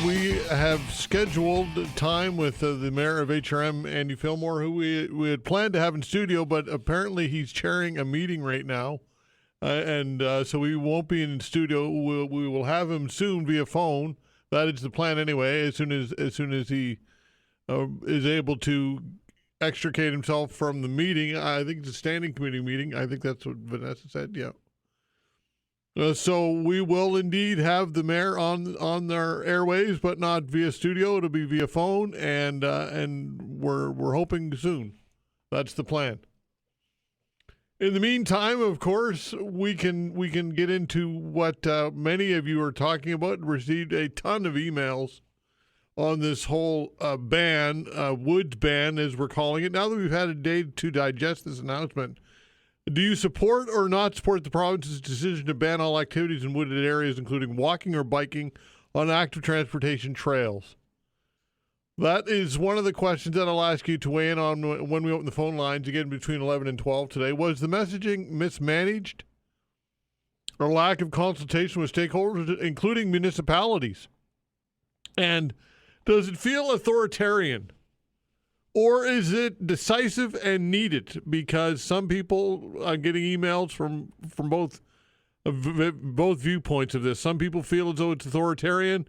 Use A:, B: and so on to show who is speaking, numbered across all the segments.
A: we have scheduled time with the mayor of HRM, Andy Fillmore, who we had planned to have in studio, but apparently he's chairing a meeting right now, so we won't be in studio. We will have him soon via phone. That is the plan anyway. As soon as he is able to extricate himself from the meeting, I think it's a standing committee meeting. I think that's what Vanessa said. Yeah. So we will indeed have the mayor on their airwaves, but not via studio. It'll be via phone, and we're hoping soon. That's the plan. In the meantime, of course, we can get into what many of you are talking about. Received a ton of emails on this whole ban, woods ban, as we're calling it. Now that we've had a day to digest this announcement, do you support or not support the province's decision to ban all activities in wooded areas, including walking or biking on active transportation trails? That is one of the questions that I'll ask you to weigh in on when we open the phone lines again between 11 and 12 today. Was the messaging mismanaged or lack of consultation with stakeholders, including municipalities? And does it feel authoritarian? Or is it decisive and needed? Because some people are getting emails from both viewpoints of this. Some people feel as though it's authoritarian,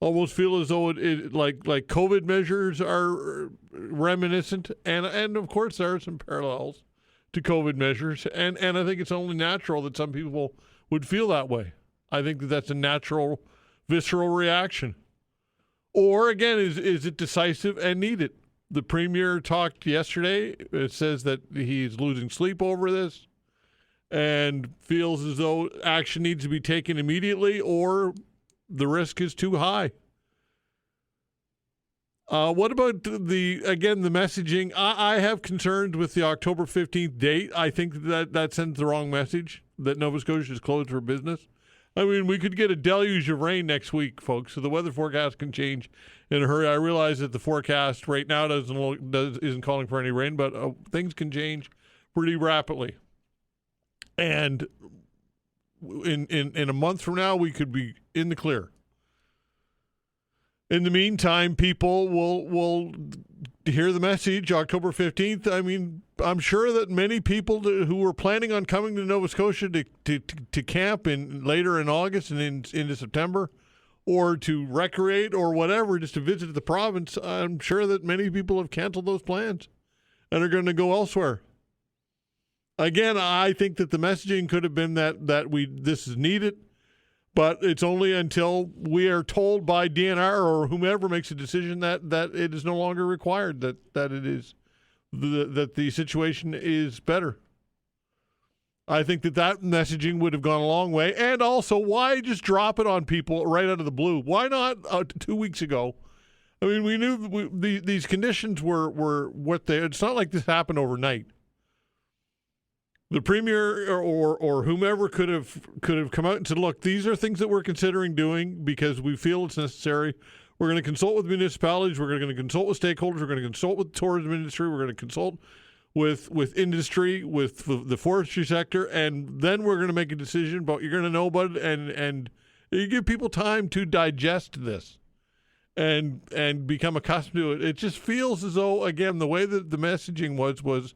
A: almost feel as though it like COVID measures are reminiscent, and of course there are some parallels to COVID measures, and I think it's only natural that some people would feel that way. I think that's a natural, visceral reaction. Or again, is it decisive and needed? The premier talked yesterday. It says that he's losing sleep over this and feels as though action needs to be taken immediately or the risk is too high. What about the messaging? I have concerns with the October 15th date. I think that sends the wrong message that Nova Scotia is closed for business. I mean, we could get a deluge of rain next week, folks, so the weather forecast can change in a hurry. I realize that the forecast right now isn't calling for any rain, but things can change pretty rapidly. And in a month from now, we could be in the clear. In the meantime, people will hear the message October 15th. I mean, I'm sure that many people who were planning on coming to Nova Scotia to camp later in August and into September, or to recreate or whatever, just to visit the province, I'm sure that many people have canceled those plans and are going to go elsewhere. Again, I think that the messaging could have been that this is needed, but it's only until we are told by DNR or whomever makes a decision that it is no longer required, that it is that the situation is better. I think that messaging would have gone a long way. And also, why just drop it on people right out of the blue? Why not 2 weeks ago? I mean, we knew these conditions were what they. It's not like this happened overnight. The premier or whomever could have come out and said, look, these are things that we're considering doing because we feel it's necessary. We're going to consult with municipalities. We're going to consult with stakeholders. We're going to consult with the tourism industry. We're going to consult with industry, with the forestry sector, and then we're going to make a decision about you're going to know about it, and you give people time to digest this and become accustomed to it. It just feels as though, again, the way that the messaging was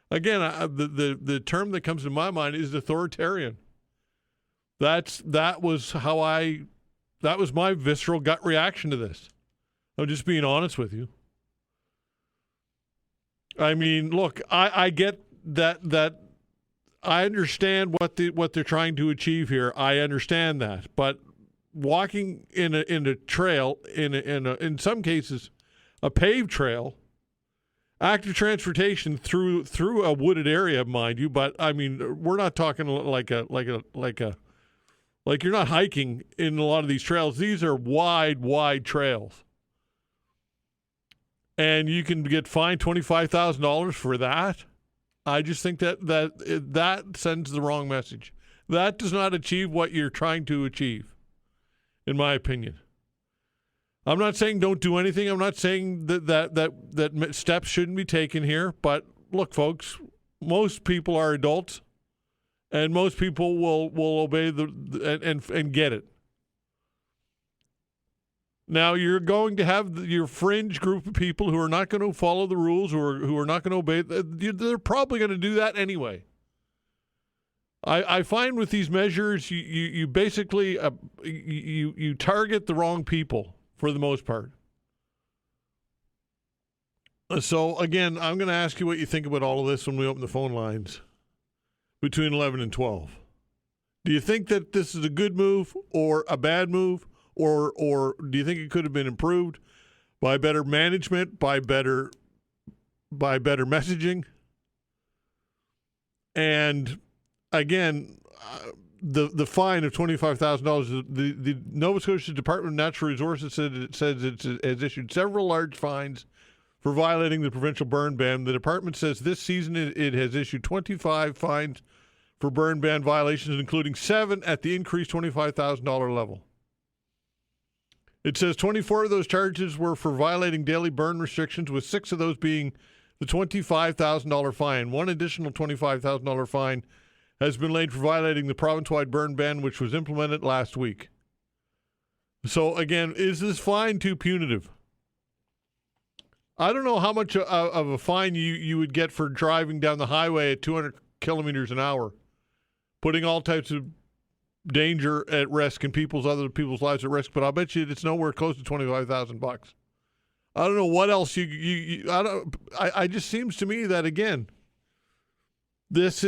A: again, the term that comes to my mind is authoritarian. That was my visceral gut reaction to this. I'm just being honest with you. I mean, look, I get that I understand what they're trying to achieve here. I understand that, but walking in a trail in some cases a paved trail, active transportation through a wooded area, mind you, but I mean, we're not talking like you're not hiking in a lot of these trails. These are wide trails. And you can get fined $25,000 for that. I just think that sends the wrong message. That does not achieve what you're trying to achieve, in my opinion. I'm not saying don't do anything. I'm not saying that steps shouldn't be taken here. But look, folks, most people are adults, and most people will obey and get it. Now, you're going to have your fringe group of people who are not going to follow the rules, who are not going to obey. They're probably going to do that anyway. I find with these measures, you basically you target the wrong people for the most part. So, again, I'm going to ask you what you think about all of this when we open the phone lines between 11 and 12. Do you think that this is a good move or a bad move? Or do you think it could have been improved by better management, by better messaging? And again, the fine of $25,000. The Nova Scotia Department of Natural Resources says it has issued several large fines for violating the provincial burn ban. The department says this season it has issued 25 fines for burn ban violations, including 7 at the increased $25,000 level. It says 24 of those charges were for violating daily burn restrictions, with 6 of those being the $25,000 fine. One additional $25,000 fine has been laid for violating the province-wide burn ban, which was implemented last week. So, again, is this fine too punitive? I don't know how much of a fine you would get for driving down the highway at 200 kilometers an hour, putting all types of danger at risk and other people's lives at risk, but I'll bet you it's nowhere close to $25,000. I don't know what else I just seems to me that, again, this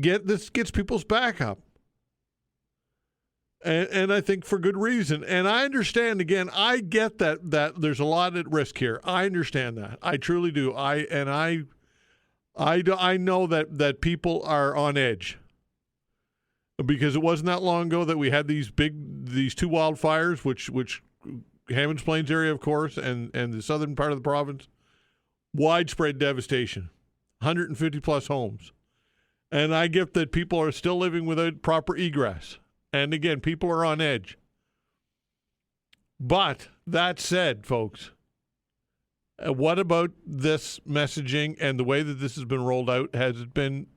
A: gets people's back up. And I think for good reason. And I understand, again, I get that there's a lot at risk here. I understand that. I truly do. I know that people are on edge. Because it wasn't that long ago that we had these 2 wildfires, which Hammonds Plains area, of course, and the southern part of the province, widespread devastation, 150 plus homes. And I get that people are still living without proper egress. And again, people are on edge. But that said, folks, what about this messaging and the way that this has been rolled out? Has it been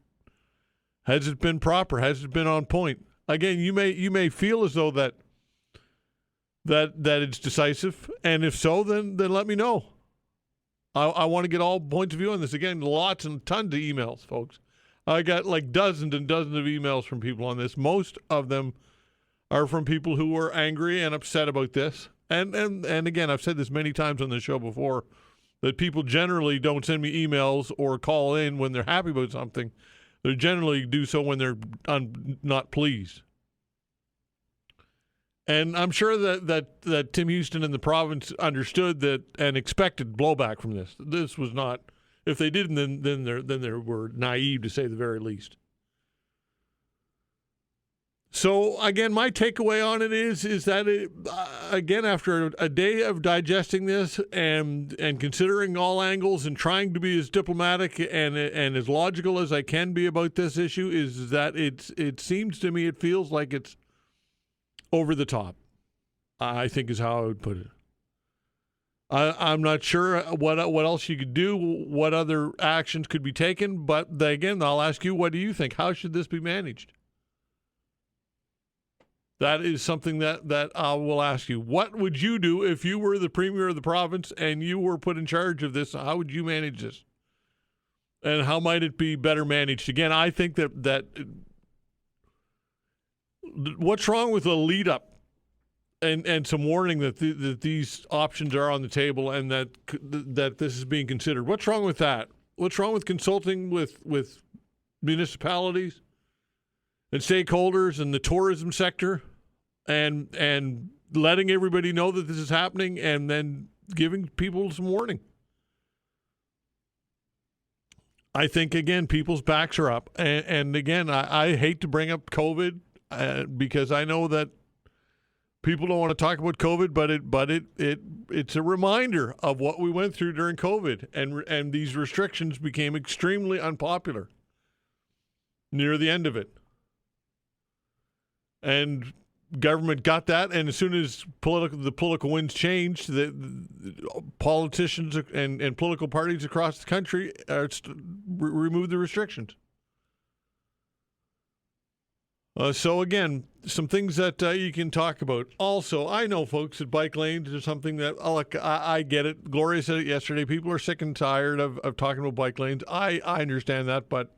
A: proper? Has it been on point? Again, you may feel as though that it's decisive, and if so, then let me know. I want to get all points of view on this. Again, lots and tons of emails, folks. I got like dozens and dozens of emails from people on this. Most of them are from people who are angry and upset about this. And again, I've said this many times on the show before, that people generally don't send me emails or call in when they're happy about something. They generally do so when they're not pleased. And I'm sure that Tim Houston and the province understood that and expected blowback from this. This was not. If they didn't, then they were naive, to say the very least. So again, my takeaway on it is that again, after a day of digesting this and considering all angles and trying to be as diplomatic and as logical as I can be about this issue, is that it seems to me, it feels like it's over the top, I think is how I would put it. I'm not sure what else you could do, what other actions could be taken, but again, I'll ask you, what do you think? How should this be managed? That is something that I will ask you. What would you do if you were the premier of the province and you were put in charge of this? How would you manage this? And how might it be better managed? Again, I think that what's wrong with a lead up and some warning that these options are on the table and that this is being considered? What's wrong with that? What's wrong with consulting with municipalities and stakeholders and the tourism sector and letting everybody know that this is happening and then giving people some warning? I think, again, people's backs are up. And again, I hate to bring up COVID because I know that people don't want to talk about COVID, but it's a reminder of what we went through during COVID. And these restrictions became extremely unpopular near the end of it. And government got that, and as soon as the political winds changed, the politicians and political parties across the country removed the restrictions. So, again, some things that you can talk about. Also, I know, folks, that bike lanes are something that, I get it. Gloria said it yesterday. People are sick and tired of talking about bike lanes. I understand that, but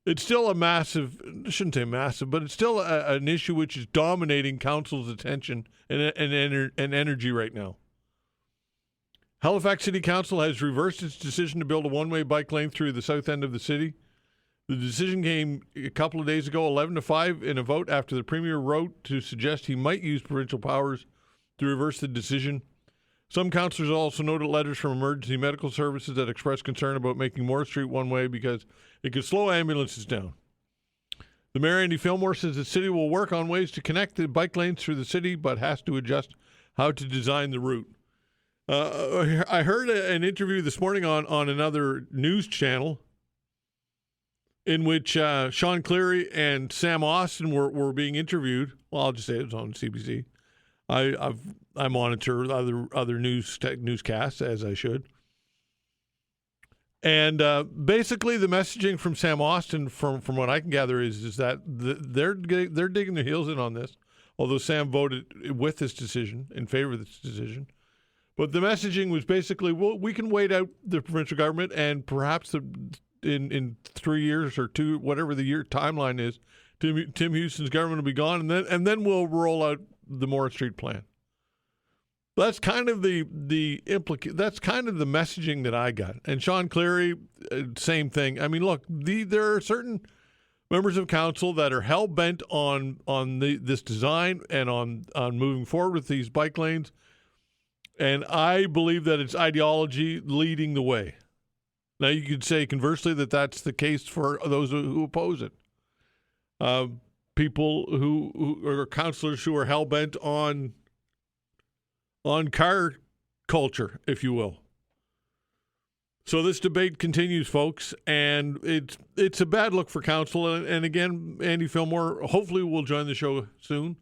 A: it's still a massive, I shouldn't say massive, but it's still an issue which is dominating council's attention and energy right now. Halifax City Council has reversed its decision to build a one-way bike lane through the south end of the city. The decision came a couple of days ago, 11-5, in a vote after the Premier wrote to suggest he might use provincial powers to reverse the decision. Some councillors also noted letters from emergency medical services that expressed concern about making Moore Street one-way because it could slow ambulances down. The Mayor, Andy Fillmore, says the city will work on ways to connect the bike lanes through the city, but has to adjust how to design the route. I heard an interview this morning on another news channel in which Sean Cleary and Sam Austin were being interviewed. Well, I'll just say it was on CBC. I monitor other newscasts, as I should. And basically, the messaging from Sam Austin, from what I can gather, is that they're digging their heels in on this. Although Sam voted with this decision, in favor of this decision. But the messaging was basically, well, we can wait out the provincial government and perhaps in 3 years or two, whatever the year timeline is, Tim Houston's government will be gone, and then we'll roll out the Moore Street plan. That's kind of that's kind of the messaging that I got. And Sean Cleary, same thing. I mean, look, there are certain members of council that are hell bent on this design and on moving forward with these bike lanes. And I believe that it's ideology leading the way. Now, you could say conversely that that's the case for those who oppose it. People who are councillors who are hell-bent on car culture, if you will. So this debate continues, folks, and it's a bad look for council. And again, Andy Fillmore hopefully will join the show soon.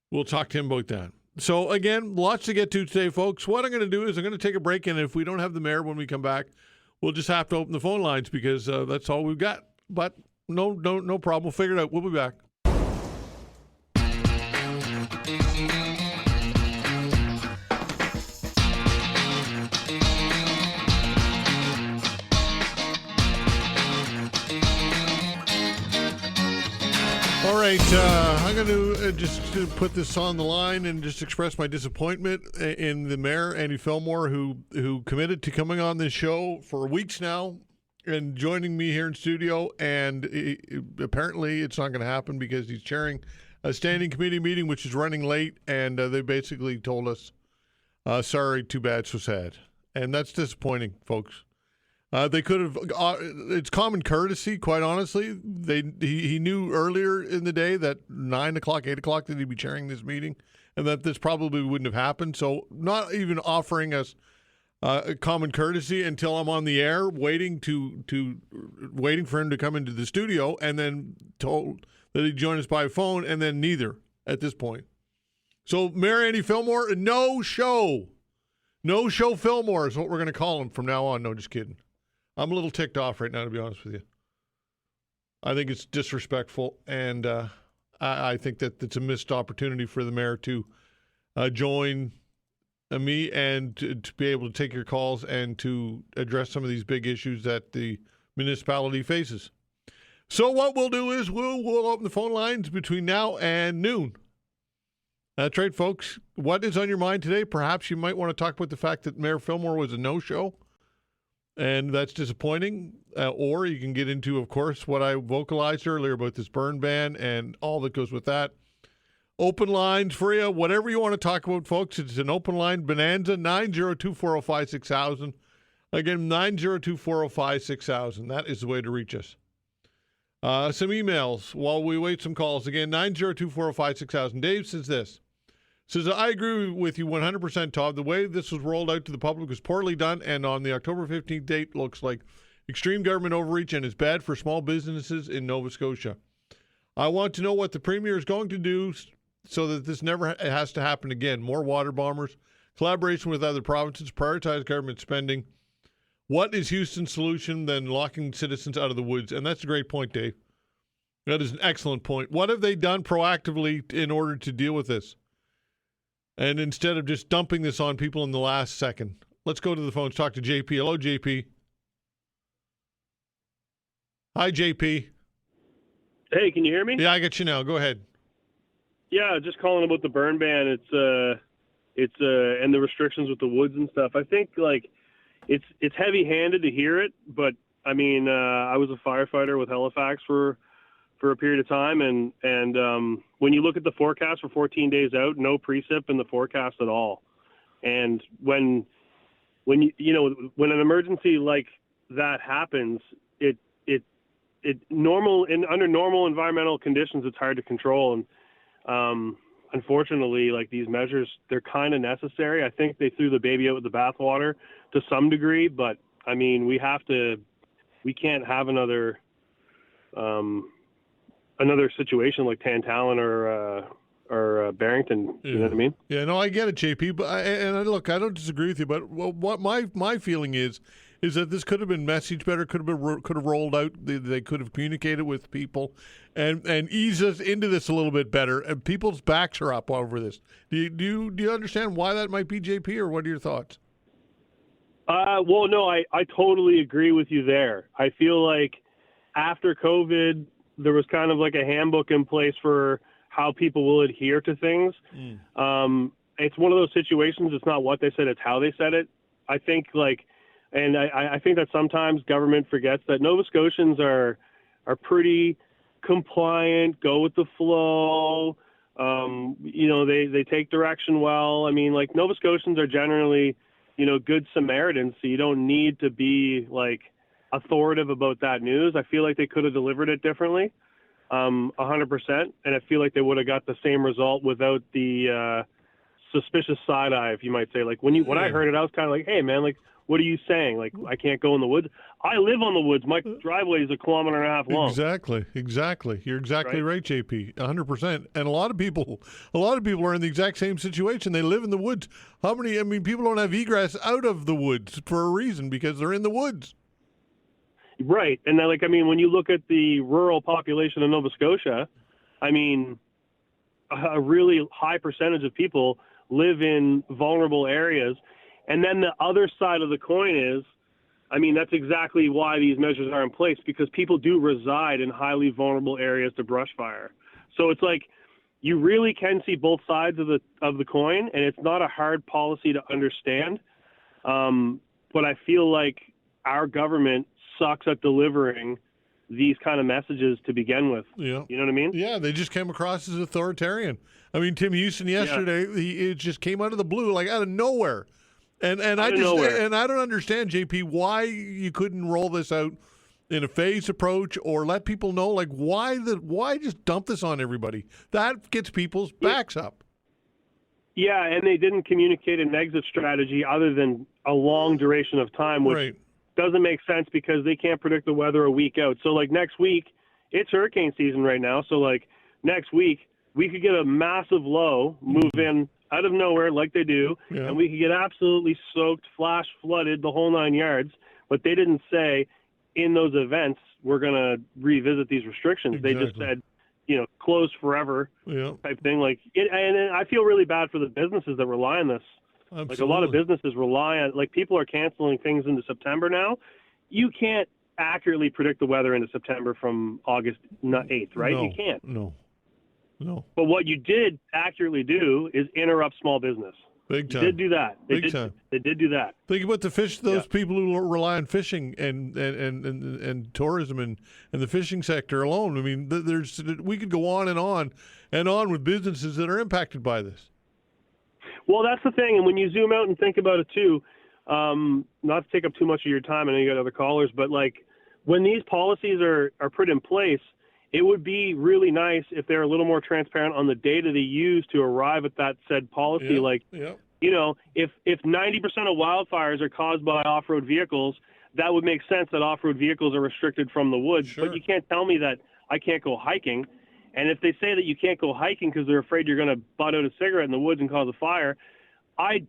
A: We'll talk to him about that. So, again, lots to get to today, folks. What I'm going to do is I'm going to take a break, and if we don't have the mayor when we come back, we'll just have to open the phone lines because that's all we've got. But no problem. We'll figure it out. We'll be back. All right, I'm going to just put this on the line and just express my disappointment in the mayor, Andy Fillmore, who committed to coming on this show for weeks now and joining me here in studio. And apparently it's not going to happen because he's chairing a standing committee meeting, which is running late. And they basically told us, sorry, too bad, so sad. And that's disappointing, folks. They could have. It's common courtesy, quite honestly. He knew earlier in the day that 9 o'clock, 8 o'clock that he'd be chairing this meeting, and that this probably wouldn't have happened. So, not even offering us common courtesy until I'm on the air, waiting for him to come into the studio, and then told that he'd join us by phone, and then neither at this point. So, Mayor Andy Fillmore, no show Fillmore is what we're going to call him from now on. No, just kidding. I'm a little ticked off right now, to be honest with you. I think it's disrespectful, and I think that it's a missed opportunity for the mayor to join me and to be able to take your calls and to address some of these big issues that the municipality faces. So what we'll do is we'll open the phone lines between now and noon. That's right, folks. What is on your mind today? Perhaps you might want to talk about the fact that Mayor Fillmore was a no-show. And that's disappointing. Or you can get into, of course, what I vocalized earlier about this burn ban and all that goes with that. Open lines for you. Whatever you want to talk about, folks. It's an open line bonanza, 902-405-6000. Again, 902-405-6000. That is the way to reach us. Some emails while we wait some calls. Again, 902-405-6000. Dave says this. Says, I agree with you 100%, Todd. The way this was rolled out to the public was poorly done, and on the October 15th date looks like extreme government overreach and is bad for small businesses in Nova Scotia. I want to know what the Premier is going to do so that this never has to happen again. More water bombers, collaboration with other provinces, prioritize government spending. What is Houston's solution than locking citizens out of the woods? And that's a great point, Dave. That is an excellent point. What have they done proactively in order to deal with this? And instead of just dumping this on people in the last second. Let's go to the phones, talk to JP. Hello, JP. Hi, JP.
B: Hey, can you hear me?
A: Yeah, I get you now. Go ahead.
B: Yeah, just calling about the burn ban. It's and the restrictions with the woods and stuff. I think like it's heavy-handed to hear it, but I mean, I was a firefighter with Halifax for a period of time, and when you look at the forecast for 14 days out, no precip in the forecast at all. And when when an emergency like that happens, under normal environmental conditions, it's hard to control. And unfortunately, like these measures, they're kind of necessary. I think they threw the baby out with the bathwater to some degree, but I mean, we can't have another situation like Tantallon or Barrington. You know what I mean?
A: Yeah, no, I get it, JP. But look, I don't disagree with you. But what my feeling is that this could have been messaged better, could have rolled out. They could have communicated with people, and ease us into this a little bit better. And people's backs are up over this. Do you understand why that might be, JP, or what are your thoughts?
B: Well, no, I totally agree with you there. I feel like after COVID, there was kind of like a handbook in place for how people will adhere to things. It's one of those situations. It's not what they said, it's how they said it. I think and I think that sometimes government forgets that Nova Scotians are pretty compliant, go with the flow. They take direction well. I mean, like Nova Scotians are generally, good Samaritans, so you don't need to be like authoritative about that news. I feel like they could have delivered it differently, 100%, and I feel like they would have got the same result without the suspicious side eye, if you might say. Like when I heard it, I was kind of like, hey man, like what are you saying? Like I can't go in the woods. I live on the woods. My driveway is 1.5 kilometers long.
A: Exactly. You're exactly right, JP. 100%. And a lot of people are in the exact same situation. They live in the woods. People don't have egress out of the woods for a reason, because they're in the woods.
B: Right. And when you look at the rural population of Nova Scotia, I mean, a really high percentage of people live in vulnerable areas. And then the other side of the coin is, that's exactly why these measures are in place, because people do reside in highly vulnerable areas to brush fire. So it's like you really can see both sides of the coin, and it's not a hard policy to understand. But I feel like our government sucks at delivering these kind of messages to begin with.
A: Yeah.
B: You know what I mean?
A: Yeah, they just came across as authoritarian. I mean, Tim Houston yesterday, it just came out of the blue, like out of nowhere. And I don't understand, JP, why you couldn't roll this out in a phased approach or let people know, like, why just dump this on everybody? That gets people's backs up.
B: Yeah, and they didn't communicate an exit strategy other than a long duration of time, which doesn't make sense because they can't predict the weather a week out. So, like, next week, it's hurricane season right now. So, like, next week, we could get a massive low, move in out of nowhere like they do, and we could get absolutely soaked, flash flooded, the whole 9 yards. But they didn't say in those events we're going to revisit these restrictions. Exactly. They just said, closed forever type thing. And I feel really bad for the businesses that rely on this. Absolutely. Like a lot of businesses rely on, like people are canceling things into September now. You can't accurately predict the weather into September from August 8th, right? You can't.
A: No.
B: But what you did accurately do is interrupt small business.
A: Big time.
B: You did do that.
A: Big time.
B: They did do that.
A: Think about those people who rely on fishing and tourism and the fishing sector alone. I mean, we could go on and on with businesses that are impacted by this.
B: Well, that's the thing. And when you zoom out and think about it too, not to take up too much of your time, I know you got other callers, but like when these policies are put in place, it would be really nice if they're a little more transparent on the data they use to arrive at that said policy. If 90% of wildfires are caused by off-road vehicles, that would make sense that off-road vehicles are restricted from the woods. Sure. But you can't tell me that I can't go hiking. And if they say that you can't go hiking because they're afraid you're going to butt out a cigarette in the woods and cause a fire, I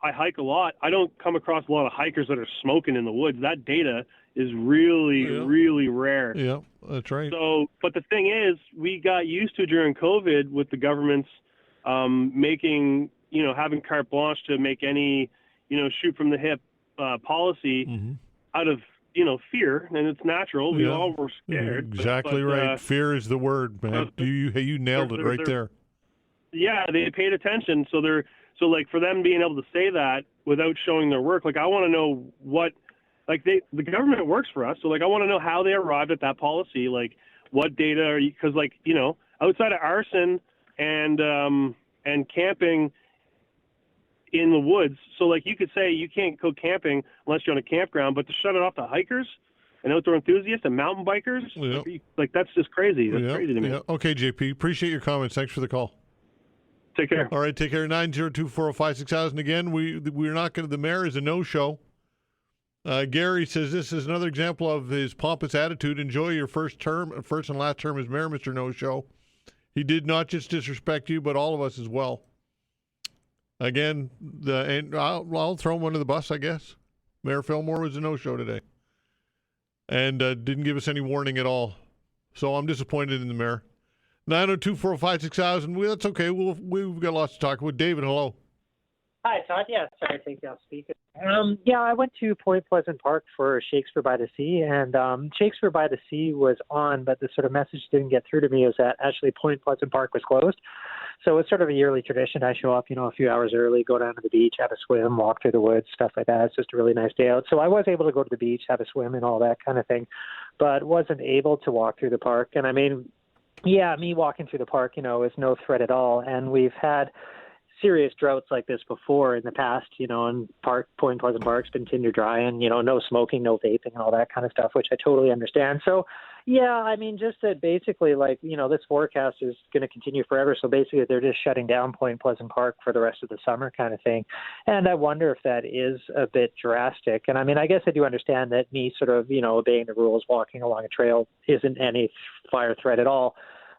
B: hike a lot. I don't come across a lot of hikers that are smoking in the woods. That data is really rare.
A: Yeah, that's right.
B: So, but the thing is, we got used to during COVID with the government's making, having carte blanche to make any, shoot from the hip policy out of, fear, and it's natural. We all were scared.
A: Exactly right. Fear is the word, man. You nailed it right there.
B: Yeah, they paid attention. So like for them being able to say that without showing their work, like I want to know what, like the government works for us. So like I want to know how they arrived at that policy. Like what data are you? Because like outside of arson and camping in the woods. So like you could say you can't go camping unless you're on a campground, but to shut it off to hikers and outdoor enthusiasts and mountain bikers, like that's just crazy. That's crazy to me.
A: Yeah. Okay, JP. Appreciate your comments. Thanks for the call.
B: Take care.
A: All right, take care. 902-405-6000. Again, we're not going to. The mayor is a no-show. Gary says this is another example of his pompous attitude. Enjoy your first and last term as mayor, Mr. No-Show. He did not just disrespect you, but all of us as well. Again, I'll throw him under the bus, I guess. Mayor Fillmore was a no-show today, and didn't give us any warning at all. So I'm disappointed in the mayor. 902-405-6000. That's okay. We've got lots to talk about. David, hello.
C: Hi, Todd. Yeah, sorry, I think I'll speak. I went to Point Pleasant Park for Shakespeare by the Sea, and Shakespeare by the Sea was on, but the sort of message didn't get through to me is that actually Point Pleasant Park was closed. So it's sort of a yearly tradition. I show up, a few hours early, go down to the beach, have a swim, walk through the woods, stuff like that. It's just a really nice day out. So I was able to go to the beach, have a swim and all that kind of thing, but wasn't able to walk through the park. And I mean, yeah, me walking through the park, is no threat at all. And we've had serious droughts like this before in the past, and Point Pleasant Park's been tinder dry and, no smoking, no vaping and all that kind of stuff, which I totally understand. So, yeah, I mean, just that basically, like, this forecast is going to continue forever. So basically they're just shutting down Point Pleasant Park for the rest of the summer kind of thing. And I wonder if that is a bit drastic. And I mean, I guess I do understand that me sort of, obeying the rules, walking along a trail isn't any fire threat at all.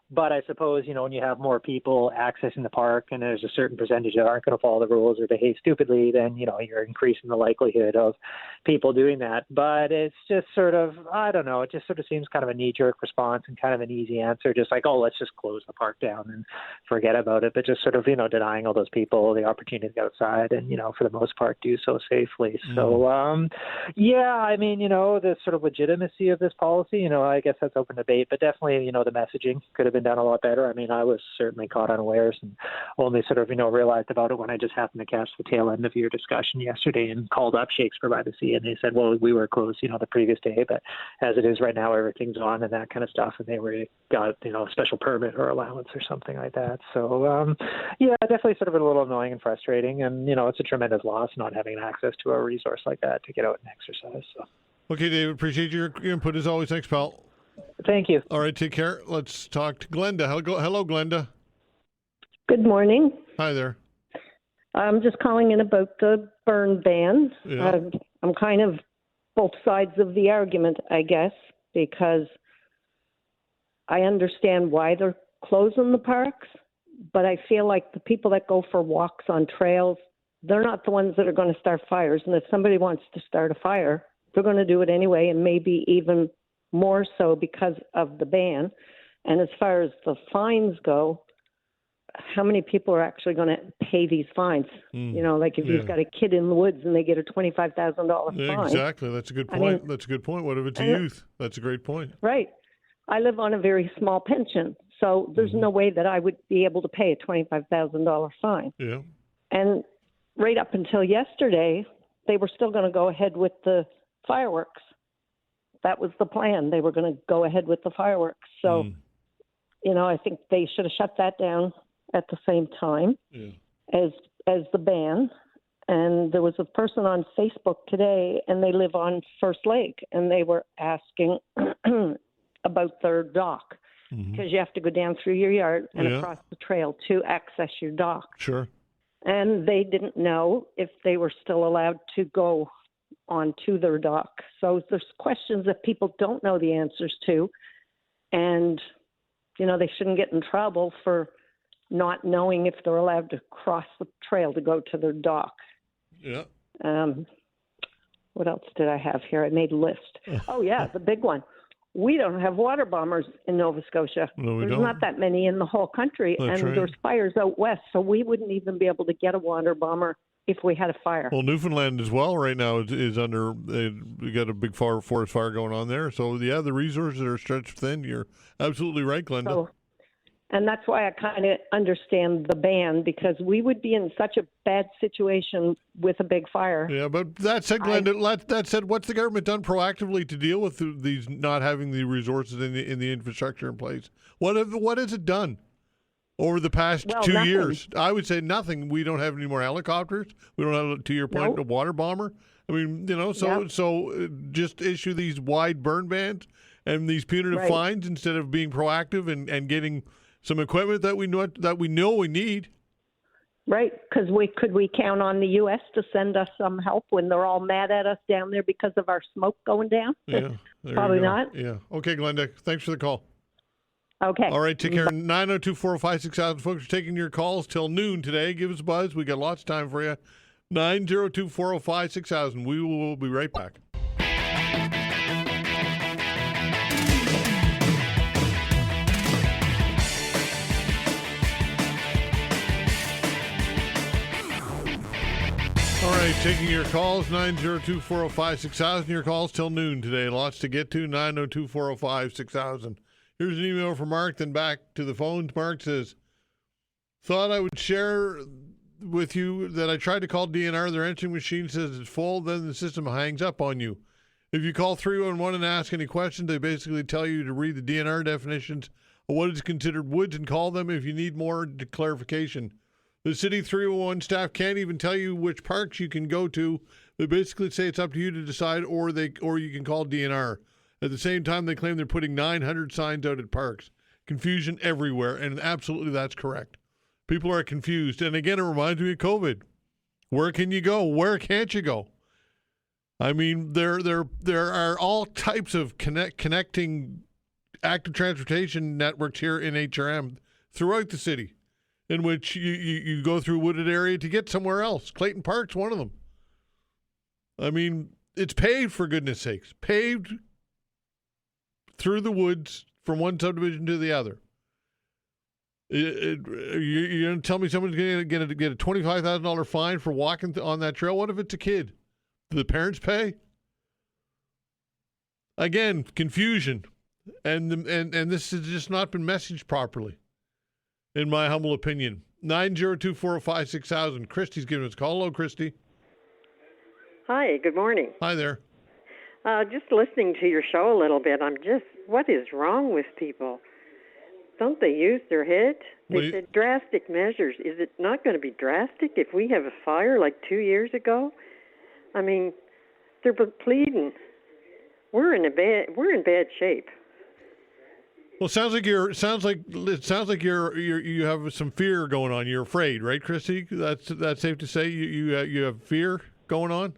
C: But I suppose, when you have more people accessing the park and there's a certain percentage that aren't going to follow the rules or behave stupidly, then, you're increasing the likelihood of people doing that. But it's just sort of, I don't know, it just sort of seems kind of a knee-jerk response and kind of an easy answer, just like, oh, let's just close the park down and forget about it. But just sort of, denying all those people the opportunity to get outside and, for the most part, do so safely. So, I mean, the sort of legitimacy of this policy, I guess that's open debate. But definitely, the messaging could have been done a lot better. I mean, I was certainly caught unawares and only sort of, realized about it when I just happened to catch the tail end of your discussion yesterday and called up Shakespeare by the Sea, and they said, well, we were closed, the previous day, but as it is right now, everything's on and that kind of stuff, and they got, a special permit or allowance or something like that. So, definitely sort of a little annoying and frustrating, and, it's a tremendous loss not having access to a resource like that to get out and exercise. So.
A: Okay, David, appreciate your input as always. Thanks, pal.
C: Thank you.
A: All right, take care. Let's talk to Glenda. Hello, Glenda.
D: Good morning.
A: Hi there.
D: I'm just calling in about the burn ban.
A: Yeah.
D: I'm kind of both sides of the argument, I guess, because I understand why they're closing the parks, but I feel like the people that go for walks on trails, they're not the ones that are going to start fires. And if somebody wants to start a fire, they're going to do it anyway, and maybe even more so because of the ban. And as far as the fines go, how many people are actually going to pay these fines? Like if you've got a kid in the woods and they get a $25,000 fine.
A: Exactly. That's a good point. That's a good point. What if it's youth? That's a great point.
D: Right. I live on a very small pension, so there's no way that I would be able to pay a $25,000 fine.
A: Yeah.
D: And right up until yesterday, they were still going to go ahead with the fireworks. That was the plan. They were going to go ahead with the fireworks. So, I think they should have shut that down at the same time as the ban. And there was a person on Facebook today, and they live on First Lake, and they were asking about their dock because you have to go down through your yard and across the trail to access your dock.
A: Sure.
D: And they didn't know if they were still allowed to go onto their dock. So there's questions that people don't know the answers to, and they shouldn't get in trouble for not knowing if they're allowed to cross the trail to go to their dock.
A: Yeah.
D: What else did I have here? I made a list. Oh, yeah, the big one. We don't have water bombers in Nova Scotia.
A: No, we
D: There's
A: don't.
D: not that many in the whole country,
A: That's
D: and
A: right.
D: there's fires out west, so we wouldn't even be able to get a water bomber if we had a fire.
A: Well, Newfoundland as well right now is under, we got a big forest fire going on there. So, yeah, the resources are stretched thin. You're absolutely right, Glenda.
D: So, and that's why I kind of understand the ban, because we would be in such a bad situation with a big fire.
A: Yeah, but that said, Glenda, that said, what's the government done proactively to deal with these not having the resources in the infrastructure in place? What has it done over the past 2
D: nothing.
A: years? I would say nothing. We don't have any more helicopters. We don't have, to your point, a water bomber. I mean, so just issue these wide burn bans and these punitive fines instead of being proactive and getting some equipment that we know we need.
D: Right, because we count on the U.S. to send us some help when they're all mad at us down there because of our smoke going down?
A: Yeah,
D: Probably not.
A: Yeah. Okay, Glenda, thanks for the call.
D: Okay.
A: All right, take care. 902-405-6000. Folks, are taking your calls till noon today. Give us a buzz. We got lots of time for you. 902-405-6000. We will be right back. All right, taking your calls, 902-405-6000. Your calls till noon today. Lots to get to, 902-405-6000. Here's an email from Mark, then back to the phones. Mark says, thought I would share with you that I tried to call DNR. Their answering machine says it's full, then the system hangs up on you. If you call 311 and ask any questions, they basically tell you to read the DNR definitions of what is considered woods and call them if you need more clarification. The City 301 staff can't even tell you which parks you can go to. They basically say it's up to you to decide, or you can call DNR. At the same time, they claim they're putting 900 signs out at parks. Confusion everywhere, and absolutely that's correct. People are confused. And again, it reminds me of COVID. Where can you go? Where can't you go? I mean, there are all types of connecting active transportation networks here in HRM throughout the city, in which you go through a wooded area to get somewhere else. Clayton Park's one of them. I mean, it's paved, for goodness sakes. Paved through the woods from one subdivision to the other. You're going to tell me someone's going to get a $25,000 fine for walking on that trail? What if it's a kid? Do the parents pay? Again, confusion. And this has just not been messaged properly, in my humble opinion. 902-405-6000. Christy's giving us a call. Hello, Christy.
E: Hi, good morning.
A: Hi there.
E: Just listening to your show a little bit, what is wrong with people? Don't they use their head? They said drastic measures. Is it not going to be drastic if we have a fire like 2 years ago? I mean, they're pleading. We're in bad shape.
A: Well, it sounds like you have some fear going on. You're afraid, right, Christy? That's safe to say. You have fear going on.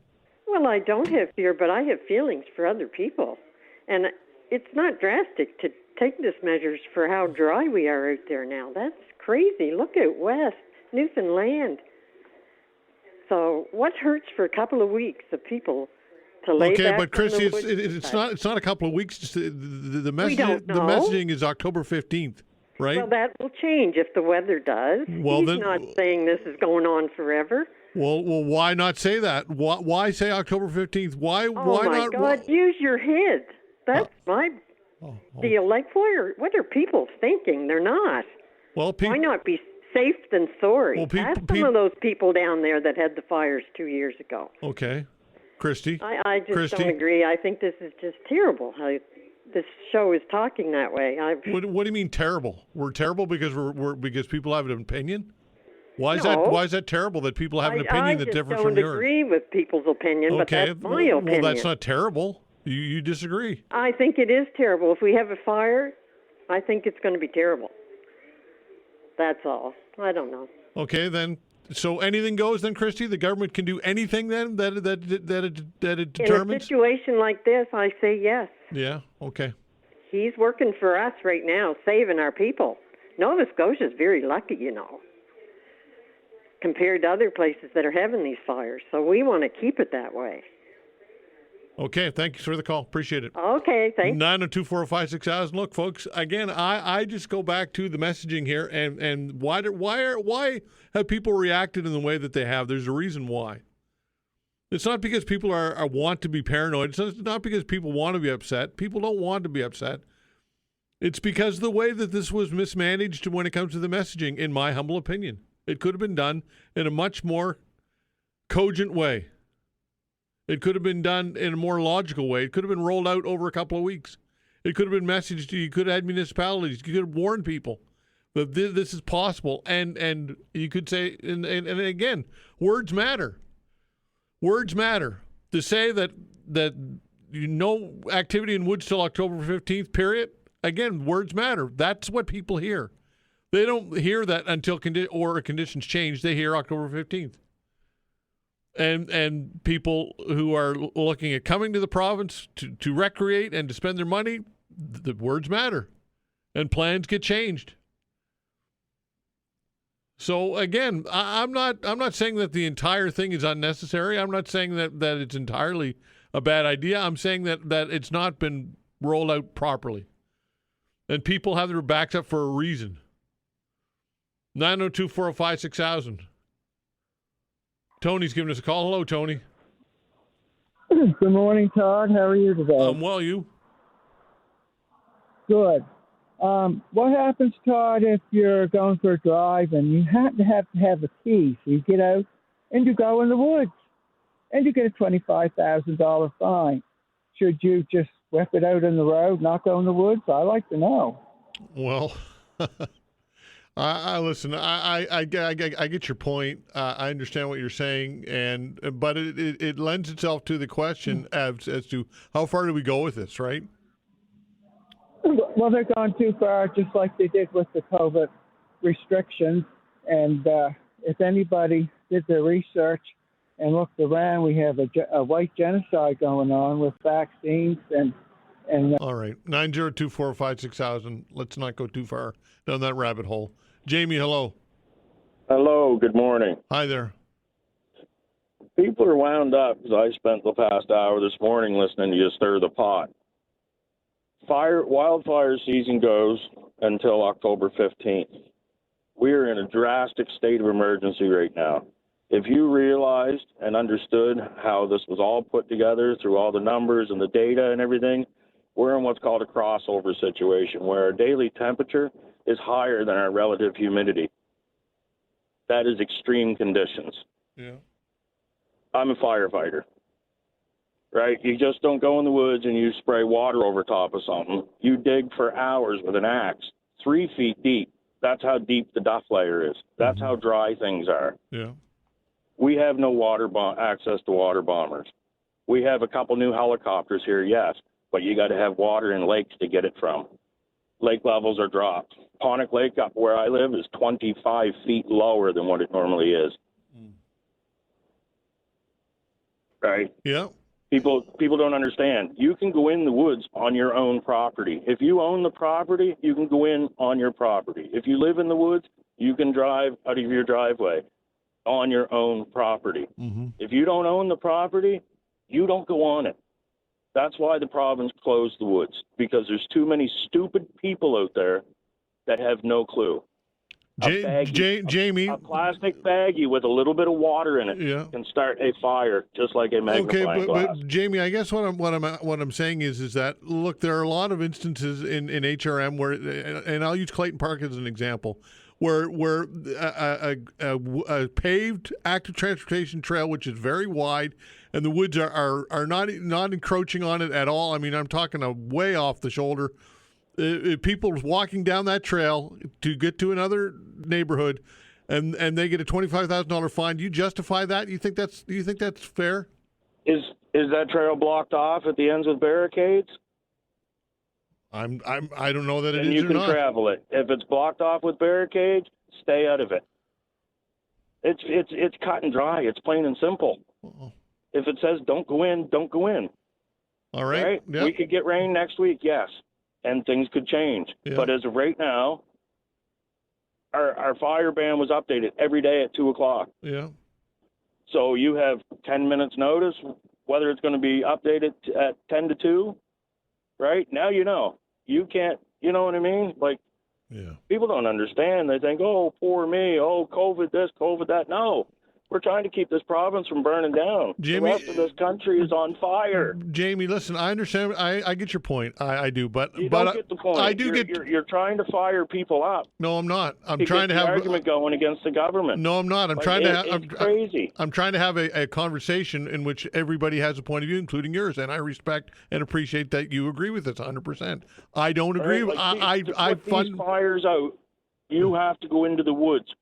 E: Well, I don't have fear, but I have feelings for other people, and it's not drastic to take these measures for how dry we are out there now. That's crazy. Look out west, Newfoundland. So what hurts for a couple of weeks of people to lay back?
A: Okay, but Christy,
E: it's
A: it's not a couple of weeks. The messaging is October 15th, right?
E: Well, that will change if the weather does.
A: Well,
E: He's not saying this is going on forever.
A: Well, why not say that? Why say October 15th? Why
E: Oh
A: my
E: not? God, use your head. That's my deal. Like, what are people thinking? They're not.
A: Well,
E: why not be safe than sorry?
A: Well,
E: Ask some of those people down there that had the fires 2 years ago.
A: Okay. Christy?
E: I just don't agree. I think this is just terrible how this show is talking that way.
A: What do you mean terrible? We're terrible because because people have an opinion? Why is that terrible that people have an opinion that's different from yours?
E: I don't agree with people's opinion, but that's my opinion.
A: Well, that's not terrible. You disagree.
E: I think it is terrible. If we have a fire, I think it's going to be terrible. That's all. I don't know.
A: Okay, then. So anything goes then, Christy? The government can do anything then that it determines?
E: In a situation like this, I say yes.
A: Yeah, okay.
E: He's working for us right now, saving our people. Nova Scotia is very lucky, compared to other places that are having these fires. So we want to keep it that way.
A: Okay, thank you for the call. Appreciate it.
E: Okay, thanks.
A: 902-405-6000. Look, folks, again, I just go back to the messaging here, and why have people reacted in the way that they have? There's a reason why. It's not because people want to be paranoid. It's not because people want to be upset. People don't want to be upset. It's because of the way that this was mismanaged when it comes to the messaging, in my humble opinion. It could have been done in a much more cogent way. It could have been done in a more logical way. It could have been rolled out over a couple of weeks. It could have been messaged to you. You could have had municipalities. You could have warned people that this is possible. And you could say, and again, words matter. Words matter. To say that no activity in woods till October 15th, period, again, words matter. That's what people hear. They don't hear that until conditions change. They hear October 15th. And people who are looking at coming to the province to recreate and to spend their money, the words matter, and plans get changed. So again, I'm not saying that the entire thing is unnecessary. I'm not saying that it's entirely a bad idea. I'm saying that it's not been rolled out properly, and people have their backs up for a reason. 902-405-6000. Tony's giving us a call. Hello, Tony.
F: Good morning, Todd. How are you today?
A: Well, you?
F: Good. What happens, Todd, if you're going for a drive and you have to have a key? So you get out and you go in the woods and you get a $25,000 fine. Should you just whip it out in the road, not go in the woods? I like to know.
A: Well, I listen. I get your point. I understand what you're saying, but it lends itself to the question as to how far do we go with this, right?
F: Well, they're gone too far, just like they did with the COVID restrictions. And if anybody did their research and looked around, we have a white genocide going on with vaccines and.
A: All right, 902-405-6000. Let's not go too far down that rabbit hole. Jamie, hello.
G: Hello, good morning.
A: Hi there.
G: People are wound up because I spent the past hour this morning listening to you stir the pot. Wildfire season goes until October 15th. We are in a drastic state of emergency right now. If you realized and understood how this was all put together through all the numbers and the data and everything, we're in what's called a crossover situation where our daily temperature is higher than our relative humidity. That is extreme conditions.
A: Yeah.
G: I'm a firefighter, right? You just don't go in the woods and you spray water over top of something. You dig for hours with an axe, 3 feet deep. That's how deep the duff layer is. That's how dry things are.
A: Yeah.
G: We have no access to water bombers. We have a couple new helicopters here, yes, but you got to have water in lakes to get it from. Lake levels are dropped. Pontic Lake up where I live is 25 feet lower than what it normally is. Right?
A: Yeah.
G: People don't understand. You can go in the woods on your own property. If you own the property, you can go in on your property. If you live in the woods, you can drive out of your driveway on your own property.
A: Mm-hmm.
G: If you don't own the property, you don't go on it. That's why the province closed the woods, because there's too many stupid people out there that have no clue.
A: Jamie,
G: a plastic baggie with a little bit of water in it can start a fire, just like a magnifying glass.
A: But Jamie, I guess what I'm saying is that look, there are a lot of instances in HRM where, and I'll use Clayton Park as an example, where a paved active transportation trail, which is very wide, and the woods are not encroaching on it at all. I mean, I'm talking way off the shoulder. People walking down that trail to get to another neighborhood, and they get a $25,000 fine. Do you justify that? Do you think that's fair?
G: Is that trail blocked off at the ends with barricades?
A: I don't know that it
G: then
A: is
G: you
A: or
G: can
A: not.
G: travel it. If it's blocked off with barricades, stay out of it. It's cut and dry. It's plain and simple.
A: Uh-oh.
G: If it says don't go in, don't go in.
A: All right.
G: Right?
A: Yep.
G: We could get rain next week, yes, and things could change.
A: Yep.
G: But as of right now, our fire ban was updated every day at 2:00.
A: Yeah.
G: So you have 10 minutes notice whether it's going to be updated at 10 to 2, right? Now you know. You can't, you know what I mean? Like,
A: Yeah.
G: people don't understand. They think, oh, poor me, oh, COVID this, COVID that. No. We're trying to keep this province from burning down.
A: Jamie,
G: the rest of this country is on fire.
A: Jamie, listen, I understand. I get your point. I do, but
G: You don't get the point.
A: I do
G: You're trying to fire people up.
A: No, I'm not. I'm
G: to
A: trying
G: get
A: to
G: the
A: have
G: argument going against the government.
A: No, I'm not.
G: It's crazy.
A: I'm trying to have a conversation in which everybody has a point of view, including yours, and I respect and appreciate that you agree with this 100%. I don't agree.
G: Right? To put these fires out, you have to go into the woods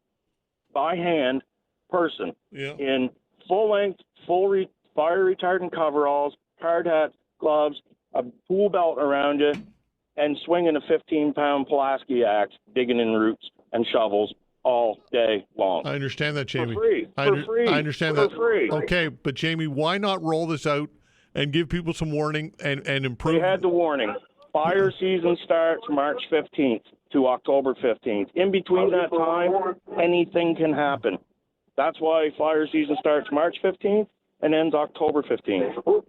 G: by hand, person, in full length, fire retardant coveralls, hard hat, gloves, a pool belt around you, and swinging a 15-pound Pulaski axe, digging in roots and shovels all day long.
A: I understand that, Jamie.
G: For free.
A: I understand that.
G: Free.
A: Okay, but Jamie, why not roll this out and give people some warning and improve?
G: We had the warning. Fire season starts March 15th to October 15th. In between that time, anything can happen. That's why fire season starts March 15th and ends October 15th.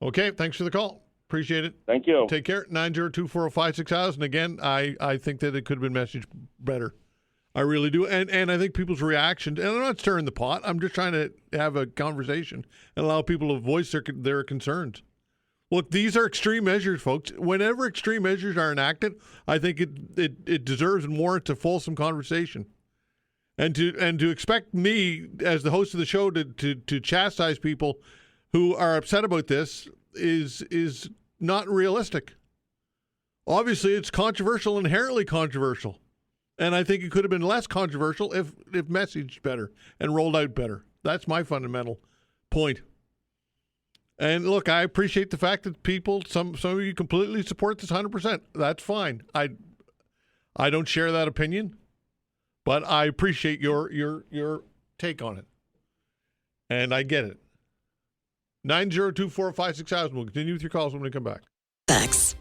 A: Okay, thanks for the call. Appreciate it.
G: Thank you.
A: Take care. 902-405-6000. Again, I think that it could have been messaged better. I really do. And I think people's reaction, and I'm not stirring the pot, I'm just trying to have a conversation and allow people to voice their concerns. Look, these are extreme measures, folks. Whenever extreme measures are enacted, I think it deserves and warrants a fulsome conversation. And to expect me as the host of the show to chastise people who are upset about this is not realistic. Obviously, it's controversial, inherently controversial, and I think it could have been less controversial if messaged better and rolled out better. That's my fundamental point. And look, I appreciate the fact that people, some of you completely support this 100%. That's fine. I don't share that opinion. But I appreciate your take on it. And I get it. 902-405-6000. We'll continue with your calls when we come back.
H: Thanks.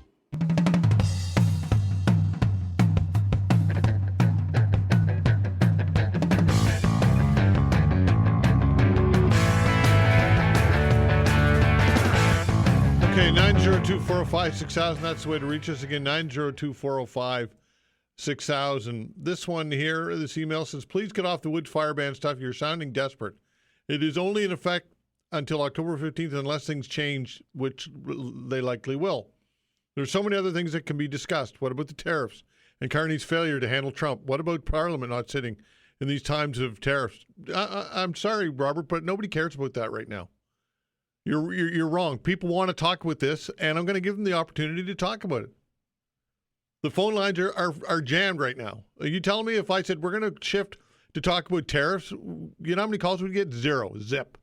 A: Okay, 902-405-6000. That's the way to reach us again. 902-405-6000. This one here, this email says, please get off the woods fire ban stuff. You're sounding desperate. It is only in effect until October 15th unless things change, which they likely will. There's so many other things that can be discussed. What about the tariffs and Carney's failure to handle Trump? What about Parliament not sitting in these times of tariffs? I'm sorry, Robert, but nobody cares about that right now. You're wrong. People want to talk about this, and I'm going to give them the opportunity to talk about it. The phone lines are jammed right now. Are you telling me if I said we're going to shift to talk about tariffs, you know how many calls we get? Zero. Zip.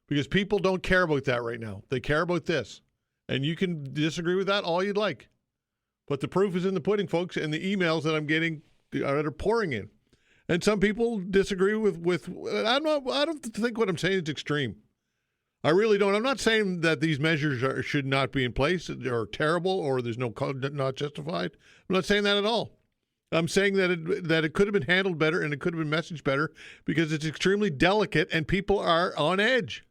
A: Because people don't care about that right now. They care about this. And you can disagree with that all you'd like. But the proof is in the pudding, folks, and the emails that I'm getting that are pouring in. And some people disagree with I don't think what I'm saying is extreme. I really don't. I'm not saying that these measures should not be in place or terrible or there's not justified. I'm not saying that at all. I'm saying that it could have been handled better and it could have been messaged better because it's extremely delicate and people are on edge.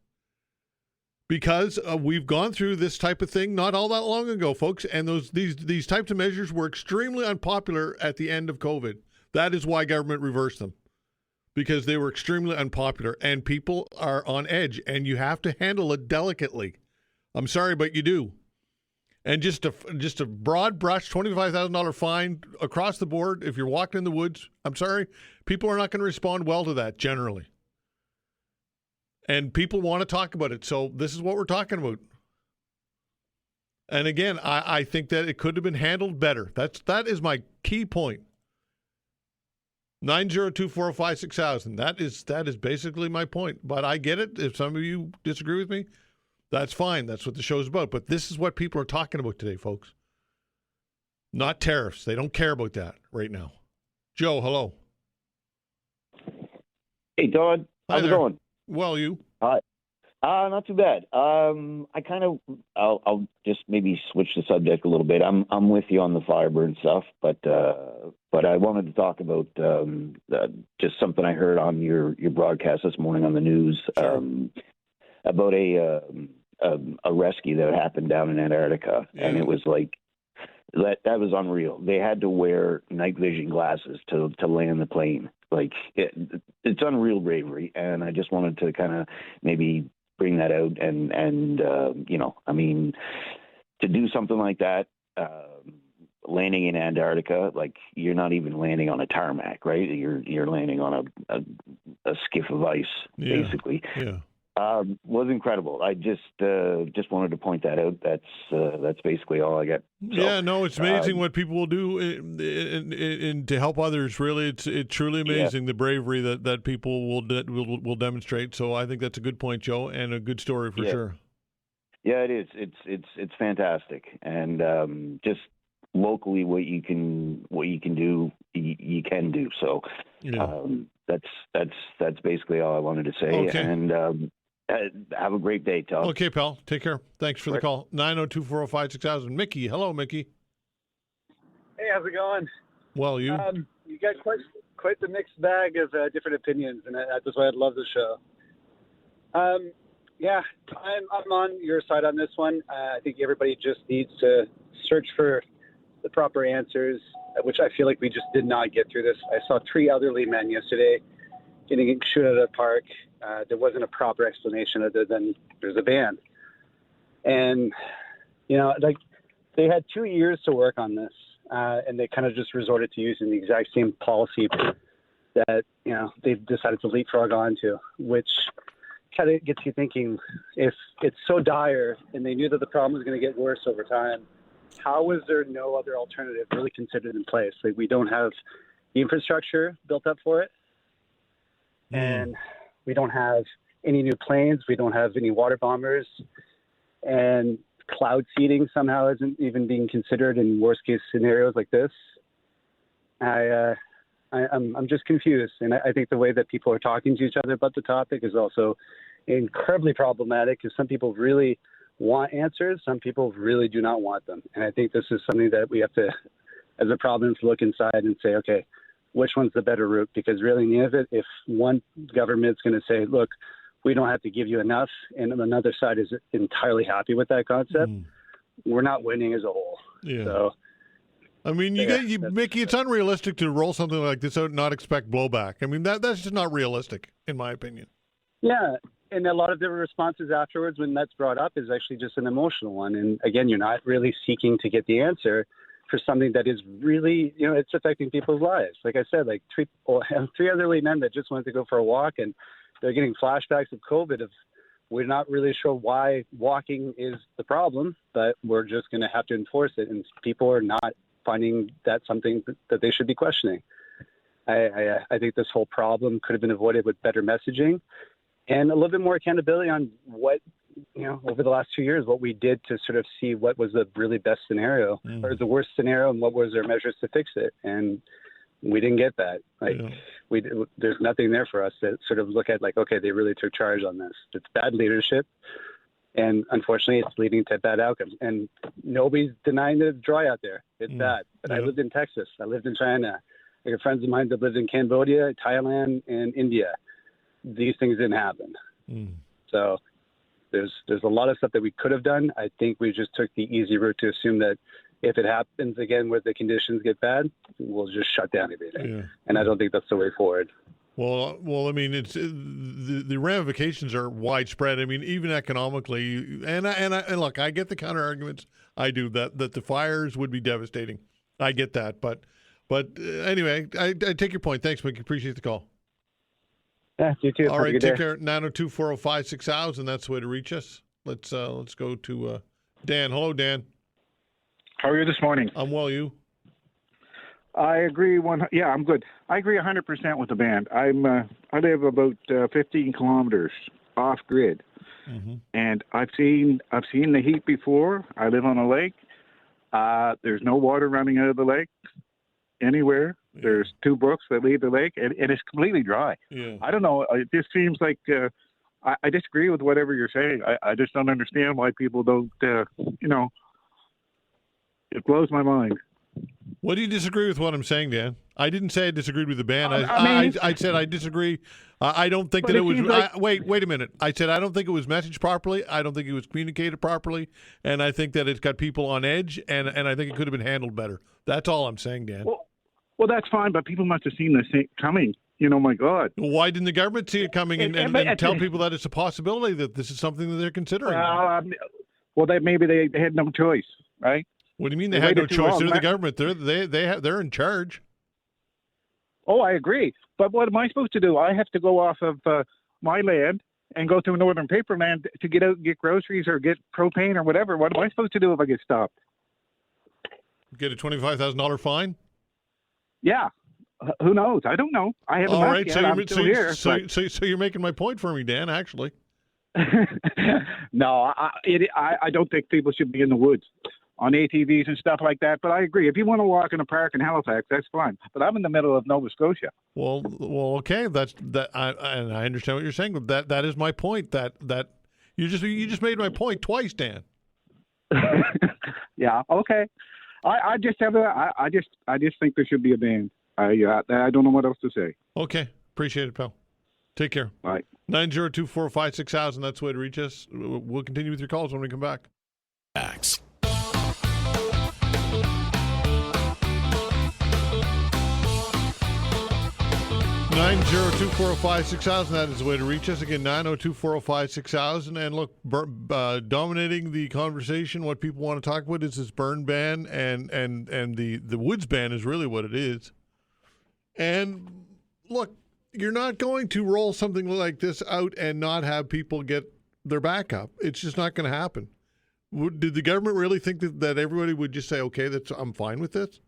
A: Because we've gone through this type of thing not all that long ago, folks, and these types of measures were extremely unpopular at the end of COVID. That is why government reversed them. Because they were extremely unpopular and people are on edge and you have to handle it delicately. I'm sorry, but you do. And just a broad brush, $25,000 fine across the board if you're walking in the woods, I'm sorry, people are not going to respond well to that generally. And people want to talk about it. So this is what we're talking about. And again, I think that it could have been handled better. That is my key point. 902-405-6000. That is basically my point. But I get it. If some of you disagree with me, that's fine. That's what the show's about. But this is what people are talking about today, folks. Not tariffs. They don't care about that right now. Joe, hello.
I: Hey, Todd. How's it going?
A: Well, you?
I: Hi.
H: Not too bad. I'll just maybe switch the subject a little bit. I'm with you on the Fireburn stuff, but I wanted to talk about just something I heard on your broadcast this morning on the news.
A: Sure.
H: About a rescue that happened down in Antarctica, and it was like that was unreal. They had to wear night vision glasses to land the plane. Like it's unreal bravery, and I just wanted to kind of maybe bring that out and I mean, to do something like that, landing in Antarctica, like you're not even landing on a tarmac, right? You're landing on a skiff of ice, basically.
A: Yeah.
H: Was incredible. I just wanted to point that out. That's basically all I got. So,
A: yeah, no, it's amazing what people will do in to help others. Really, it's truly amazing the bravery that people will demonstrate. So I think that's a good point, Joe, and a good story for sure. Yeah,
H: it is. It's fantastic, and just locally, what you can do, you can do. So that's basically all I wanted to say.
A: Okay.
H: And have a great day, Todd.
A: Okay, pal. Take care. Thanks for the call. 902-405-6000. Mickey. Hello, Mickey.
I: Hey, how's it going?
A: Well, you?
I: You got quite the mixed bag of different opinions, and that's why I love the show. I'm on your side on this one. I think everybody just needs to search for the proper answers, which I feel like we just did not get through this. I saw 3 elderly men yesterday getting shoot at a park. There wasn't a proper explanation other than there's a ban. And, they had 2 years to work on this, and they kind of just resorted to using the exact same policy that, they've decided to leapfrog onto, which kind of gets you thinking, if it's so dire and they knew that the problem was going to get worse over time, how was there no other alternative really considered in place? Like, we don't have the infrastructure built up for it. And we don't have any new planes. We don't have any water bombers. And cloud seeding somehow isn't even being considered in worst case scenarios like this. I'm just confused. And I think the way that people are talking to each other about the topic is also incredibly problematic, because some people really want answers. Some people really do not want them. And I think this is something that we have to, as a province, look inside and say, okay, which one's the better route? Because really, in the end of it, if one government's going to say, look, we don't have to give you enough, and another side is entirely happy with that concept, we're not winning as a whole. Yeah. So,
A: I mean, Mickey, it's unrealistic to roll something like this out and not expect blowback. I mean, that's just not realistic, in my opinion.
I: Yeah, and a lot of the responses afterwards when that's brought up is actually just an emotional one. And again, you're not really seeking to get the answer for something that is really, it's affecting people's lives. Like I said, like 3 elderly men that just wanted to go for a walk, and they're getting flashbacks of COVID. We're not really sure why walking is the problem, but we're just going to have to enforce it. And people are not finding that something that they should be questioning. I think this whole problem could have been avoided with better messaging and a little bit more accountability on what, over the last 2 years, what we did to sort of see what was the really best scenario or the worst scenario, and what was their measures to fix it. And we didn't get that. There's nothing there for us to sort of look at like, okay, they really took charge on this. It's bad leadership. And unfortunately, it's leading to bad outcomes. And nobody's denying that it's dry out there. It's bad. But I lived in Texas. I lived in China. I got friends of mine that lived in Cambodia, Thailand, and India. These things didn't happen. So there's a lot of stuff that we could have done. I think we just took the easy route to assume that if it happens again where the conditions get bad, we'll just shut down everything. Yeah. And I don't think that's the way forward.
A: Well, I mean, it's the ramifications are widespread. I mean, even economically, and look, I get the counter arguments. I do that the fires would be devastating. I get that, but anyway, I take your point. Thanks, Mickey. Appreciate the call.
I: Yeah, you too.
A: All right, take care. 902-405-6000. That's the way to reach us. Let's go to Dan. Hello, Dan.
J: How are you this morning?
A: I'm well. You?
J: I agree. I'm good. I agree 100% with the band. I live about 15 kilometers off grid, and I've seen the heat before. I live on a lake. There's no water running out of the lake anywhere. Yeah. There's 2 brooks that leave the lake, and it's completely dry. Yeah. I don't know. It just seems like I disagree with whatever you're saying. I just don't understand why people don't, it blows my mind.
A: What do you disagree with what I'm saying, Dan? I didn't say I disagreed with the ban. I said I disagree. I don't think that it was. Wait a minute. I said I don't think it was messaged properly. I don't think it was communicated properly, and I think that it's got people on edge, and I think it could have been handled better. That's all I'm saying, Dan.
J: Well, that's fine, but people must have seen this thing coming. My God.
A: Why didn't the government see it coming and tell people that it's a possibility that this is something that they're considering?
J: Maybe they had no choice, right?
A: What do you mean they had no choice? They're the government. They're in charge.
J: Oh, I agree. But what am I supposed to do? I have to go off of my land and go to Northern Paperland to get out and get groceries or get propane or whatever. What am I supposed to do if I get stopped?
A: Get a $25,000 fine?
J: Yeah. Who knows? I don't know. I haven't.
A: All right.
J: So
A: you're making my point for me, Dan. Actually.
J: No, I don't think people should be in the woods on ATVs and stuff like that. But I agree. If you want to walk in a park in Halifax, that's fine. But I'm in the middle of Nova Scotia.
A: Well, okay. I understand what you're saying, but that is my point. That you just made my point twice, Dan.
J: Yeah. Okay. I just think there should be a ban. I don't know what else to say.
A: Okay. Appreciate it, pal. Take care.
J: Bye.
A: 902-405-6000. That's the way to reach us. We'll continue with your calls when we come back. 902-405-6000. That is the way to reach us. Again, 902-405-6000. And look, dominating the conversation, what people want to talk about is this burn ban, and the woods ban is really what it is. And look, you're not going to roll something like this out and not have people get their back up. It's just not going to happen. Did the government really think that everybody would just say, okay, I'm fine with this?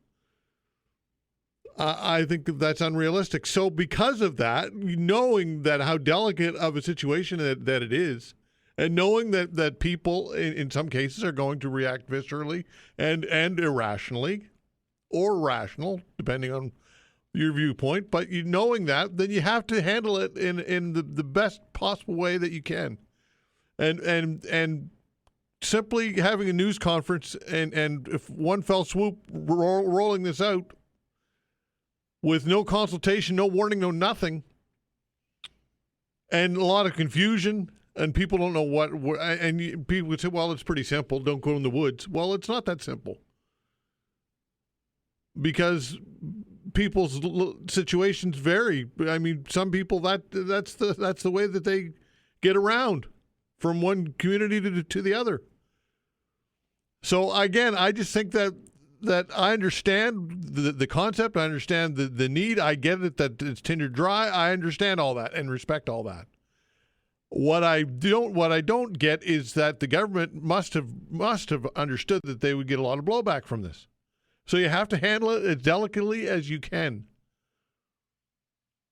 A: I think that's unrealistic. So because of that, knowing that how delicate of a situation that it is, and knowing that people in some cases are going to react viscerally and irrationally or rational, depending on your viewpoint, but knowing that, then you have to handle it in the best possible way that you can. And simply having a news conference and if one fell swoop rolling this out, with no consultation, no warning, no nothing, and a lot of confusion, and people don't know and people would say, well, it's pretty simple. Don't go in the woods. Well, it's not that simple. Because people's situations vary. I mean, some people, that's the way that they get around from one community to the other. So, again, I just think that I understand the concept. I understand the need. I get it that it's tinder dry. I understand all that and respect all that. What I don't get is that the government must have understood that they would get a lot of blowback from this. So you have to handle it as delicately as you can,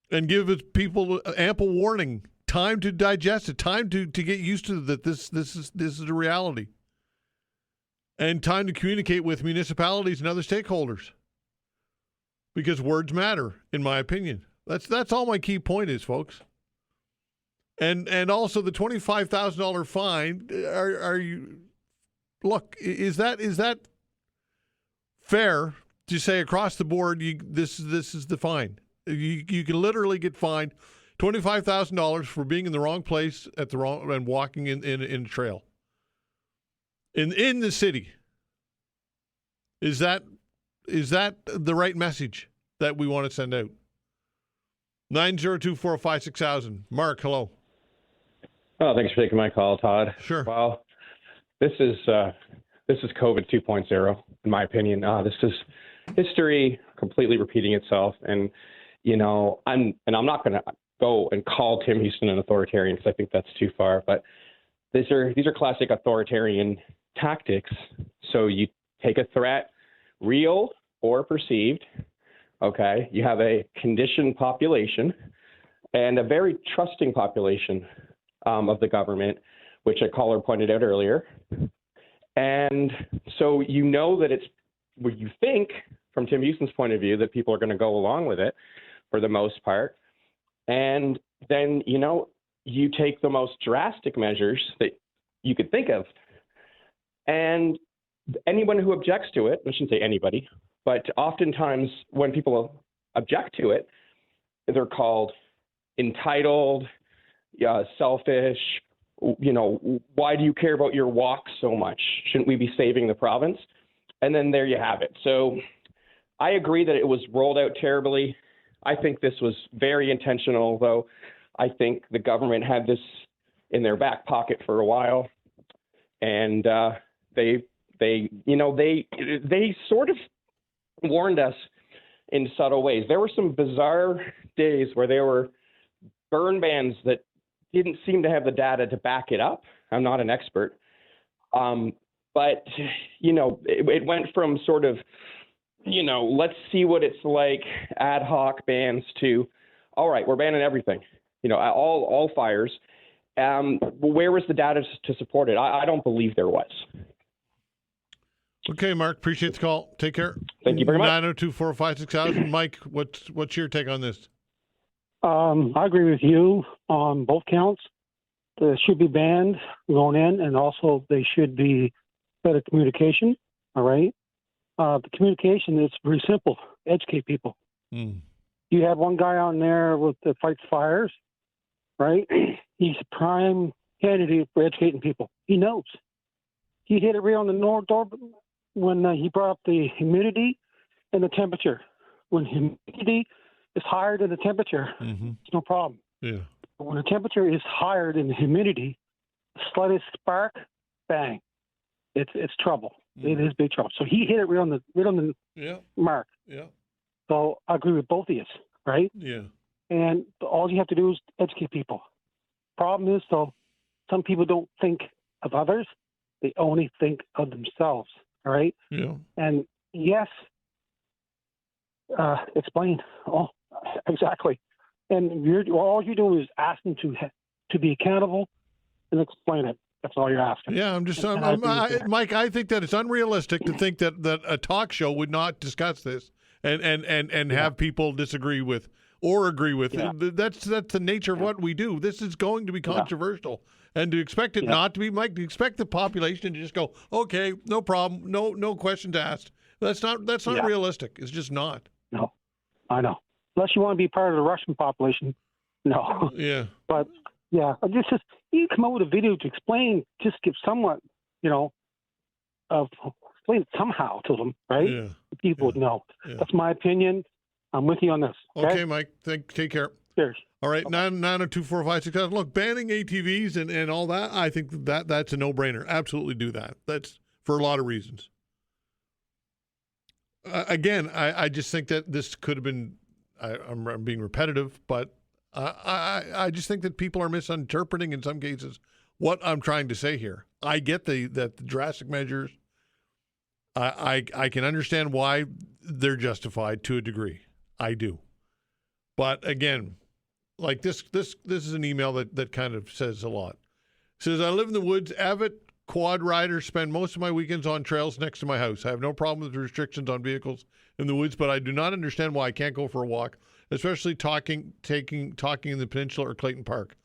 A: and give people ample warning, time to digest it, time to get used to that. This is a reality. And time to communicate with municipalities and other stakeholders, because words matter, in my opinion. That's all my key point is, folks. And also the $25,000 fine. Are you? Look, is that fair to say across the board? This is the fine. You can literally get fined $25,000 for being in the wrong place and walking in a trail. In the city. Is that the right message that we want to send out? 902-405-6000. Mark, hello.
K: Oh, thanks for taking my call, Todd.
A: Sure.
K: Well, this is COVID 2.0, in my opinion. This is history completely repeating itself, and I'm not going to go and call Tim Houston an authoritarian because I think that's too far, but these are classic authoritarian tactics. So you take a threat, real or perceived, okay? You have a conditioned population and a very trusting population of the government, which a caller pointed out earlier. And so that it's what you think, from Tim Houston's point of view, that people are going to go along with it for the most part. And then, you take the most drastic measures that you could think of. And anyone who objects to it, I shouldn't say anybody, but oftentimes when people object to it, they're called entitled, selfish, why do you care about your walk so much? Shouldn't we be saving the province? And then there you have it. So I agree that it was rolled out terribly. I think this was very intentional, though. I think the government had this in their back pocket for a while, and they sort of warned us in subtle ways. There were some bizarre days where there were burn bans that didn't seem to have the data to back it up. I'm not an expert, but it went from sort of let's see what it's like ad hoc bans to, all right, we're banning everything, all fires. Where was the data to support it? I don't believe there was.
A: Okay, Mark, appreciate the call. Take care.
K: Thank you very much.
A: 902-405-6000. Mike, what's your take on this?
L: I agree with you on both counts. They should be banned going in, and also they should be better communication, all right? The communication is very simple. Educate people. You have one guy on there that fights fires, right? He's a prime candidate for educating people. He knows. He hit it right on the north door when he brought up the humidity and the temperature. When humidity is higher than the temperature, it's no problem.
A: Yeah.
L: But when the temperature is higher than the humidity, the slightest spark, bang, it's trouble. It is big trouble. So he hit it right on the mark.
A: Yeah.
L: So I agree with both of you, right?
A: Yeah.
L: And all you have to do is educate people. Problem is, though, some people don't think of others. They only think of themselves, all right?
A: Yeah.
L: And yes, explain. Oh, exactly. And all you're doing is asking to be accountable and explain it. That's all you're asking.
A: Yeah, Mike, I think that it's unrealistic to think that a talk show would not discuss this and have people disagree with or agree with.
L: Yeah.
A: That's the nature of what we do. This is going to be controversial. And to expect it not to be, Mike, to expect the population to just go, okay, no problem, no questions asked. That's not realistic. It's just not.
L: No, I know. Unless you want to be part of the Russian population, no.
A: Yeah.
L: But yeah, just you come up with a video to explain, just give somewhat, explain it somehow to them, right?
A: Yeah.
L: People would know.
A: Yeah.
L: That's my opinion. I'm with you on this.
A: Okay, Mike. Take care.
L: Cheers.
A: All right, 902-405-6000. Look, banning ATVs and all that, I think that's a no-brainer. Absolutely do that. That's for a lot of reasons. Again, I just think that this could have been, I'm being repetitive, but I just think that people are misinterpreting in some cases what I'm trying to say here. I get that the drastic measures, I can understand why they're justified to a degree. I do. But again, like this is an email that kind of says a lot. It says, I live in the woods, avid quad rider, spend most of my weekends on trails next to my house. I have no problem with the restrictions on vehicles in the woods, but I do not understand why I can't go for a walk, especially talking in the Peninsula or Clayton Park.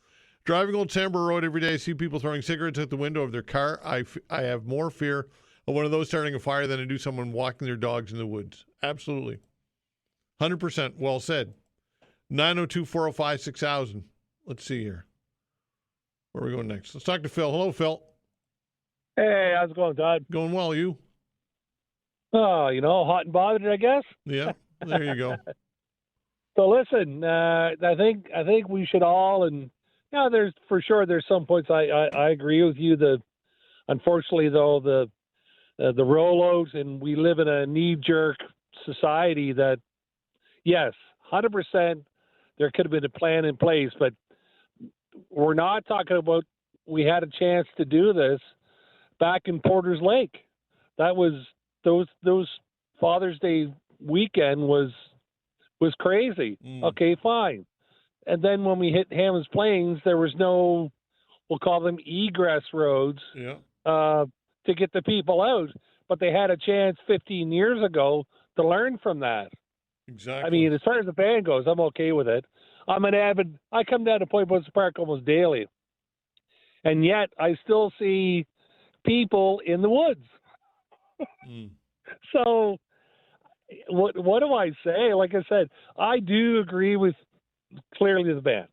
A: Driving Old Sambor Road every day, I see people throwing cigarettes at the window of their car. I have more fear of one of those starting a fire than I do someone walking their dogs in the woods. Absolutely. 100% well said. 902-405-6000. Let's see here. Where are we going next? Let's talk to Phil. Hello, Phil.
M: Hey, how's it going, Todd?
A: Going well, you?
M: Oh, hot and bothered, I guess.
A: Yeah, there you go.
M: So listen, I think we should all, and there's some points I agree with you. Unfortunately though, the rollouts, and we live in a knee-jerk society that, yes, 100%, there could have been a plan in place, but we're not talking about we had a chance to do this back in Porter's Lake. That was those Father's Day weekend was crazy. Okay, fine. And then when we hit Hammond's Plains, there was no, we'll call them egress roads to get the people out. But they had a chance 15 years ago to learn from that.
A: Exactly.
M: I mean, as far as the ban goes, I'm okay with it. I come down to Point Pleasant Park almost daily, and yet I still see people in the woods. So what do I say? Like I said, I do agree with clearly the ban.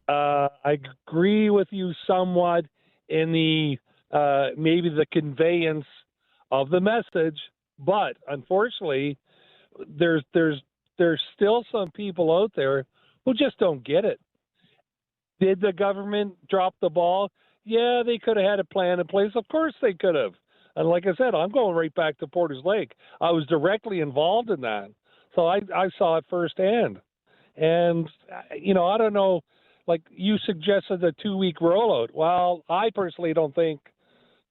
M: I agree with you somewhat in the maybe the conveyance of the message, but unfortunately, there's still some people out there who just don't get it. Did the government drop the ball? Yeah, they could have had a plan in place. Of course they could have. And like I said, I'm going right back to Porter's Lake. I was directly involved in that. So I saw it firsthand. And, I don't know, like you suggested a 2-week rollout. Well, I personally don't think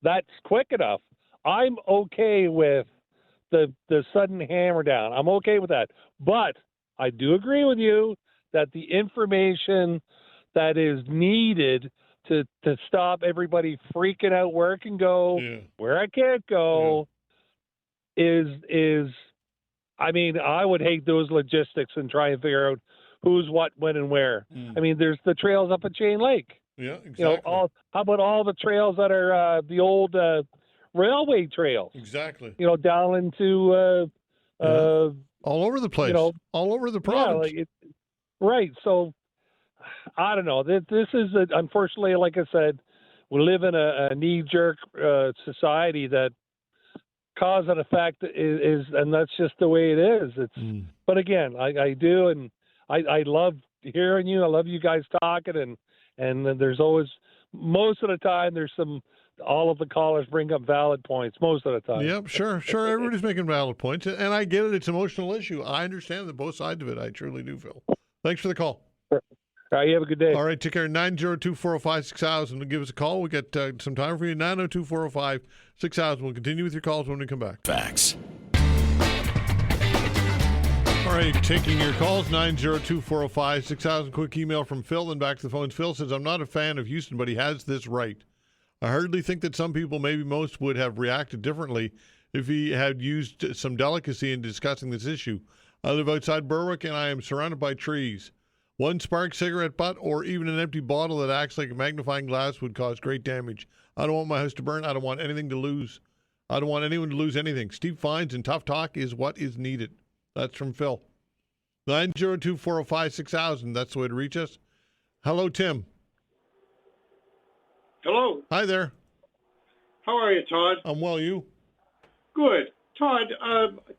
M: that's quick enough. I'm okay with the sudden hammer down. I'm okay with that. But I do agree with you that the information that is needed to stop everybody freaking out where I can go, where I can't go, is I would hate those logistics and try and figure out who's what, when, and where. I mean, there's the trails up at Chain Lake.
A: Yeah, exactly.
M: How about all the trails that are the old railway trails?
A: Exactly.
M: Down into
A: all over the place, all over the province.
M: Right. So I don't know. This is unfortunately, like I said, we live in a knee-jerk society that cause and effect is, and that's just the way it is. But again, I do, and I love hearing you. I love you guys talking, and there's always, most of the time, all of the callers bring up valid points most of the time.
A: Yep, sure. Everybody's making valid points, and I get it. It's an emotional issue. I understand the both sides of it. I truly do, Phil. Thanks for the call.
M: All right, you have a good day.
A: All right, take care. 902-405-6000. Give us a call. We got some time for you. 902-405-6000. We'll continue with your calls when we come back.
N: Facts.
A: All right, taking your calls, 902-405-6000. Quick email from Phil, and back to the phones. Phil says, I'm not a fan of Houston, but he has this right. I hardly think that some people, maybe most, would have reacted differently if he had used some delicacy in discussing this issue. I live outside Berwick, and I am surrounded by trees. One spark cigarette butt or even an empty bottle that acts like a magnifying glass would cause great damage. I don't want my house to burn. I don't want anything to lose. I don't want anyone to lose anything. Steep fines and tough talk is what is needed. That's from Phil. 902-405-6000. That's the way to reach us. Hello, Tim.
O: Hello.
A: Hi there.
O: How are you, Todd?
A: I'm well, you?
O: Good. Todd,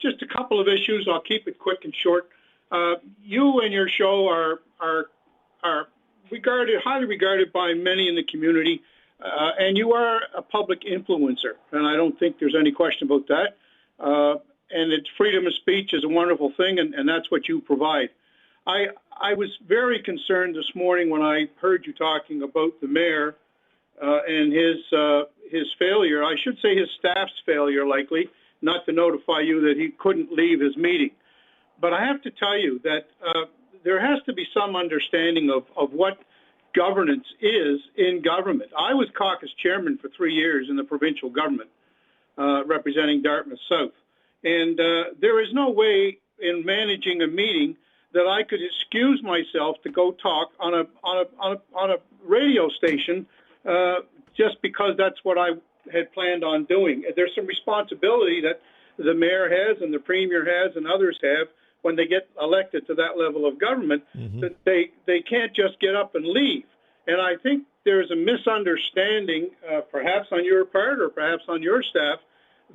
O: just a couple of issues. I'll keep it quick and short. You and your show are highly regarded by many in the community, and you are a public influencer, and I don't think there's any question about that. And it's freedom of speech is a wonderful thing, and that's what you provide. I was very concerned this morning when I heard you talking about the mayor and his failure. I should say his staff's failure, likely, not to notify you that he couldn't leave his meeting. But I have to tell you that there has to be some understanding of what governance is in government. I was caucus chairman for 3 years in the provincial government, representing Dartmouth South. And there is no way in managing a meeting that I could excuse myself to go talk on a radio station just because that's what I had planned on doing. There's some responsibility that the mayor has and the premier has and others have when they get elected to that level of government, that they can't just get up and leave. And I think there's a misunderstanding, perhaps on your part or perhaps on your staff,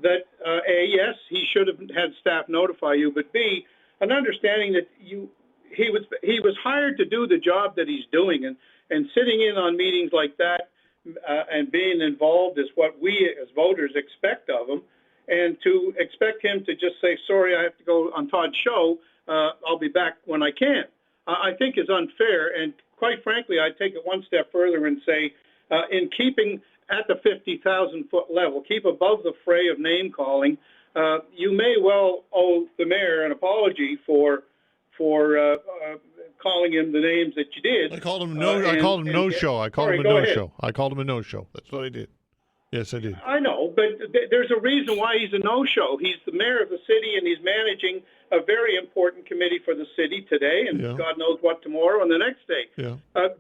O: that A, yes, he should have had staff notify you, but B, an understanding that he was hired to do the job that he's doing, and sitting in on meetings like that and being involved is what we as voters expect of him. And to expect him to just say, sorry, I have to go on Todd's show, I'll be back when I can, I think is unfair. And quite frankly, I'd take it one step further and say, in keeping at the 50,000-foot level, keep above the fray of name-calling, you may well owe the mayor an apology for calling him the names that you did.
A: I called him no-show. I called him a no-show. That's what I did. Yes, I did.
O: I know, there's a reason why he's a no-show. He's the mayor of the city, and he's managing a very important committee for the city today, and God knows what tomorrow and the next day.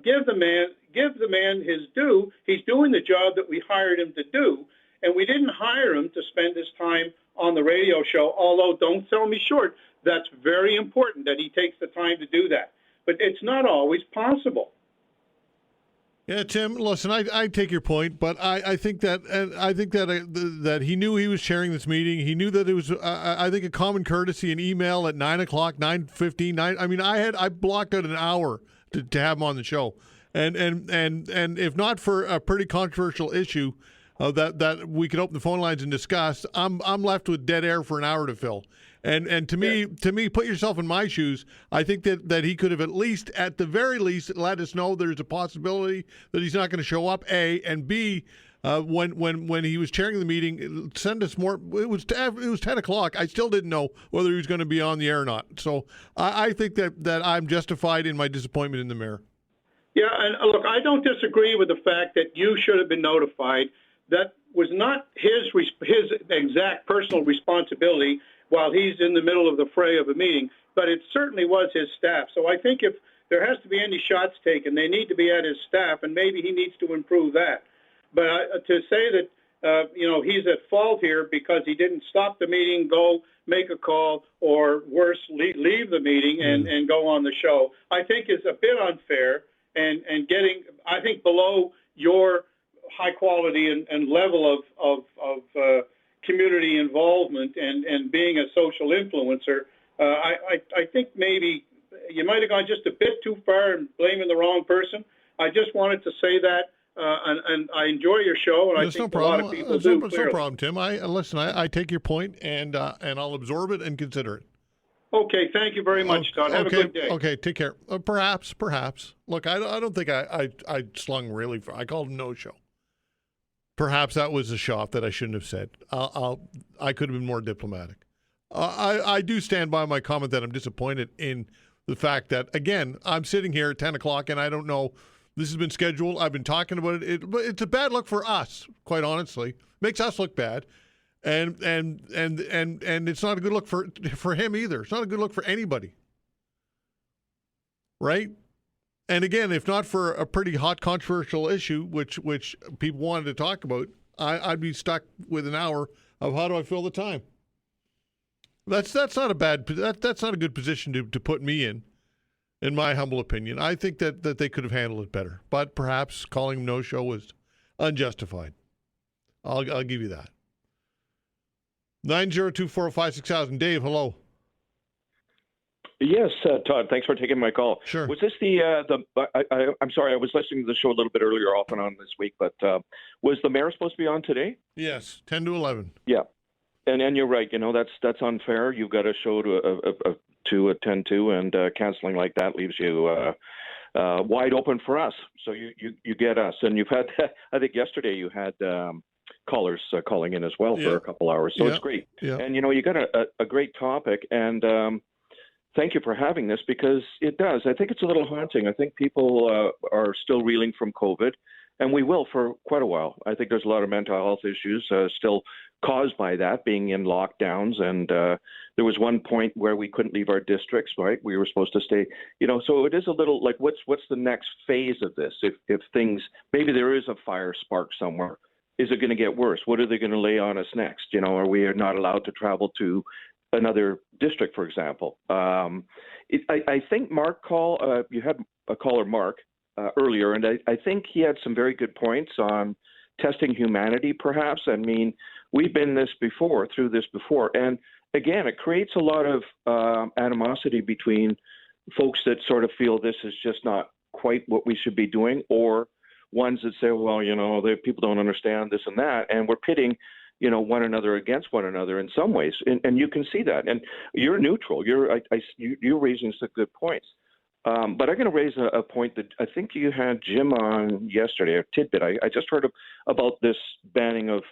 O: Give the man his due. He's doing the job that we hired him to do, and we didn't hire him to spend his time on the radio show, although don't sell me short. That's very important that he takes the time to do that. But it's not always possible.
A: Yeah, Tim. Listen, I take your point, but I think that that he knew he was chairing this meeting. He knew that it was I think a common courtesy, an email at 9:00, 9:15. I mean, I blocked out an hour to have him on the show, and if not for a pretty controversial issue that we could open the phone lines and discuss, I'm left with dead air for an hour to fill. And to me, put yourself in my shoes. I think that he could have at the very least, let us know there's a possibility that he's not going to show up. A, and B, when he was chairing the meeting, send us more. It was 10 o'clock. I still didn't know whether he was going to be on the air or not. So I think that I'm justified in my disappointment in the mayor.
O: Yeah, and look, I don't disagree with the fact that you should have been notified. That was not his exact personal responsibility while he's in the middle of the fray of a meeting, but it certainly was his staff. So I think if there has to be any shots taken, they need to be at his staff, and maybe he needs to improve that. But to say that he's at fault here because he didn't stop the meeting, go make a call, or worse, leave the meeting and go on the show, I think is a bit unfair and getting, I think, below your high quality and level of community involvement and being a social influencer. I think maybe you might have gone just a bit too far and blaming the wrong person. I just wanted to say that, and I enjoy your show, and I think a lot of people do.
A: There's no problem, Tim. I take your point, and I'll absorb it and consider it.
O: Okay, thank you very much, Todd. Have a good day.
A: Okay, take care. Perhaps. Look, I don't think I slung really far. I called him no-show. Perhaps that was a shot that I shouldn't have said. I could have been more diplomatic. I do stand by my comment that I'm disappointed in the fact that, again, I'm sitting here at 10 o'clock and I don't know. This has been scheduled. I've been talking about it. But it's a bad look for us, quite honestly. Makes us look bad. And it's not a good look for him either. It's not a good look for anybody. Right? And again, if not for a pretty hot controversial issue, which people wanted to talk about, I'd be stuck with an hour of how do I fill the time. That's not a that's not a good position to put me in my humble opinion. I think that they could have handled it better, but perhaps calling him no-show was unjustified. I'll give you that. 902-405-6000. Dave, hello.
N: Yes, Todd, thanks for taking my call.
A: Sure.
N: Was this I'm sorry, I was listening to the show a little bit earlier off and on this week, but was the mayor supposed to be on today?
A: Yes, 10 to 11.
N: Yeah. And you're right, that's unfair. You've got a show to attend to, and canceling like that leaves you wide open for us. So you get us. And you've had, I think yesterday you had callers calling in as well for a couple hours. So it's great. Yeah. And, you got a great topic, and thank you for having this, because it does. I think it's a little haunting. I think people are still reeling from COVID, and we will for quite a while. I think there's a lot of mental health issues still caused by that, being in lockdowns. And there was one point where we couldn't leave our districts, right? We were supposed to stay, so it is a little like, what's the next phase of this? If things, maybe there is a fire spark somewhere, is it going to get worse? What are they going to lay on us next? Are we not allowed to travel to another district, for example? I think Mark you had a caller, Mark, earlier, and I think he had some very good points on testing humanity, perhaps. I mean, we've been through this before. And again, it creates a lot of animosity between folks that sort of feel this is just not quite what we should be doing, or ones that say, well, people don't understand this and that. And we're pitting one another against one another in some ways, and you can see that. And you're neutral. You're raising some good points. But I'm going to raise a point that I think you had Jim on yesterday, a tidbit. I just heard about this banning of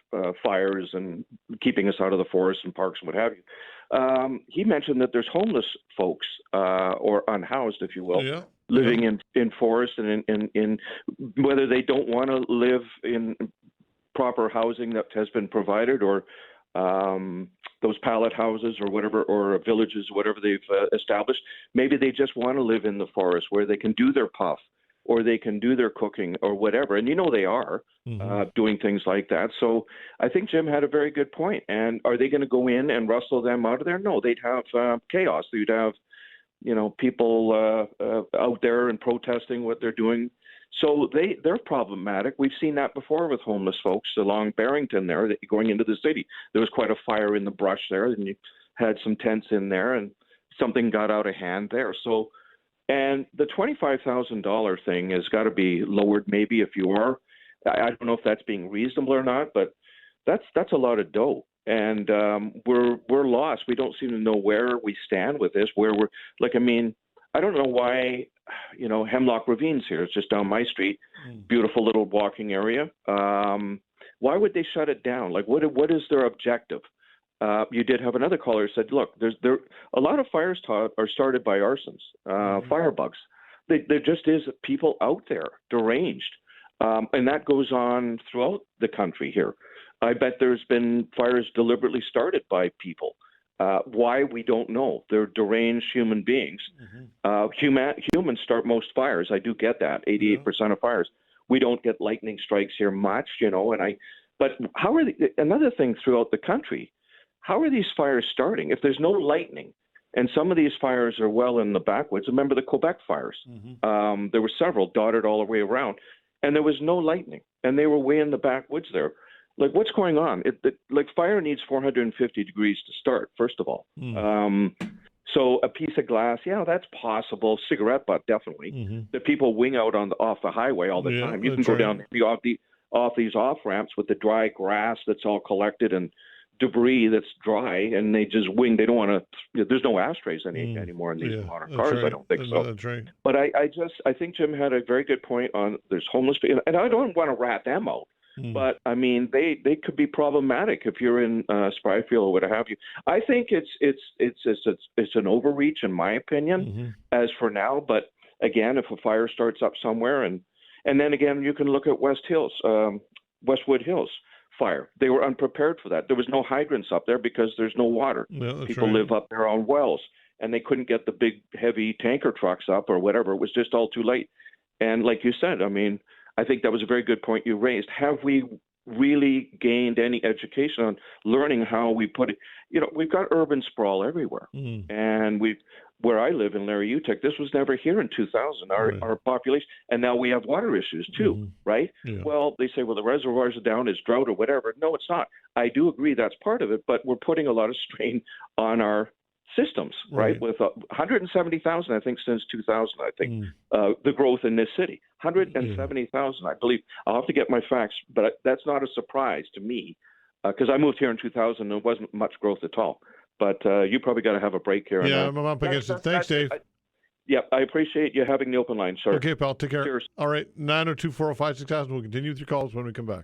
N: fires and keeping us out of the forests and parks and what have you. He mentioned that there's homeless folks, or unhoused, if you will, living in forests and in whether they don't want to live in proper housing that has been provided, or those pallet houses or whatever, or villages, whatever they've established. Maybe they just want to live in the forest where they can do their puff, or they can do their cooking or whatever. And they are doing things like that. So I think Jim had a very good point. And are they going to go in and rustle them out of there? No, they'd have chaos. They'd have, people out there and protesting what they're doing. So they're problematic. We've seen that before with homeless folks along Barrington there, going into the city. There was quite a fire in the brush there, and you had some tents in there, and something got out of hand there. So, and the $25,000 thing has got to be lowered. Maybe if you are, I don't know if that's being reasonable or not, but that's a lot of dough. And we're lost. We don't seem to know where we stand with this. Where we're I don't know why. Hemlock Ravine's here. It's just down my street. Beautiful little walking area. Why would they shut it down? What is their objective? You did have another caller who said, look, there a lot of fires, Todd, are started by arsons, firebugs. There just is people out there deranged. And that goes on throughout the country here. I bet there's been fires deliberately started by people. Why, we don't know. They're deranged human beings. Humans start most fires. I do get that. 88% of fires. We don't get lightning strikes here much, but how are another thing throughout the country, how are these fires starting? If there's no lightning, and some of these fires are well in the backwoods. Remember the Quebec fires? There were several dotted all the way around, and there was no lightning, and they were way in the backwoods there. What's going on? Fire needs 450 degrees to start, first of all. So a piece of glass, that's possible. Cigarette butt, definitely. The people wing out off the highway all the time. You can go down off these off ramps with the dry grass that's all collected and debris that's dry, and they just wing. They don't want to. There's no ashtrays anymore in these modern cars. Right. I don't think so.
A: That's right.
N: But I think Jim had a very good point on there's homeless people, and I don't want to rat them out. But they could be problematic if you're in Spryfield or what have you. I think it's an overreach in my opinion as for now. But again, if a fire starts up somewhere, and then again you can look at Westwood Hills fire. They were unprepared for that. There was no hydrants up there because there's no water. People live up there on wells, and they couldn't get the big heavy tanker trucks up or whatever. It was just all too late. And like you said, I think that was a very good point you raised. Have we really gained any education on learning how we put it? We've got urban sprawl everywhere. And where I live in Larry Utek, this was never here in 2000, our population. And now we have water issues too, right? Yeah. Well, they say, the reservoirs are down, it's drought or whatever. No, it's not. I do agree that's part of it, but we're putting a lot of strain on our systems, right? With 170,000, I think, since 2000, I think, the growth in this city. 170,000, I believe. I'll have to get my facts, but that's not a surprise to me because I moved here in 2000 and there wasn't much growth at all. But you probably got to have a break here.
A: Yeah, I'm up against it. Thanks, Dave.
N: I appreciate you having the open line, sir.
A: Okay, pal. Take care.
N: Cheers.
A: All right, 902-405-6000. We'll continue with your calls when we come back.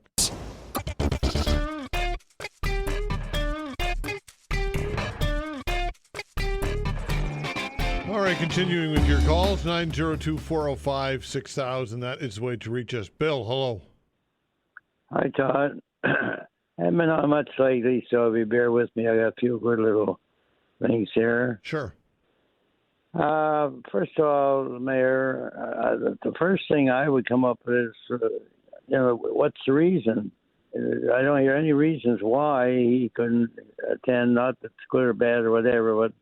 A: All right, continuing with your calls, 902-405-6000. That is the way to reach us. Bill, hello.
P: Hi, Todd. I haven't been on much lately, so if you bear with me, I got a few good little things here.
A: Sure.
P: First of all, Mayor, the first thing I would come up with is, what's the reason? I don't hear any reasons why he couldn't attend, not that it's good or bad or whatever, but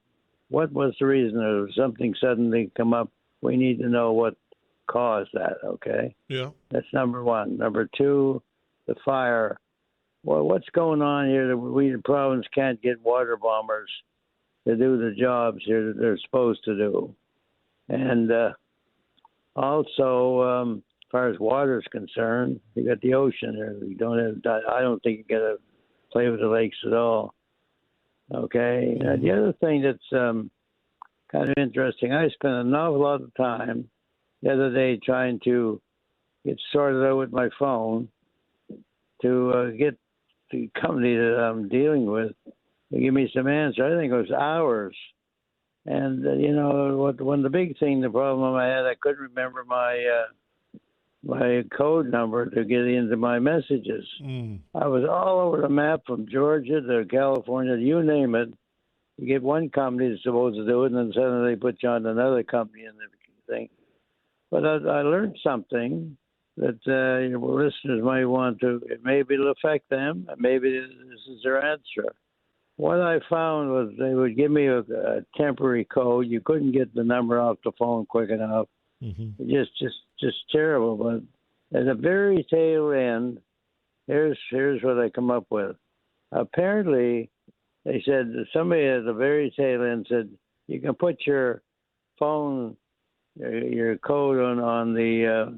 P: what was the reason? If something suddenly come up, we need to know what caused that, okay?
A: Yeah.
P: That's number one. Number two, the fire. Well, what's going on here that we, the province, can't get water bombers to do the jobs here that they're supposed to do? And also, as far as water is concerned, you got the ocean there. You don't have. I don't think you got to play with the lakes at all. Okay. The other thing that's kind of interesting, I spent an awful lot of time the other day trying to get sorted out with my phone to get the company that I'm dealing with to give me some answer. I think it was hours. And, one the big thing, the problem I had, I couldn't remember my my code number to get into my messages. I was all over the map from Georgia to California, you name it. You get one company that's supposed to do it, and then suddenly they put you on another company and everything. But I learned something that your listeners might want to, maybe it'll affect them, maybe this is their answer. What I found was they would give me a temporary code. You couldn't get the number off the phone quick enough. Just terrible. But at the very tail end, here's what I come up with. Apparently, they said somebody at the very tail end said you can put your phone, your code on the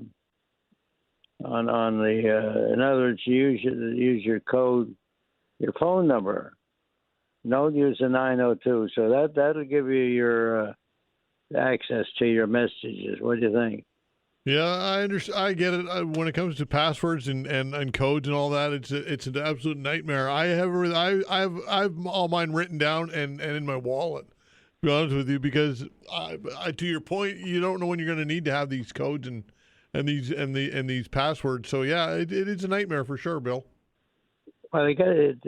P: in other words, use your code, your phone number. Don't use the 902. So that'll give you your access to your messages. What do you think?
A: Yeah, I understand. I get it. When it comes to passwords and codes and all that, it's an absolute nightmare. I have all mine written down and in my wallet. To be honest with you, because to your point, you don't know when you're going to need to have these codes and these passwords. So yeah, it is a nightmare for sure, Bill.
P: Well, they got it.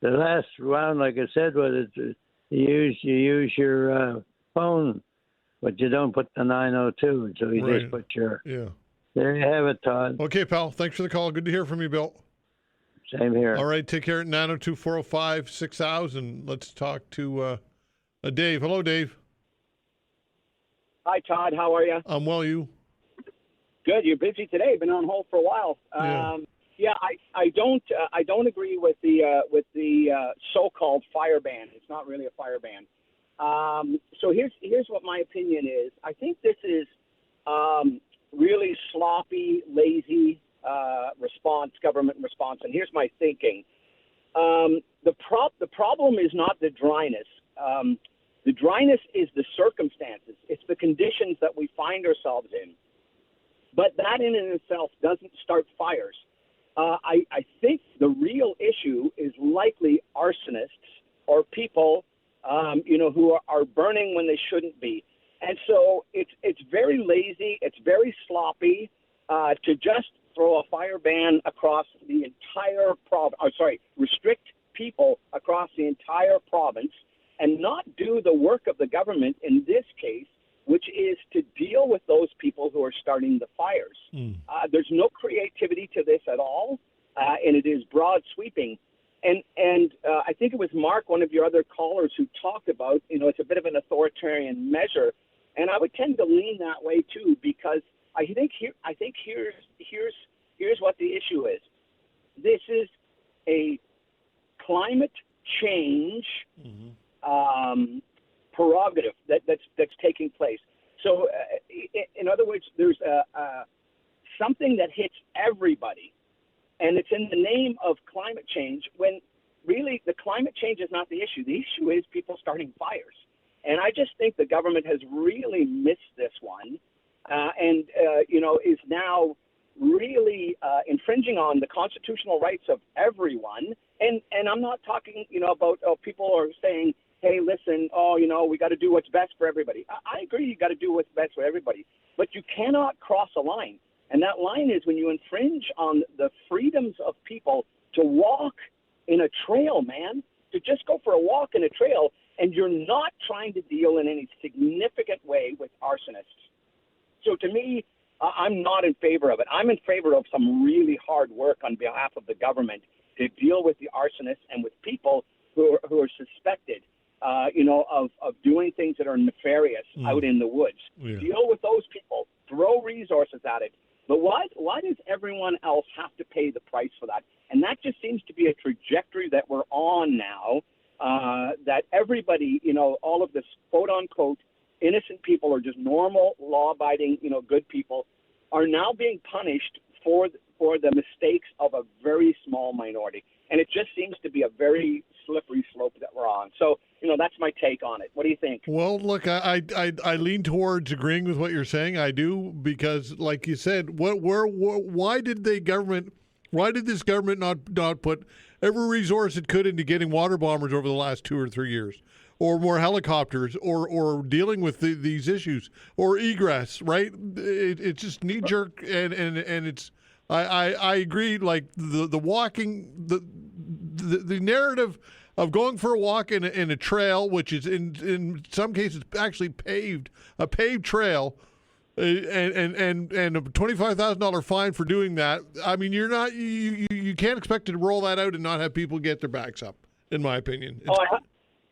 P: The last round, like I said, was you use your phone, but you don't put the 902. So you just put your. Yeah. There you have it, Todd.
A: Okay, pal. Thanks for the call. Good to hear from you, Bill.
P: Same here.
A: All right. Take care. 902-405-6000. Let's talk to Dave. Hello, Dave.
Q: Hi, Todd. How are you?
A: I'm well. You?
Q: Good. You're busy today. Been on hold for a while. I don't agree with the so-called fire ban. It's not really a fire ban. So here's what my opinion is. I think this is really sloppy, lazy government response. And here's my thinking. The problem is not the dryness. The dryness is the circumstances. It's the conditions that we find ourselves in. But that in and itself doesn't start fires. I think the real issue is likely arsonists or people, who are burning when they shouldn't be. And so it's very lazy, it's very sloppy to just throw a fire ban across the entire restrict people across the entire province and not do the work of the government in this case, which is to deal with those people who are starting the fires. There's no creativity to this at all, and it is broad sweeping. And I think it was Mark, one of your other callers, who talked about, it's a bit of an authoritarian measure, and I would tend to lean that way too, because I think here's what the issue is. This is a climate change prerogative that's taking place. So, in other words, there's something that hits everybody, and it's in the name of climate change, when really the climate change is not the issue. The issue is people starting fires. And I just think the government has really missed this one, and is now really infringing on the constitutional rights of everyone. And I'm not talking, about people are saying, hey, listen, we got to do what's best for everybody. I agree, you got to do what's best for everybody, but you cannot cross a line. And that line is when you infringe on the freedoms of people to walk in a trail, man, to just go for a walk in a trail, and you're not trying to deal in any significant way with arsonists. So to me, I'm not in favor of it. I'm in favor of some really hard work on behalf of the government to deal with the arsonists and with people who are suspected of doing things that are nefarious out in the woods. Yeah. Deal with those people. Throw resources at it. But why does everyone else have to pay the price for that? And that just seems to be a trajectory that we're on now, that everybody, all of this quote-unquote innocent people or just normal, law-abiding, good people are now being punished for the mistakes of a very small minority. And it just seems to be a very slippery slope that we're on. So, that's my take on it. What do you think?
A: Well, look, I lean towards agreeing with what you're saying. I do, because, like you said, why did this government not put every resource it could into getting water bombers over the last 2 or 3 years? or more helicopters, or dealing with these issues, or egress, right? It's just knee jerk, and it's. I agree. Like the walking, the narrative of going for a walk in a trail, which is in some cases actually a paved trail, and a $25,000 fine for doing that. I mean, you can't expect to roll that out and not have people get their backs up, in my opinion.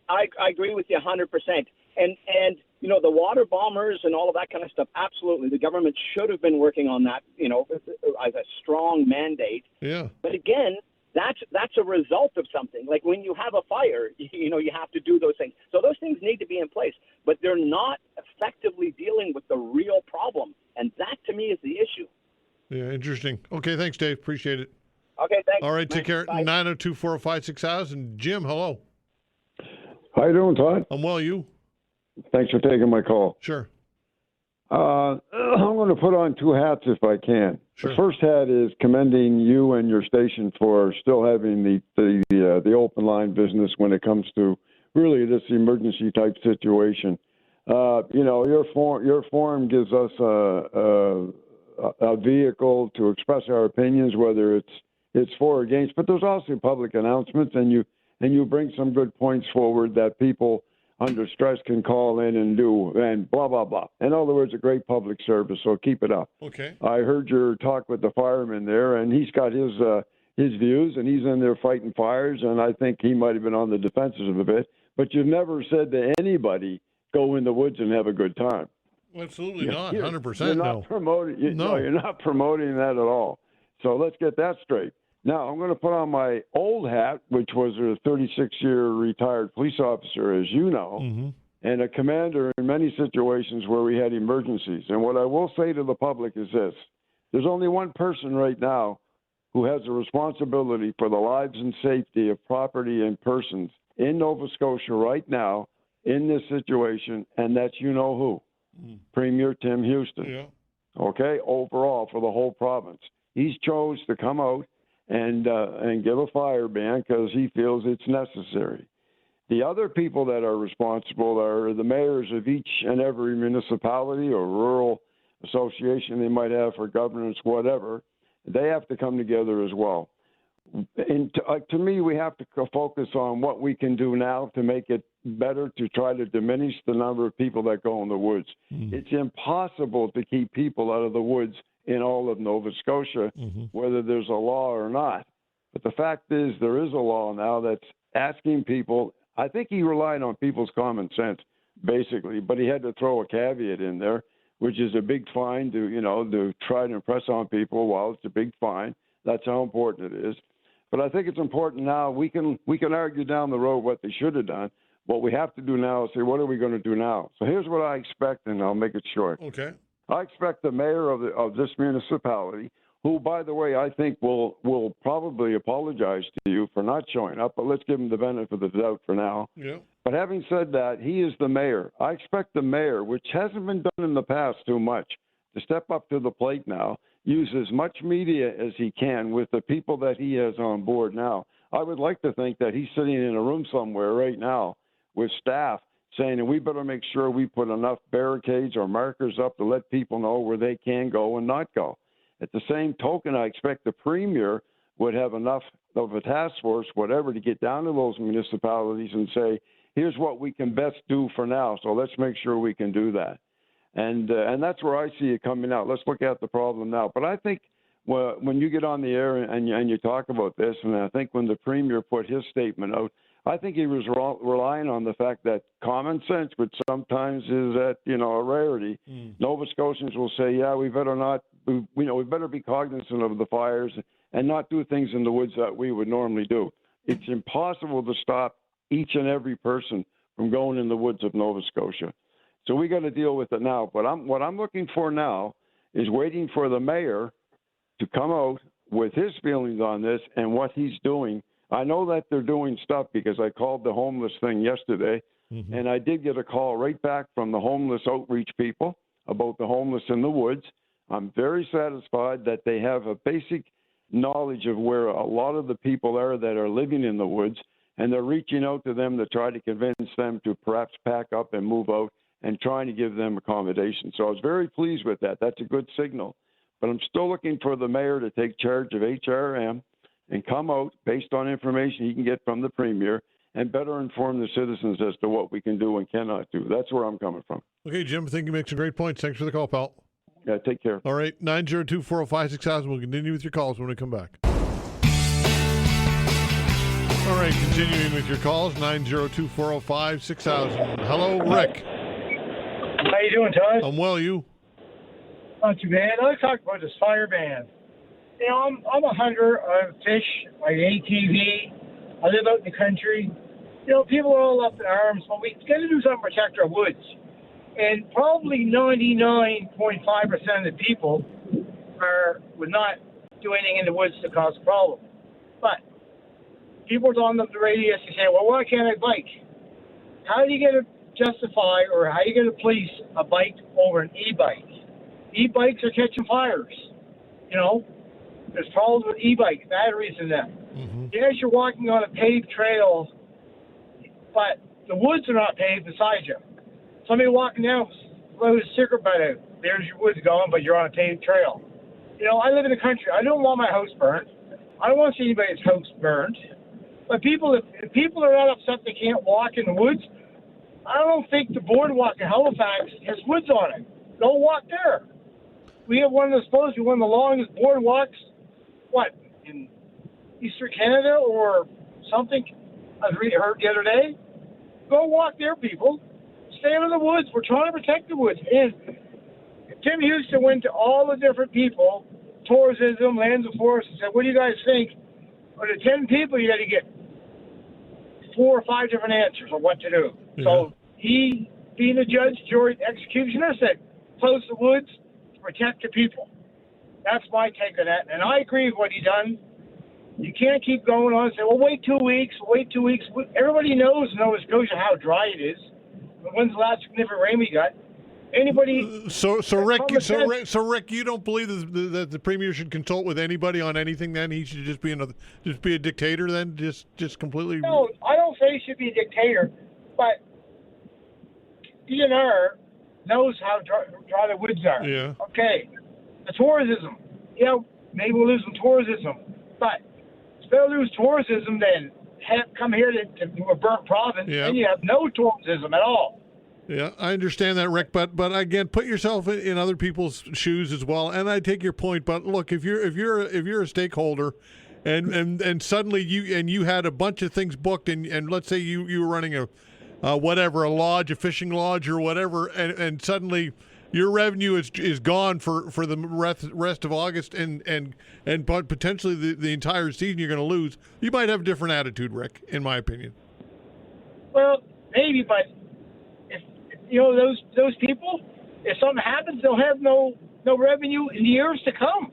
Q: I agree with you 100%. And you know, the water bombers and all of that kind of stuff, absolutely. The government should have been working on that, you know, as a strong mandate.
A: Yeah.
Q: But again, that's a result of something. Like when you have a fire, you know, you have to do those things. So those things need to be in place, but they're not effectively dealing with the real problem. And that, to me, is the issue.
A: Yeah, interesting. Okay, thanks, Dave. Appreciate it.
Q: Okay, thanks.
A: All right, take care.
Q: Bye.
A: 902-405-6000. Jim, hello.
R: How you doing, Todd?
A: I'm well, you?
R: Thanks for taking my call.
A: Sure.
R: I'm going to put on two hats if I can.
A: Sure.
R: The first hat is commending you and your station for still having the open line business when it comes to really this emergency type situation. You know, your forum gives us a vehicle to express our opinions, whether it's for or against. But there's also public announcements, and you bring some good points forward that people under stress can call in and do, and blah, blah, blah. In other words, a great public service, so keep it up.
A: Okay.
R: I heard your talk with the fireman there, and he's got his views, and he's in there fighting fires, and I think he might have been on the defensive a bit. But you've never said to anybody, go in the woods and have a good time.
A: Absolutely not, 100%
R: You're not
A: no.
R: promoting,
A: No.
R: you're not promoting that at all. So let's get that straight. Now, I'm going to put on my old hat, which was a 36-year retired police officer, as you know, and a commander in many situations where we had emergencies. And what I will say to the public is this. There's only one person right now who has a responsibility for the lives and safety of property and persons in Nova Scotia right now in this situation, and that's you-know-who, Premier Tim Houston.
A: Yeah.
R: Okay, overall for the whole province. He's chose to come out and give a fire ban because he feels it's necessary. The other people that are responsible are the mayors of each and every municipality or rural association they might have for governance, whatever. They have to come together as well. And to me, we have to focus on what we can do now to make it better, to try to diminish the number of people that go in the woods. It's impossible to keep people out of the woods in all of Nova Scotia, whether there's a law or not. But the fact is, there is a law now that's asking people. I think he relied on people's common sense, basically, but he had to throw a caveat in there, which is a big fine to try to impress on people. Well, it's a big fine. That's how important it is. But I think it's important now. We can argue down the road what they should have done. What we have to do now is say, what are we going to do now? So here's what I expect, and I'll make it short.
A: Okay.
R: I expect the mayor of this municipality, who, by the way, I think will probably apologize to you for not showing up, but let's give him the benefit of the doubt for now.
A: Yeah.
R: But having said that, he is the mayor. I expect the mayor, which hasn't been done in the past too much, to step up to the plate now, use as much media as he can with the people that he has on board now. I would like to think that he's sitting in a room somewhere right now with staff saying, and we better make sure we put enough barricades or markers up to let people know where they can go and not go. At the same token, I expect the premier would have enough of a task force, whatever, to get down to those municipalities and say, here's what we can best do for now, so let's make sure we can do that. And that's where I see it coming out. Let's look at the problem now. But I think when you get on the air and you talk about this, and I think when the premier put his statement out, I think he was relying on the fact that common sense, which sometimes is a rarity. Nova Scotians will say, yeah, we better be cognizant of the fires and not do things in the woods that we would normally do. It's impossible to stop each and every person from going in the woods of Nova Scotia. So we got to deal with it now. But what I'm looking for now is waiting for the mayor to come out with his feelings on this and what he's doing. I know that they're doing stuff because I called the homeless thing yesterday, and I did get a call right back from the homeless outreach people about the homeless in the woods. I'm very satisfied that they have a basic knowledge of where a lot of the people are that are living in the woods, and they're reaching out to them to try to convince them to perhaps pack up and move out and trying to give them accommodation. So I was very pleased with that. That's a good signal. But I'm still looking for the mayor to take charge of HRM and come out based on information he can get from the premier and better inform the citizens as to what we can do and cannot do. That's where I'm coming from.
A: Okay, Jim, I think you make some great points. Thanks for the call, pal.
R: Yeah, take care.
A: All right, 902-405-6000. We'll continue with your calls when we come back. All right, continuing with your calls, 902-405-6000. Hello, Rick.
S: How you doing, Todd?
A: I'm well, you?
S: Not too bad. I'll talk about this fire ban. You know, I'm a hunter. I fish. I ATV. I live out in the country. You know, people are all up in arms, but we got to do something to protect our woods. And probably 99.5% of the people would not do anything in the woods to cause a problem. But people on the radio say, well, why can't I bike? How do you get to justify or how do you get to police a bike over an e-bike? E-bikes are catching fires. You know, there's problems with e-bikes, batteries in them. Mm-hmm. Yes, you're walking on a paved trail, but the woods are not paved beside you. Somebody walking down blows a cigarette butt out. There's your woods gone, but you're on a paved trail. You know, I live in the country. I don't want my house burned. I don't want to see anybody's house burned. But if people are not upset they can't walk in the woods, I don't think the boardwalk in Halifax has woods on it. Don't walk there. We have one of the longest boardwalks, in Eastern Canada or something? I heard the other day. Go walk there, people. Stay out of the woods. We're trying to protect the woods. And Tim Houston went to all the different people, tourism, lands of forest, and said, what do you guys think? Out of 10 people, you got to get 4 or 5 different answers on what to do. Yeah. So he, being a judge, jury, executioner, said, close the woods to protect the people. That's my take on that. And I agree with what he done. You can't keep going on and say, well, wait 2 weeks. Everybody knows in Nova Scotia how dry it is. When's the last significant rain we got? Anybody?
A: So Rick, you don't believe that the premier should consult with anybody on anything? Then he should just be a dictator. Then just completely.
S: No, I don't say he should be a dictator, but DNR knows how dry the woods are.
A: Yeah.
S: Okay. The tourism. Yeah, maybe we'll lose some tourism, but instead of lose tourism, then come here to a burnt province, and you have no tourism at all.
A: Yeah, I understand that, Rick, but again, put yourself in other people's shoes as well. And I take your point, but look, if you're a stakeholder, and suddenly you had a bunch of things booked, and let's say you were running a lodge, a fishing lodge, or whatever, and suddenly your revenue is gone for the rest of August, and potentially the entire season you're going to lose. You might have a different attitude, Rick, in my opinion.
S: Well, maybe, but you know, those people, if something happens, they'll have no revenue in years to come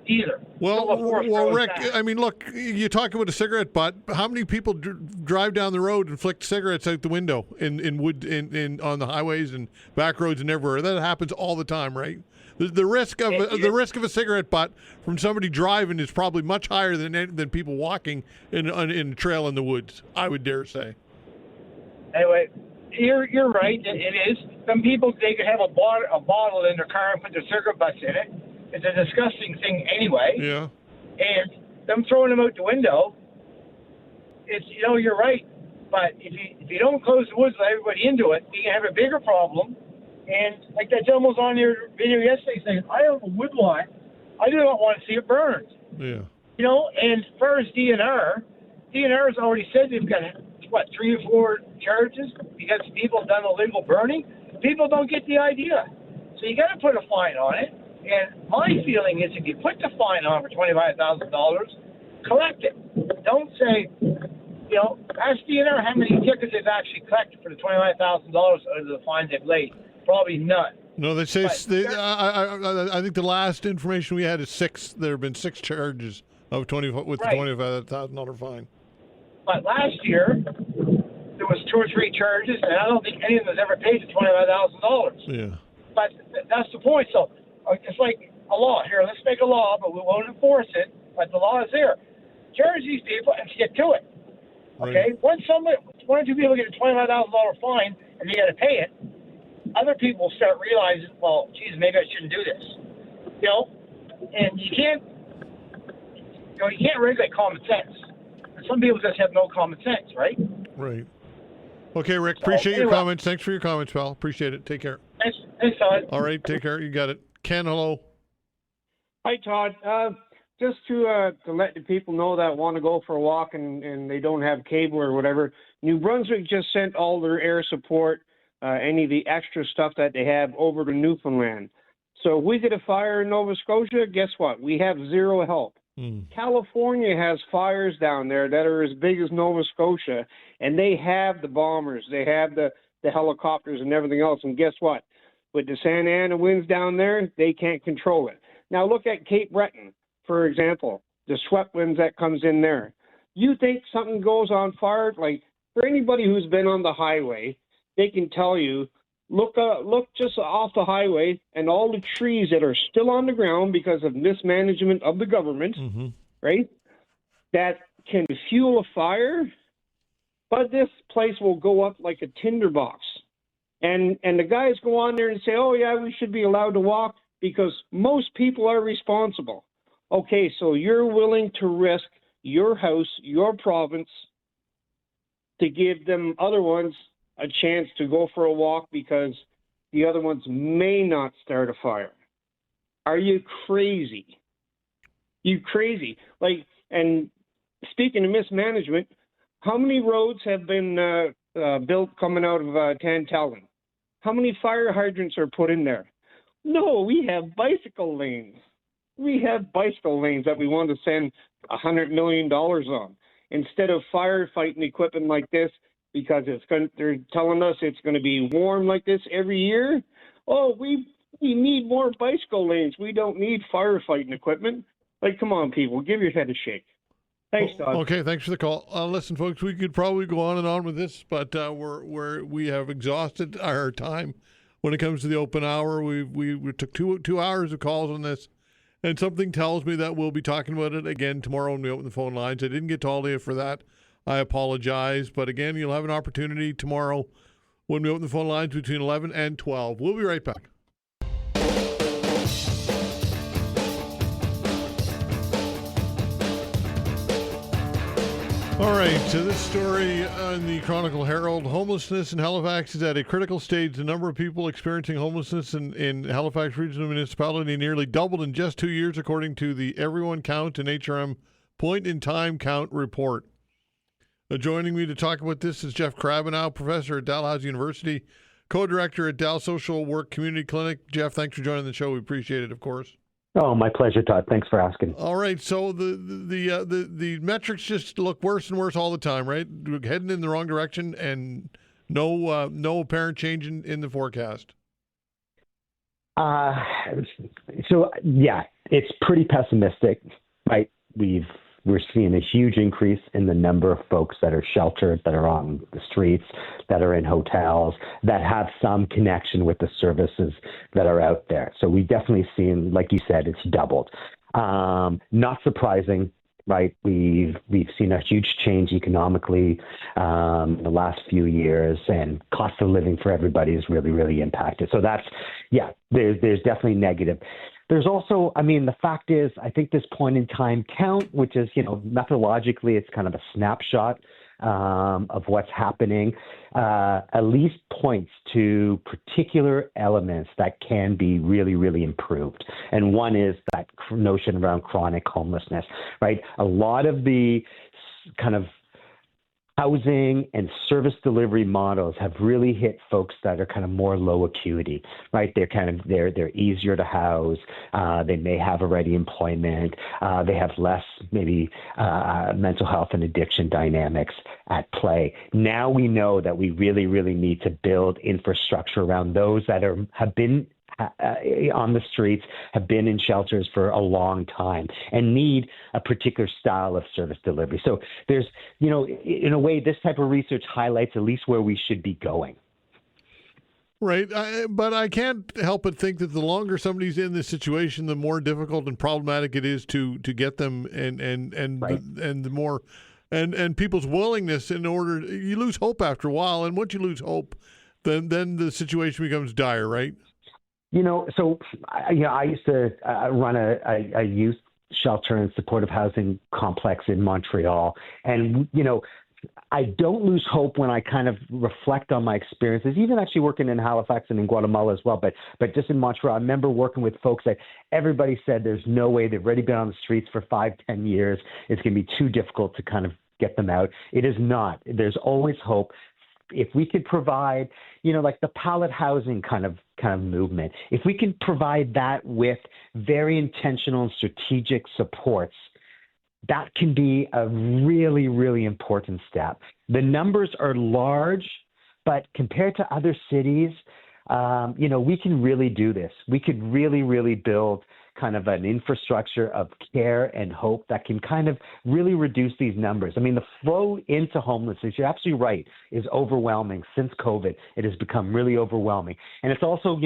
S: either.
A: Well, Rick, I mean, look, you talk about a cigarette butt. How many people drive down the road and flick cigarettes out the window on the highways and back roads and everywhere? That happens all the time, right? The risk of a cigarette butt from somebody driving is probably much higher than people walking in a trail in the woods, I would dare say.
S: Anyway, you're right. It is. Some people, they could have a bottle in their car and put their cigarette butts in it. It's a disgusting thing anyway.
A: Yeah.
S: And them throwing them out the window, it's, you know, you're right. But if you don't close the woods, let everybody into it, you can have a bigger problem. And like that gentleman was on your video yesterday saying, I have a woodlot. I do not want to see it burned.
A: Yeah.
S: You know, and as far as DNR has already said they've got, 3 or 4 charges because people have done illegal burning. People don't get the idea. So you got to put a fine on it. And my feeling is if you put the fine on for $25,000, collect it. Don't say, you know, ask DNR how many tickets they've actually collected for the $25,000 out of the fines they've laid. Probably none.
A: No, they say I think the last information we had is 6. There have been 6 charges of the $25,000 fine.
S: But last year there was 2 or 3 charges, and I don't think any of them has ever paid the $25,000.
A: Yeah.
S: But that's the point. So it's like a law. Here, let's make a law, but we won't enforce it. But the law is there. Charge these people and get to it. Okay, one or two people get a $25,000 fine and they got to pay it. Other people start realizing, well, geez, maybe I shouldn't do this. You know, and you can't regulate common sense. Some people just have no common sense, right?
A: Right. Okay, Rick, appreciate your comments. Thanks for your comments, pal. Appreciate it. Take care.
S: Thanks, Todd.
A: All right, take care. You got it. Ken, hello.
T: Hi, Todd. Just to let the people know that want to go for a walk and they don't have cable or whatever, New Brunswick just sent all their air support, any of the extra stuff that they have over to Newfoundland. So if we get a fire in Nova Scotia, guess what? We have zero help. California has fires down there that are as big as Nova Scotia, and they have the bombers, they have the helicopters and everything else. And guess what? With the Santa Ana winds down there, they can't control it. Now look at Cape Breton, for example, the swept winds that comes in there. You think something goes on fire? Like, for anybody who's been on the highway, they can tell you, look just off the highway and all the trees that are still on the ground because of mismanagement of the government, right? That can fuel a fire, but this place will go up like a tinderbox. And the guys go on there and say, oh, yeah, we should be allowed to walk because most people are responsible. Okay, so you're willing to risk your house, your province, to give them other ones a chance to go for a walk because the other ones may not start a fire. Are you crazy? You crazy. Like, and speaking of mismanagement, how many roads have been built coming out of Tantallon? How many fire hydrants are put in there? No, we have bicycle lanes. We have bicycle lanes that we want to send $100 million on instead of firefighting equipment like this because they're telling us it's going to be warm like this every year. Oh, we need more bicycle lanes. We don't need firefighting equipment. Like, come on, people, give your head a shake. Thanks, Todd.
A: Okay, thanks for the call. Listen, folks, we could probably go on and on with this, but we have exhausted our time when it comes to the open hour. We took two hours of calls on this, and something tells me that we'll be talking about it again tomorrow when we open the phone lines. I didn't get to all of you for that. I apologize, but again, you'll have an opportunity tomorrow when we open the phone lines between 11 and 12. We'll be right back. All right, so this story on the Chronicle Herald, homelessness in Halifax is at a critical stage. The number of people experiencing homelessness in Halifax Regional Municipality nearly doubled in just 2 years, according to the Everyone Count and HRM Point-in-Time Count report. Joining me to talk about this is Jeff Karabanow, professor at Dalhousie University, co-director at Dal Social Work Community Clinic. Jeff, thanks for joining the show. We appreciate it, of course.
U: Oh, my pleasure, Todd. Thanks for asking.
A: All right, so the metrics just look worse and worse all the time, right? We're heading in the wrong direction, and no apparent change in the forecast.
U: So yeah, it's pretty pessimistic, right? We're seeing a huge increase in the number of folks that are sheltered, that are on the streets, that are in hotels, that have some connection with the services that are out there. So we definitely seen, like you said, it's doubled. Not surprising, right? We've seen a huge change economically in the last few years, and cost of living for everybody is really, really impacted. So that's, yeah, there's definitely negative. There's also, I mean, the fact is, I think this point in time count, which is, methodologically, it's kind of a snapshot of what's happening, at least points to particular elements that can be really, really improved. And one is that notion around chronic homelessness, right? A lot of the kind of housing and service delivery models have really hit folks that are kind of more low acuity, right? They're easier to house. They may have already employment. They have less maybe mental health and addiction dynamics at play. Now we know that we really, really need to build infrastructure around those that have been on the streets, have been in shelters for a long time, and need a particular style of service delivery. So there's, in a way, this type of research highlights at least where we should be going.
A: Right, but I can't help but think that the longer somebody's in this situation, the more difficult and problematic it is to get them, and right. And the more and people's willingness you lose hope after a while, and once you lose hope, then the situation becomes dire, right?
U: So I used to run a youth shelter and supportive housing complex in Montreal, and I don't lose hope when I kind of reflect on my experiences, even actually working in Halifax and in Guatemala as well. But just in Montreal, I remember working with folks that everybody said there's no way. They've already been on the streets for 5-10 years. It's going to be too difficult to kind of get them out. It is not. There's always hope. If we could provide, like the pallet housing kind of movement, if we can provide that with very intentional and strategic supports, that can be a really, really important step. The numbers are large, but compared to other cities, we can really do this. We could really, really build kind of an infrastructure of care and hope that can kind of really reduce these numbers. I mean, the flow into homelessness, you're absolutely right, is overwhelming. Since COVID, it has become really overwhelming. And it's also,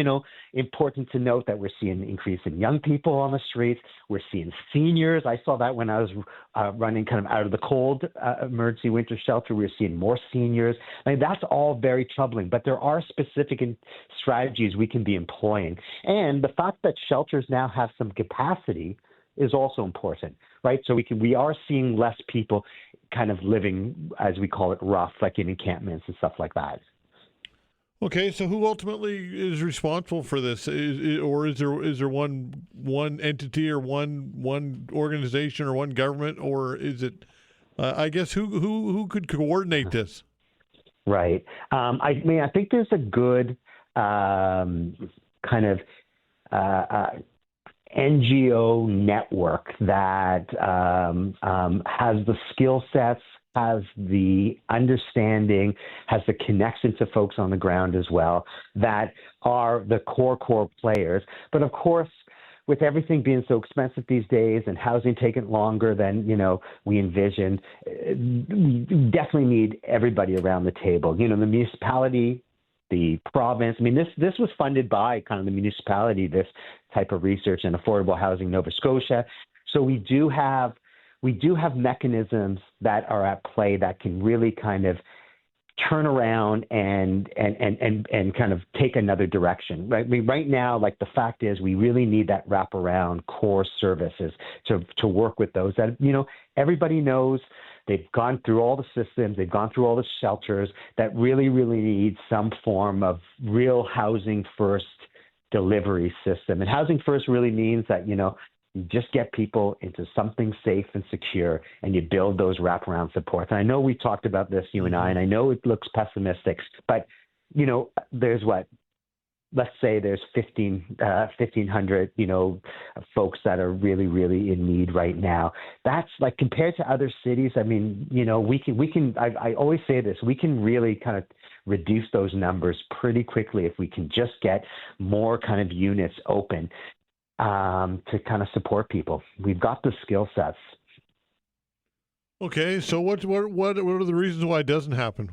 U: important to note that we're seeing an increase in young people on the streets. We're seeing seniors. I saw that when I was running kind of out of the cold emergency winter shelter. We were seeing more seniors. I mean, that's all very troubling, but there are specific strategies we can be employing. And the fact that shelters now have some capacity is also important, right? So we are seeing less people kind of living, as we call it, rough, like in encampments and stuff like that.
A: Okay, so who ultimately is responsible for this? Is there one entity or one organization or one government, or is it? I guess who could coordinate this?
U: Right. I think there's a good kind of NGO network that has the skill sets, has the understanding, has the connection to folks on the ground as well, that are the core players. But of course, with everything being so expensive these days and housing taking longer than, we envisioned, we definitely need everybody around the table. The municipality, the province. I mean, this was funded by kind of the municipality, this type of research in affordable housing, Nova Scotia. So we do have mechanisms that are at play that can really kind of turn around and kind of take another direction. Right? I mean, right now, like the fact is, we really need that wraparound core services to work with those that everybody knows. They've gone through all the systems. They've gone through all the shelters that really, really need some form of real housing first delivery system. And housing first really means that, you just get people into something safe and secure, and you build those wraparound supports. And I know we talked about this, you and I know it looks pessimistic, but, there's let's say there's 1,500, folks that are really, really in need right now. That's like compared to other cities. I mean, we can, I always say this, we can really kind of reduce those numbers pretty quickly if we can just get more kind of units open to kind of support people. We've got the skill sets.
A: Okay. So what are the reasons why it doesn't happen?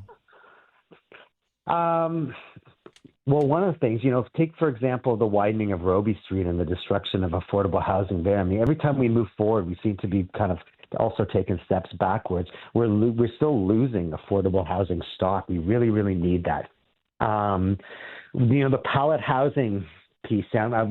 U: Well, one of the things, take, for example, the widening of Robie Street and the destruction of affordable housing there. I mean, every time we move forward, we seem to be kind of also taking steps backwards. We're still losing affordable housing stock. We really, really need that. The pallet housing piece, a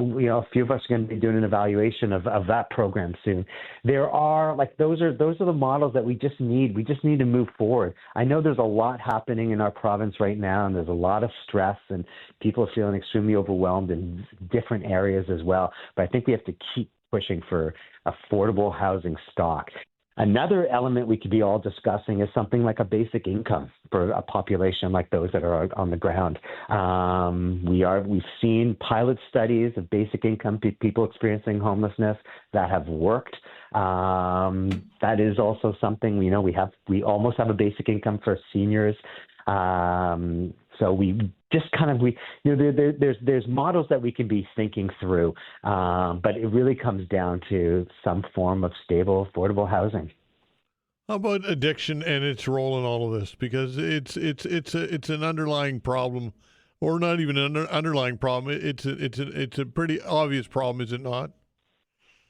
U: few of us are going to be doing an evaluation of that program soon. There are those are the models that we just need. We just need to move forward. I know there's a lot happening in our province right now, and there's a lot of stress, and people are feeling extremely overwhelmed in different areas as well. But I think we have to keep pushing for affordable housing stock. Another element we could be all discussing is something like a basic income for a population like those that are on the ground. We've seen pilot studies of basic income people experiencing homelessness that have worked. That is also something we almost have a basic income for seniors. So we just kind of there's models that we can be thinking through, but it really comes down to some form of stable, affordable housing.
A: How about addiction and its role in all of this? Because it's an underlying problem, or not even an underlying problem. It's a pretty obvious problem, is it not?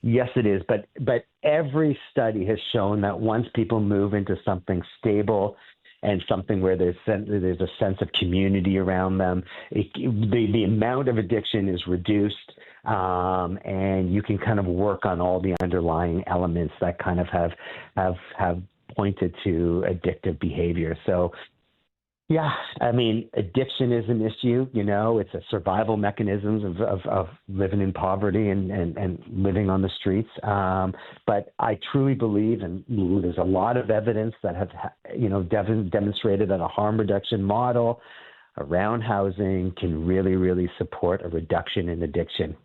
U: Yes, it is. But every study has shown that once people move into something stable and something where there's a sense of community around them, the amount of addiction is reduced, and you can kind of work on all the underlying elements that kind of have pointed to addictive behavior. So, yeah, I mean, addiction is an issue. It's a survival mechanism of living in poverty and living on the streets. But I truly believe, and there's a lot of evidence that have, demonstrated that a harm reduction model around housing can really, really support a reduction in addiction.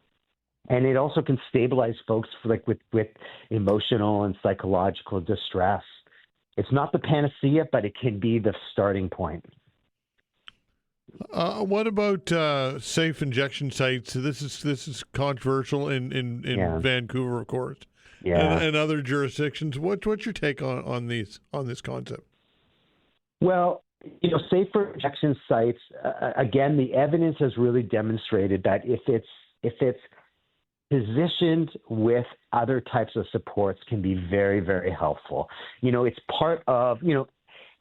U: And it also can stabilize folks with emotional and psychological distress. It's not the panacea, but it can be the starting point.
A: What about safe injection sites? This is controversial in Vancouver, of course, and other jurisdictions. What's your take on this concept?
U: Well, safer injection sites. Again, the evidence has really demonstrated that if it's positioned with other types of supports, can be very, very helpful. It's part of,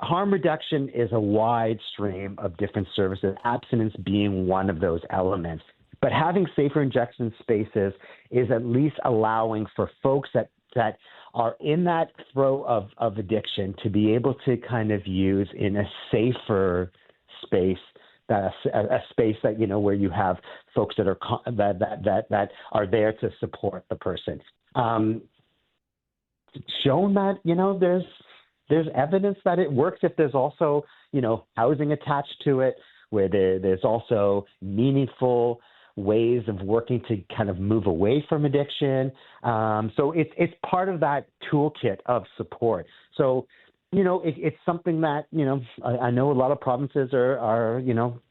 U: harm reduction is a wide stream of different services, abstinence being one of those elements. But having safer injection spaces is at least allowing for folks that are in that throe of addiction to be able to kind of use in a safer space, that a space that where you have folks that are there to support the person. Shown that there's evidence that it works if there's also housing attached to it, where there's also meaningful ways of working to kind of move away from addiction. So it's part of that toolkit of support. So it's something that, I know a lot of provinces are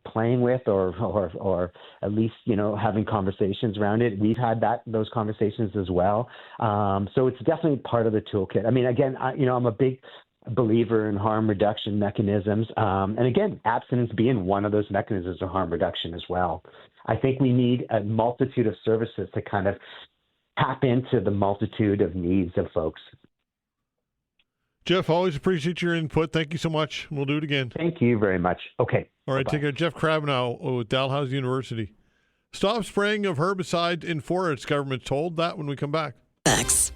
U: playing with or at least, having conversations around it. We've had those conversations as well. So it's definitely part of the toolkit. I mean, again, I'm a big believer in harm reduction mechanisms. And again, abstinence being one of those mechanisms of harm reduction as well. I think we need a multitude of services to kind of tap into the multitude of needs of folks.
A: Jeff, always appreciate your input. Thank you so much. We'll do it again.
U: Thank you very much. Okay.
A: All right,
U: Bye-bye.
A: take care. Jeff Karabanow with Dalhousie University. Stop spraying of herbicides in forests, government told. That when we come back.
B: Thanks.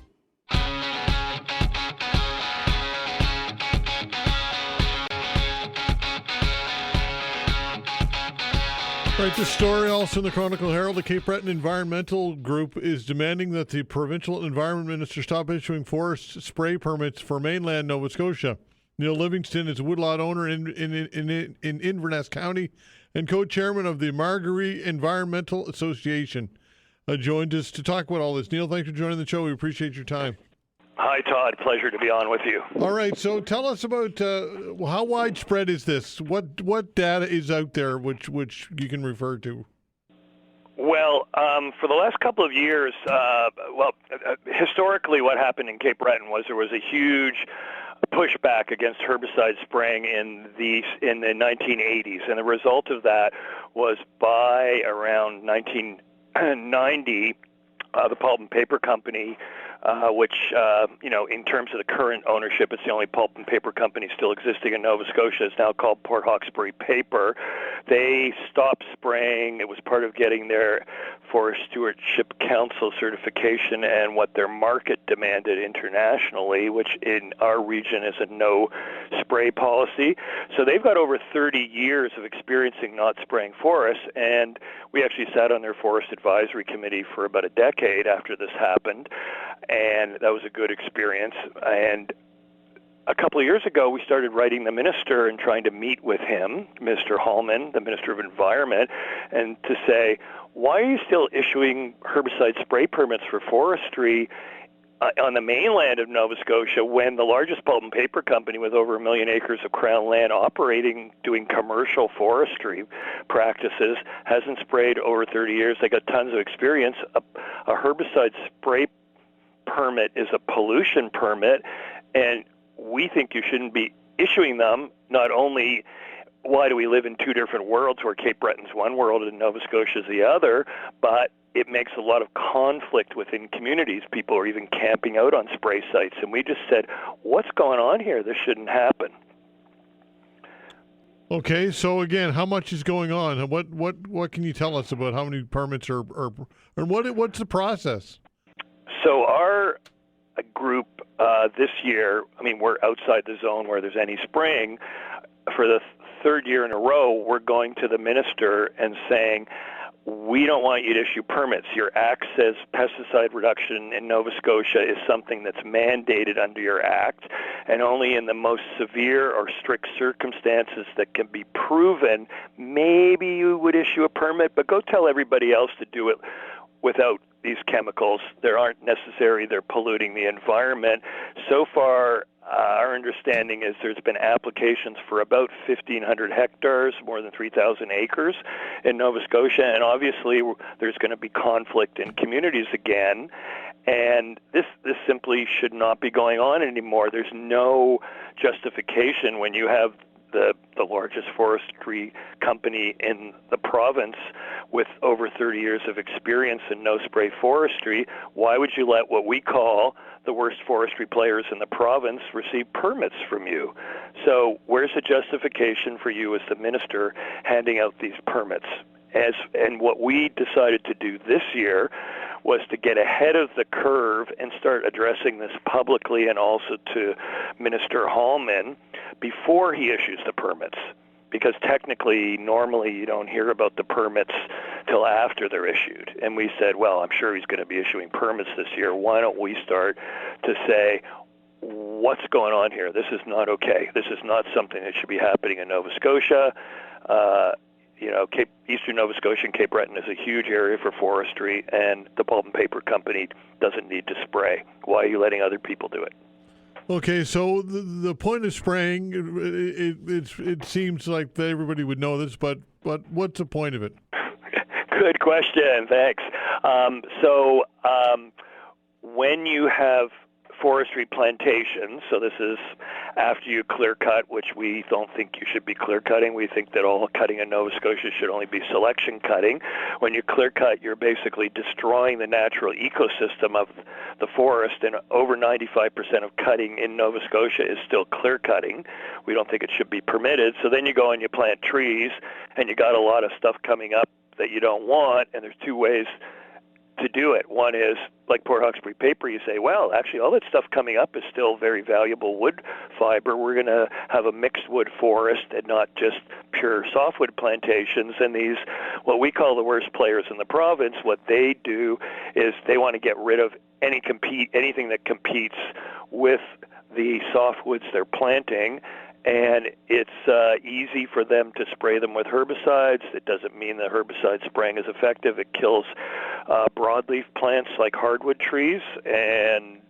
A: Right, this story also in the Chronicle Herald. The Cape Breton Environmental Group is demanding that the provincial environment minister stop issuing forest spray permits for mainland Nova Scotia. Neal Livingston is a woodlot owner in Inverness County and co-chairman of the Margaree Environmental Association. Joined us to talk about all this. Neal, thanks for joining the show. We appreciate your time.
V: Hi, Todd. Pleasure to be on with you.
A: All right. So tell us about how widespread is this? What data is out there which you can refer to?
V: Well, for the last couple of years, historically what happened in Cape Breton was there was a huge pushback against herbicide spraying in the 1980s. And the result of that was by around 1990, the Pulp and Paper Company, which, in terms of the current ownership, it's the only pulp and paper company still existing in Nova Scotia. It's now called Port Hawkesbury Paper. They stopped spraying. It was part of getting their Forest Stewardship Council certification and what their market demanded internationally, which in our region is a no-spray policy. So they've got over 30 years of experiencing not spraying forests, and we actually sat on their Forest Advisory Committee for about a decade after this happened. And that was a good experience. And a couple of years ago, we started writing the minister and trying to meet with him, Mr. Hallman, the Minister of Environment, and to say, why are you still issuing herbicide spray permits for forestry on the mainland of Nova Scotia when the largest pulp and paper company with over 1 million acres of crown land operating, doing commercial forestry practices, hasn't sprayed over 30 years? They got tons of experience. A herbicide spray permit is a pollution permit, and we think you shouldn't be issuing them not only why do we live in two different worlds where Cape Breton's one world and Nova Scotia is the other? But it makes a lot of conflict within communities. People are even camping out on spray sites. And we just said, what's going on here? This shouldn't happen.
A: Okay, so again, how much is going on? What can you tell us about how many permits are and what's the process?
V: So our group this year, I mean, we're outside the zone where there's any spraying. For the third year in a row, we're going to the minister and saying, we don't want you to issue permits. Your act says pesticide reduction in Nova Scotia is something that's mandated under your act, and only in the most severe or strict circumstances that can be proven, maybe you would issue a permit, but go tell everybody else to do it without these chemicals. They aren't necessary. They're polluting the environment. So far, our understanding is there's been applications for about 1,500 hectares, more than 3,000 acres in Nova Scotia, and obviously there's going to be conflict in communities again, and this simply should not be going on anymore. There's no justification when you have the largest forestry company in the province with over 30 years of experience in no-spray forestry. Why would you let what we call the worst forestry players in the province receive permits from you? So where's the justification for you as the minister handing out these permits? And what we decided to do this year was to get ahead of the curve and start addressing this publicly and also to Minister Hallman before he issues the permits. Because technically, normally you don't hear about the permits till after they're issued. And we said, well, I'm sure he's going to be issuing permits this year. Why don't we start to say, what's going on here? This is not okay. This is not something that should be happening in Nova Scotia. Eastern Nova Scotia and Cape Breton is a huge area for forestry, and the pulp and paper company doesn't need to spray. Why are you letting other people do it?
A: Okay, so the point of spraying, it seems like everybody would know this, but what's the point of it?
V: Good question, thanks. When you have forestry plantations, so this is after you clear cut, which we don't think you should be clear cutting. We think that all cutting in Nova Scotia should only be selection cutting. When you clear cut, you're basically destroying the natural ecosystem of the forest, and over 95% of cutting in Nova Scotia is still clear cutting. We don't think it should be permitted. So then you go and you plant trees, and you got a lot of stuff coming up that you don't want, and there's two ways to do it. One is, like Port Hawkesbury paper, you say, well, actually all that stuff coming up is still very valuable wood fiber. We're going to have a mixed wood forest and not just pure softwood plantations. And these, what we call the worst players in the province, what they do is they want to get rid of anything that competes with the softwoods they're planting. And it's easy for them to spray them with herbicides. It doesn't mean that herbicide spraying is effective. It kills broadleaf plants like hardwood trees. And,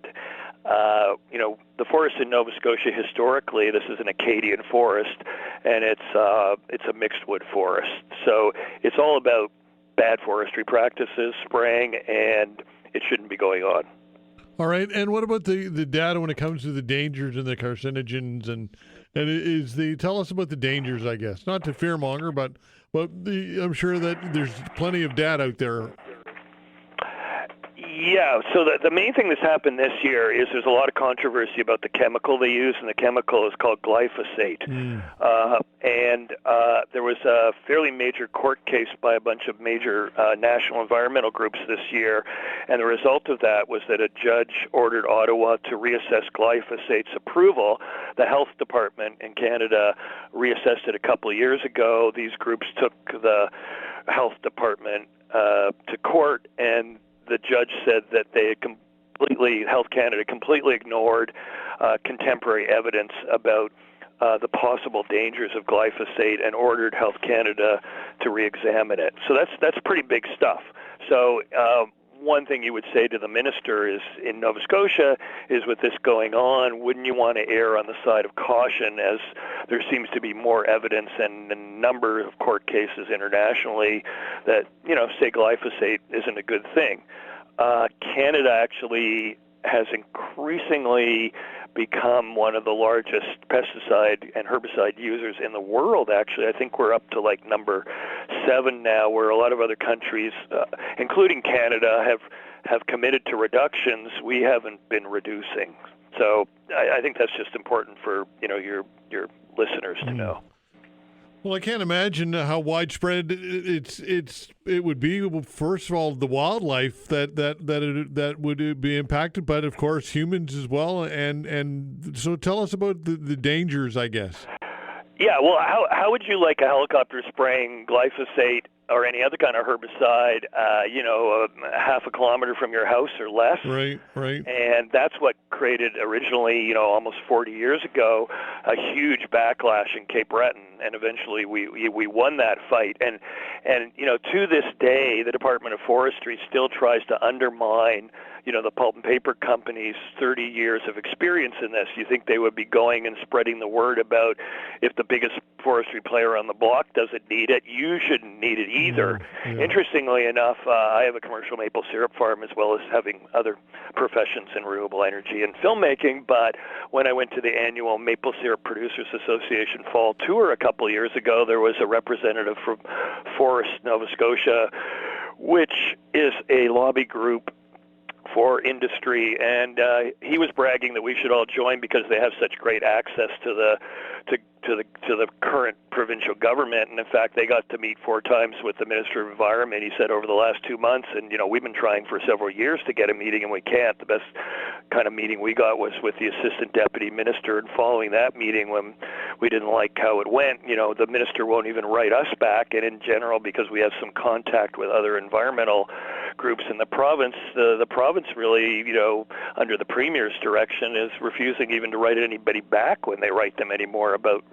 V: the forest in Nova Scotia, historically, this is an Acadian forest, and it's a mixed wood forest. So it's all about bad forestry practices, spraying, and it shouldn't be going on.
A: All right, and what about the data when it comes to the dangers and the carcinogens and tell us about the dangers, I guess, not to fearmonger, but I'm sure that there's plenty of data out there.
V: Yeah, so the main thing that's happened this year is there's a lot of controversy about the chemical they use, and the chemical is called glyphosate. There was a fairly major court case by a bunch of major national environmental groups this year, and the result of that was that a judge ordered Ottawa to reassess glyphosate's approval. The health department in Canada reassessed it a couple of years ago. These groups took the health department to court, and the judge said that they had Health Canada completely ignored contemporary evidence about the possible dangers of glyphosate and ordered Health Canada to re-examine it. So that's pretty big stuff. So one thing you would say to the minister is, in Nova Scotia, is with this going on, wouldn't you want to err on the side of caution, as there seems to be more evidence and a number of court cases internationally that, say glyphosate isn't a good thing. Canada actually has increasingly become one of the largest pesticide and herbicide users in the world. Actually, I think we're up to like number 7 now, where a lot of other countries, including Canada, have committed to reductions. We haven't been reducing. So I think that's just important for your listeners to know.
A: Well, I can't imagine how widespread it would be. First of all, the wildlife that would be impacted, but of course humans as well. And so, tell us about the dangers, I guess.
V: Yeah, well, how would you like a helicopter spraying glyphosate or any other kind of herbicide, half a kilometer from your house or less?
A: Right.
V: And that's what created originally, almost 40 years ago, a huge backlash in Cape Breton, and eventually we won that fight. And to this day, the Department of Forestry still tries to undermine the pulp and paper companies' 30 years of experience in this. You think they would be going and spreading the word about if the biggest forestry player on the block doesn't need it, you shouldn't need it either. Yeah. Interestingly enough, I have a commercial maple syrup farm as well as having other professions in renewable energy and filmmaking, but when I went to the annual Maple Syrup Producers Association fall tour a couple of years ago, there was a representative from Forest Nova Scotia, which is a lobby group for industry, and he was bragging that we should all join because they have such great access to the current provincial government. And in fact, they got to meet 4 times with the Minister of Environment, he said, over the last 2 months. And we've been trying for several years to get a meeting, and we can't. The best kind of meeting we got was with the Assistant Deputy Minister, and following that meeting, when we didn't like how it went, the minister won't even write us back. And in general, because we have some contact with other environmental groups in the province, the province really, under the Premier's direction, is refusing even to write anybody back when they write them anymore about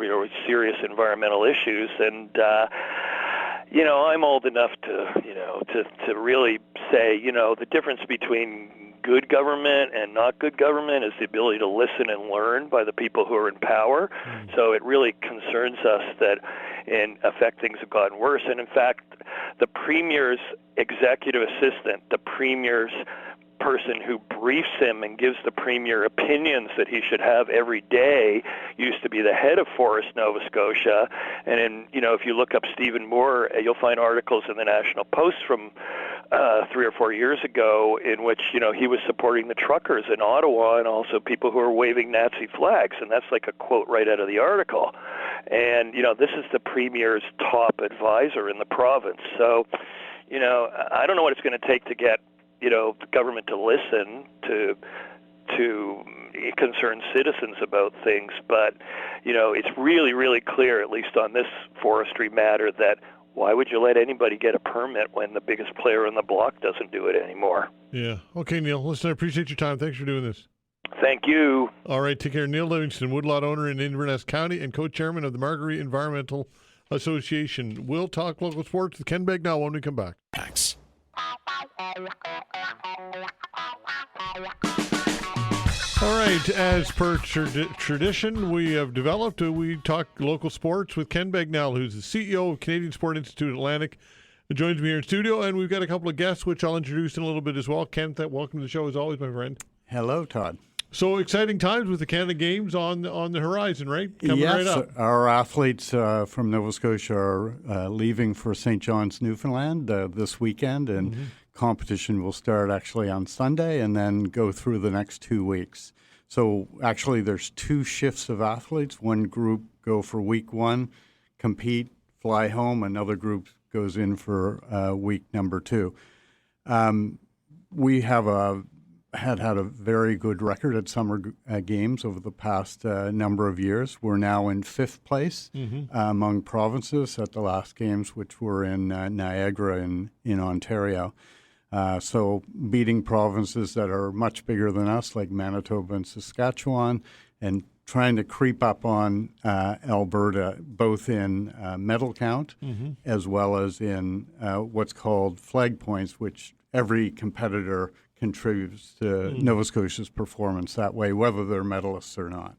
V: serious environmental issues. And I'm old enough to really say, the difference between good government and not good government is the ability to listen and learn by the people who are in power. So it really concerns us that in effect things have gotten worse. And in fact, the Premier's executive assistant, the Premier's person who briefs him and gives the Premier opinions that he should have every day, used to be the head of Forest Nova Scotia. And if you look up Stephen Moore, you'll find articles in the National Post from 3 or 4 years ago in which he was supporting the truckers in Ottawa and also people who are waving Nazi flags, and that's like a quote right out of the article. And this is the Premier's top advisor in the province. So I don't know what it's going to take to get the government to listen to concerned citizens about things, but it's really, really clear, at least on this forestry matter, that why would you let anybody get a permit when the biggest player on the block doesn't do it anymore?
A: Yeah. Okay, Neal. Listen, I appreciate your time. Thanks for doing this.
V: Thank you.
A: All right, take care. Neal Livingston, woodlot owner in Inverness County and co-chairman of the Margaree Environmental Association. We'll talk local sports with Ken Bagnell when we come back.
B: Thanks.
A: All right, as per tradition, we have developed, we talk local sports with Ken Bagnell, who's the CEO of Canadian Sport Institute Atlantic. He joins me here in studio, and we've got a couple of guests, which I'll introduce in a little bit as well. Ken, welcome to the show as always, my friend.
C: Hello, Todd.
A: So exciting times with the Canada Games on the horizon, right? Coming
C: yes,
A: right up.
C: Our athletes from Nova Scotia are leaving for St. John's, Newfoundland this weekend, and competition will start actually on Sunday and then go through the next 2 weeks. So actually there's 2 shifts of athletes. One group go for week 1, compete, fly home. Another group goes in for week number 2. We have had a very good record at summer games over the past number of years. We're now in 5th place among provinces at the last games, which were in Niagara in Ontario. So beating provinces that are much bigger than us, like Manitoba and Saskatchewan, and trying to creep up on Alberta, both in medal count as well as in what's called flag points, which every competitor contributes to Nova Scotia's performance that way, whether they're medalists or not.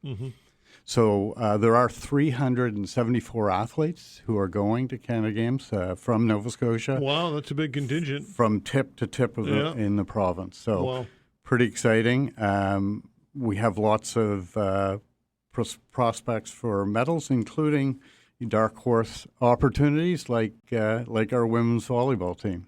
C: So there are 374 athletes who are going to Canada Games from Nova Scotia.
A: Wow, that's a big contingent.
C: From tip to tip of in the province. So pretty exciting. we have lots of prospects for medals, including dark horse opportunities like our women's volleyball team,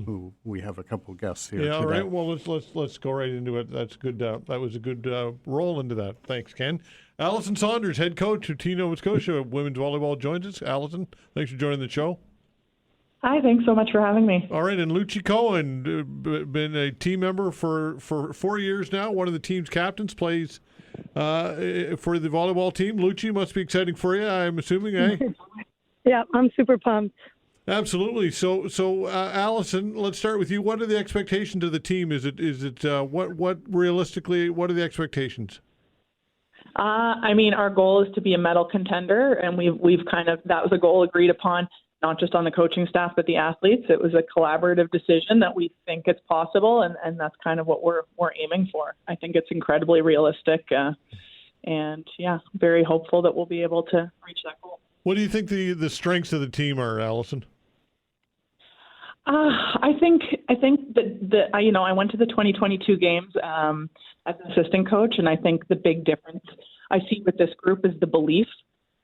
C: who we have a couple guests here.
A: Yeah, all
C: today.
A: right. Well, let's go right into it. That's good. That was a good roll into that. Thanks, Ken. Allison Saunders, head coach of Team Nova Scotia women's volleyball, joins us. Allison, thanks for joining the show.
B: Hi, thanks so much for having me.
A: All right, and Luchi Cohen, been a team member for 4 years now. One of the team's captains, plays for the volleyball team. Luchi, must be exciting for you, I'm assuming, eh?
D: Yeah, I'm super pumped.
A: Absolutely. So, Allison, let's start with you. What are the expectations of the team? Is it what realistically? What are the expectations?
B: I mean, our goal is to be a medal contender, and we've kind of, that was a goal agreed upon, not just on the coaching staff, but the athletes. It was a collaborative decision that we think it's possible, and that's kind of what we're aiming for. I think it's incredibly realistic, and yeah, very hopeful that we'll be able to reach that goal.
A: What do you think the strengths of the team are, Allison?
B: I think that I went to the 2022 games as an assistant coach, and I think the big difference I see with this group is the belief.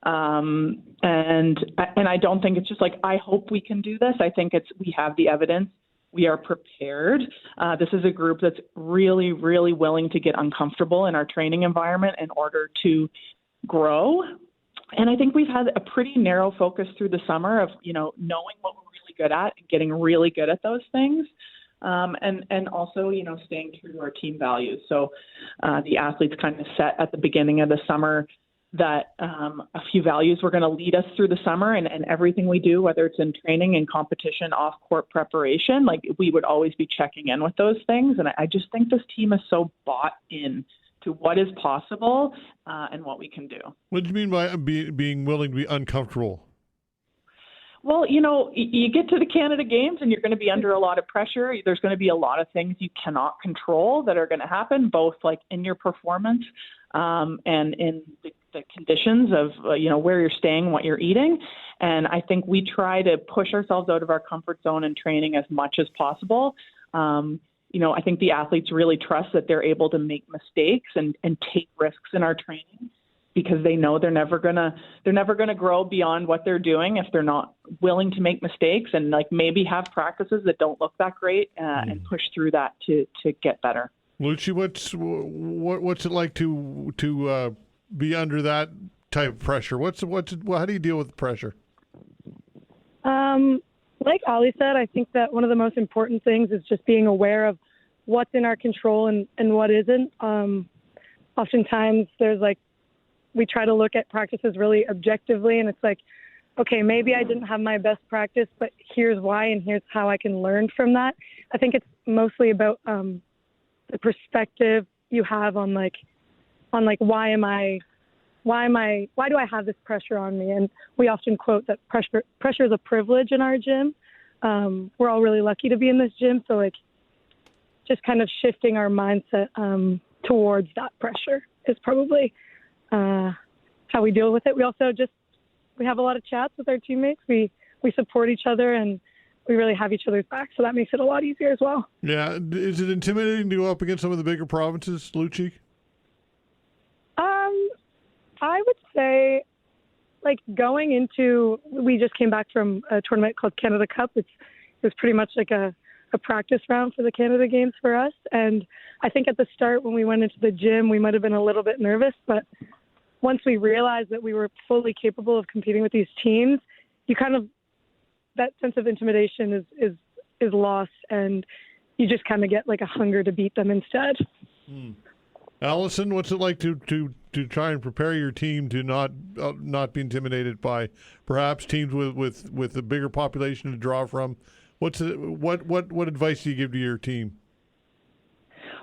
B: And I don't think it's just like, I hope we can do this. I think we have the evidence. We are prepared. This is a group that's really, really willing to get uncomfortable in our training environment in order to grow. And I think we've had a pretty narrow focus through the summer of, knowing what we're really good at and getting really good at those things. And also, staying true to our team values. So the athletes kind of set at the beginning of the summer that a few values were going to lead us through the summer, and everything we do, whether it's in training and competition, off-court preparation, like we would always be checking in with those things. And I just think this team is so bought in to what is possible and what we can do.
A: What do you mean by being willing to be uncomfortable?
B: Well, you get to the Canada Games and you're going to be under a lot of pressure. There's going to be a lot of things you cannot control that are going to happen, both like in your performance and in the conditions of, where you're staying, what you're eating. And I think we try to push ourselves out of our comfort zone in training as much as possible. I think the athletes really trust that they're able to make mistakes and take risks in our training, because they know they're never gonna grow beyond what they're doing if they're not willing to make mistakes and maybe have practices that don't look that great and push through that to get better.
A: Luchi, what's it like to be under that type of pressure? How do you deal with the pressure?
D: Like Ollie said, I think that one of the most important things is just being aware of what's in our control and what isn't. Oftentimes there's we try to look at practices really objectively, and it's like, okay, maybe I didn't have my best practice, but here's why and here's how I can learn from that. I think it's mostly about the perspective you have on why do I have this pressure on me? And we often quote that pressure is a privilege in our gym. We're all really lucky to be in this gym, so just kind of shifting our mindset towards that pressure is probably how we deal with it. We also we have a lot of chats with our teammates. We support each other, and we really have each other's back, so that makes it a lot easier as well.
A: Yeah. Is it intimidating to go up against some of the bigger provinces, Luchi?
D: I would say, going into, we just came back from a tournament called Canada Cup. It was pretty much like a practice round for the Canada Games for us. And I think at the start when we went into the gym, we might have been a little bit nervous, but once we realized that we were fully capable of competing with these teams, that sense of intimidation is lost, and you just kind of get a hunger to beat them instead.
A: Allison, what's it like to try and prepare your team to not be intimidated by perhaps teams with a bigger population to draw from? What advice do you give to your team?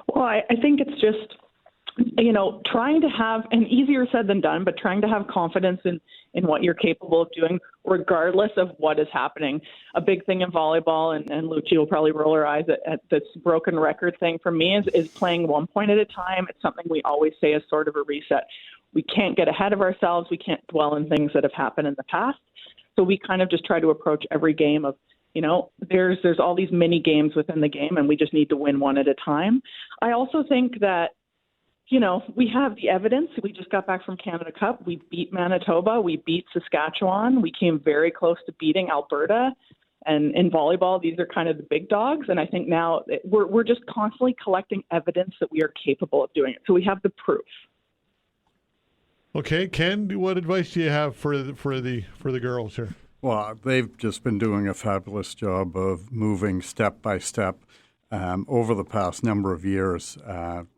B: Well, I think it's just trying to have, and easier said than done, but trying to have confidence in what you're capable of doing, regardless of what is happening. A big thing in volleyball, and Luchi will probably roll her eyes at this broken record thing for me, is playing 1 point at a time. It's something we always say is sort of a reset. We can't get ahead of ourselves. We can't dwell on things that have happened in the past. So we kind of just try to approach every game of, there's all these mini games within the game, and we just need to win one at a time. I also think that we have the evidence. We just got back from Canada Cup. We beat Manitoba. We beat Saskatchewan. We came very close to beating Alberta. And in volleyball, these are kind of the big dogs. And I think now we're just constantly collecting evidence that we are capable of doing it. So we have the proof.
A: Okay, Ken, what advice do you have for the girls here?
C: Well, they've just been doing a fabulous job of moving step by step over the past number of years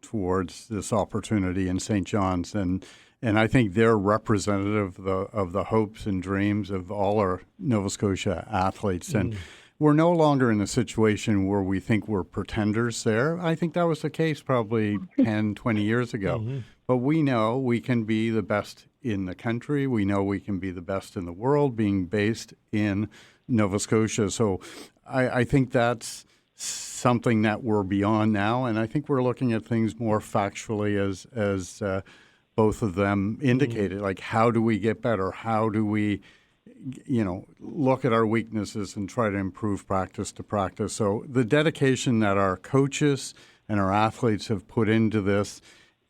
C: towards this opportunity in St. John's. And I think they're representative of the hopes and dreams of all our Nova Scotia athletes. And we're no longer in a situation where we think we're pretenders there. I think that was the case probably 10, 20 years ago. But we know we can be the best in the country. We know we can be the best in the world being based in Nova Scotia. So I think that's something that we're beyond now. And I think we're looking at things more factually as both of them indicated, like how do we get better? How do we, look at our weaknesses and try to improve practice to practice? So the dedication that our coaches and our athletes have put into this,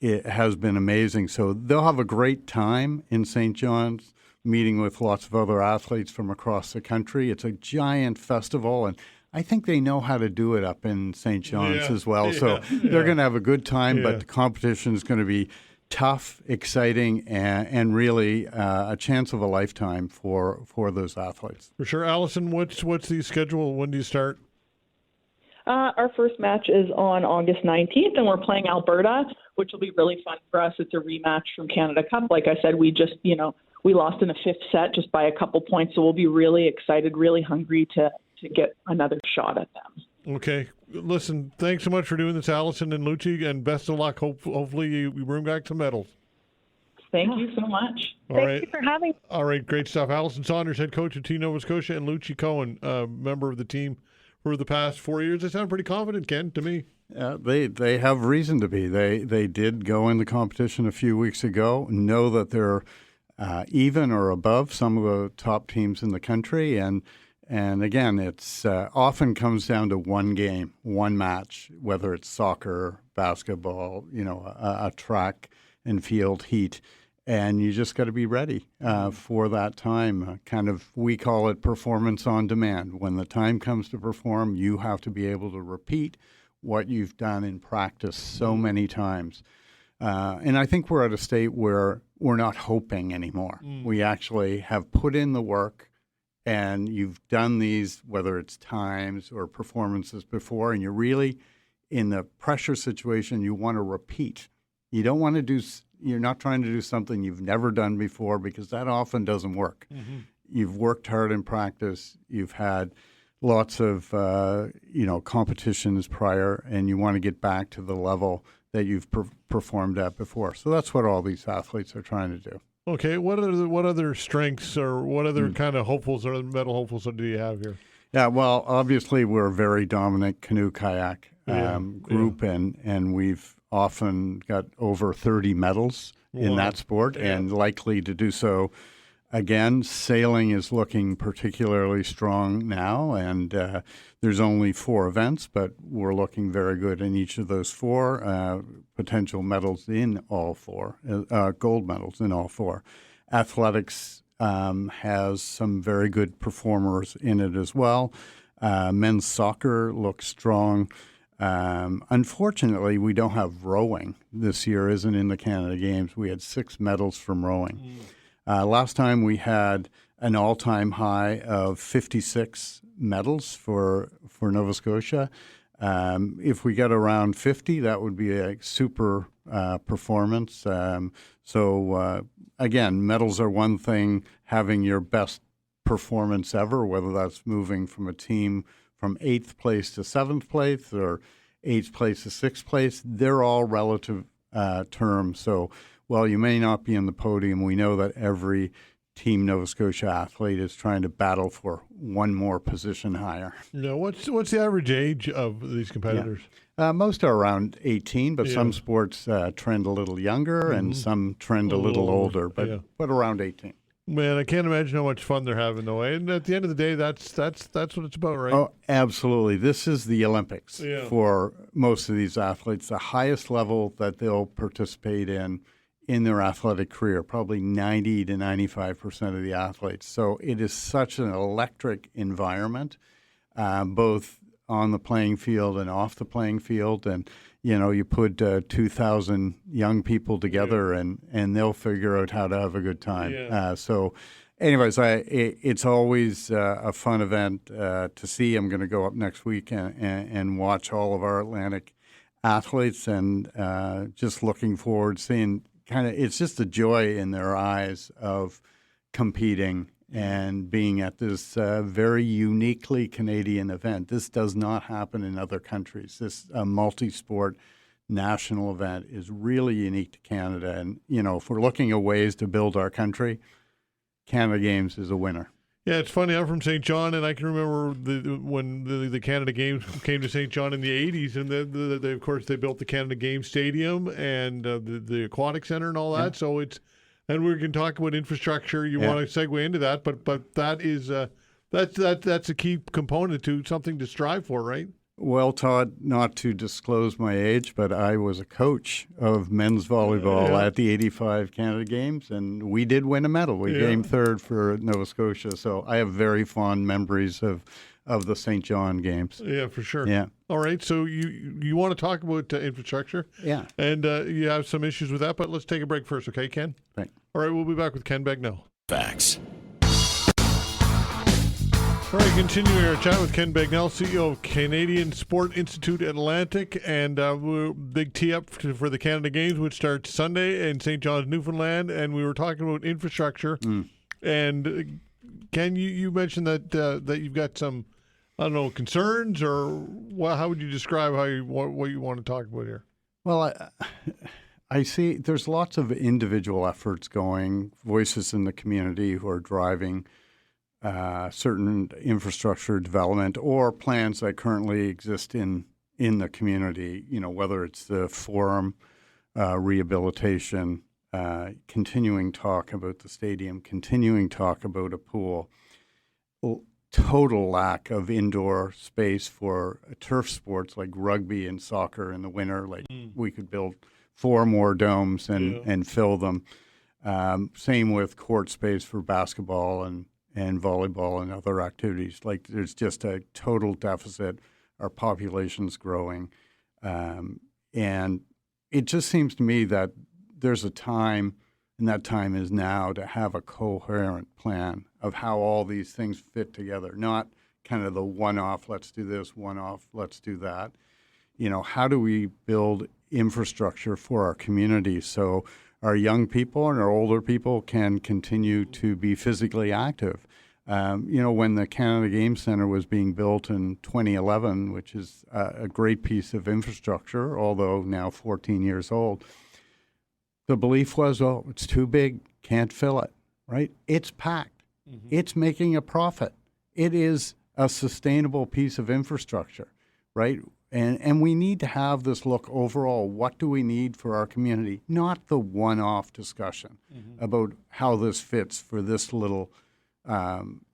C: it has been amazing. So they'll have a great time in St. John's, meeting with lots of other athletes from across the country. It's a giant festival, and I think they know how to do it up in St. John's as well. So they're going to have a good time, but the competition is going to be tough, exciting, and really a chance of a lifetime for those athletes.
A: For sure. Allison, what's the schedule? When do you start?
B: Our first match is on August 19th, and we're playing Alberta, which will be really fun for us. It's a rematch from Canada Cup. Like I said, we just, we lost in the fifth set just by a couple points, so we'll be really excited, really hungry to get another shot at them.
A: Okay. Listen, thanks so much for doing this, Allison and Luchi, and best of luck. Hopefully you bring back some medals.
B: Thank you so much.
D: Thank you for having me.
A: All right, great stuff. Allison Saunders, head coach of Team Nova Scotia, and Luchi Cohen, member of the team for the past 4 years. They sound pretty confident, Ken, to me.
C: They have reason to be. They did go in the competition a few weeks ago, know that they're even or above some of the top teams in the country, and again, it's often comes down to one game, one match, whether it's soccer, basketball, a track and field heat, and you just got to be ready for that time. We call it performance on demand. When the time comes to perform, you have to be able to repeat what you've done in practice so many times. And I think we're at a state where we're not hoping anymore. We actually have put in the work, and you've done these, whether it's times or performances before, and you're really in the pressure situation, you want to repeat. You don't want to you're not trying to do something you've never done before, because that often doesn't work. You've worked hard in practice. You've had lots of, competitions prior, and you want to get back to the level that you've performed at before. So that's what all these athletes are trying to do.
A: Okay, what other strengths or what other kind of hopefuls or medal hopefuls do you have here?
C: Yeah, well, obviously we're a very dominant canoe-kayak group, and we've often got over 30 medals in that sport and likely to do so again. Sailing is looking particularly strong now, and there's only 4 events, but we're looking very good in each of those 4. Potential medals in all 4, gold medals in all 4. Athletics has some very good performers in it as well. Men's soccer looks strong. Unfortunately, we don't have rowing this year, isn't in the Canada Games. We had 6 medals from rowing. Last time we had an all-time high of 56 medals for Nova Scotia. If we get around 50, that would be a super performance. Again, medals are one thing. Having your best performance ever, whether that's moving from a team from 8th place to 7th place or 8th place to 6th place, they're all relative terms. So while you may not be in the podium, we know that every Team Nova Scotia athlete is trying to battle for one more position higher.
A: What's the average age of these competitors?
C: Most are around 18, but some sports trend a little younger and some trend a little older, but around 18.
A: Man, I can't imagine how much fun they're having, though. And at the end of the day, that's what it's about, right?
C: Oh, absolutely. This is the Olympics
A: Yeah.
C: for most of these athletes, the highest level that they'll participate in their athletic career, probably 90 to 95% of the athletes. So it is such an electric environment, both on the playing field and off the playing field. And, you put 2,000 young people together and they'll figure out how to have a good time.
A: Yeah.
C: So anyways, it's always a fun event to see. I'm going to go up next week and watch all of our Atlantic athletes, and just looking forward to seeing it's just a joy in their eyes of competing and being at this very uniquely Canadian event. This does not happen in other countries. This multi-sport national event is really unique to Canada. And, if we're looking at ways to build our country, Canada Games is a winner.
A: Yeah, it's funny. I'm from St. John, and I can remember when the Canada Games came to St. John in the 80s, and of course they built the Canada Games Stadium and the Aquatic Center and all that. Yeah. So and we can talk about infrastructure. You want to segue into that, but that is that's a key component to something to strive for, right?
C: Well, Todd, not to disclose my age, but I was a coach of men's volleyball at the 85 Canada Games, and we did win a medal. We came third for Nova Scotia, so I have very fond memories of the St. John Games.
A: Yeah, for sure.
C: Yeah.
A: All right, so you want to talk about infrastructure?
C: Yeah.
A: And you have some issues with that, but let's take a break first, okay, Ken?
C: Right.
A: All right, we'll be back with Ken Bagnell.
E: Facts.
A: All right, continuing our chat with Ken Bagnell, CEO of Canadian Sport Institute Atlantic, and we're big tee up for the Canada Games, which starts Sunday in St. John's, Newfoundland, and we were talking about infrastructure. And Ken, you mentioned that you've got some, I don't know, concerns, or how would you describe what you want to talk about here?
C: Well, I see there's lots of individual efforts going, voices in the community who are driving certain infrastructure development or plans that currently exist in the community, whether it's the forum, rehabilitation, continuing talk about the stadium, continuing talk about a pool, total lack of indoor space for turf sports like rugby and soccer in the winter. Like we could build 4 more domes and fill them. Same with court space for basketball and volleyball and other activities. Like there's just a total deficit. Our population's growing. And it just seems to me that there's a time, and that time is now, to have a coherent plan of how all these things fit together, not kind of the one-off, let's do this, one-off, let's do that. How do we build infrastructure for our community so our young people and our older people can continue to be physically active? When the Canada Games Centre was being built in 2011, which is a great piece of infrastructure, although now 14 years old, the belief was, it's too big, can't fill it, right? It's packed. Mm-hmm. It's making a profit. It is a sustainable piece of infrastructure, right? And we need to have this look overall. What do we need for our community? Not the one-off discussion about how this fits for this little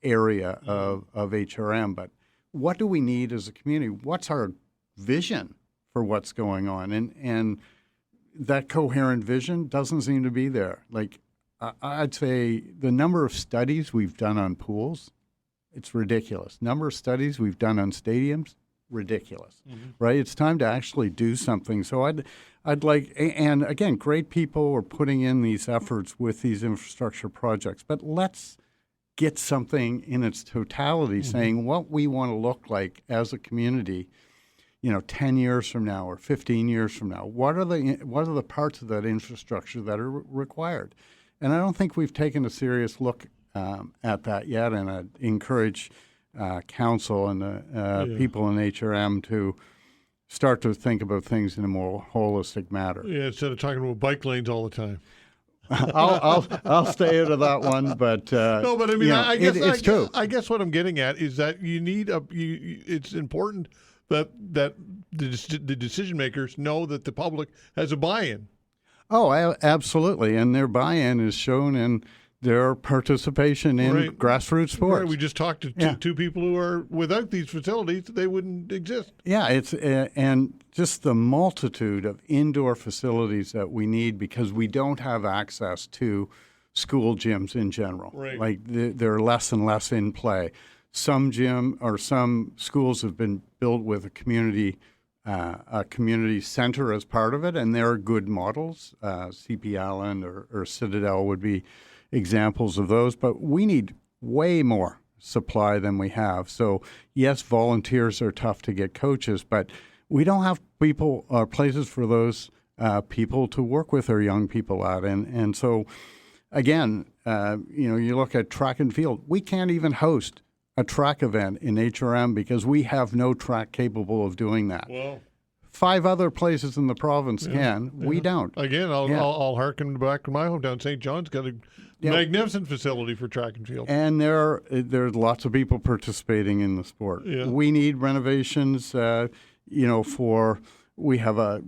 C: area of HRM, but what do we need as a community? What's our vision for what's going on? And that coherent vision doesn't seem to be there. Like I'd say the number of studies we've done on pools, it's ridiculous. Number of studies we've done on stadiums, ridiculous, right? It's time to actually do something. So I'd like, and again, great people are putting in these efforts with these infrastructure projects, but let's get something in its totality saying what we want to look like as a community, 10 years from now or 15 years from now. What are the parts of that infrastructure that are required? And I don't think we've taken a serious look at that yet, and I'd encourage council and people in HRM to start to think about things in a more holistic manner.
A: Yeah, instead of talking about bike lanes all the time.
C: I'll stay out of that one, but
A: no, but I mean, I guess
C: it's true.
A: I guess what I'm getting at is that you need it's important that the decision makers know that the public has a buy-in.
C: Oh, absolutely, and their buy-in is shown in their participation in grassroots sports.
A: Right. We just talked to two people who are without these facilities, they wouldn't exist.
C: Yeah, it's and just the multitude of indoor facilities that we need because we don't have access to school gyms in general.
A: Right.
C: Like they're less and less in play. Some schools have been built with a community center as part of it, and they're good models. CP Allen or Citadel would be examples of those, but we need way more supply than we have. So yes, volunteers are tough to get coaches, but we don't have people or places for those people to work with our young people at. And so again, you look at track and field, we can't even host a track event in HRM because we have no track capable of doing that.
A: Well,
C: 5 other places in the province can.
A: Yeah.
C: We don't.
A: Again, I'll harken back to my hometown. St. John's got a magnificent facility for track and field.
C: And there's lots of people participating in the sport.
A: Yeah.
C: We need renovations, we have a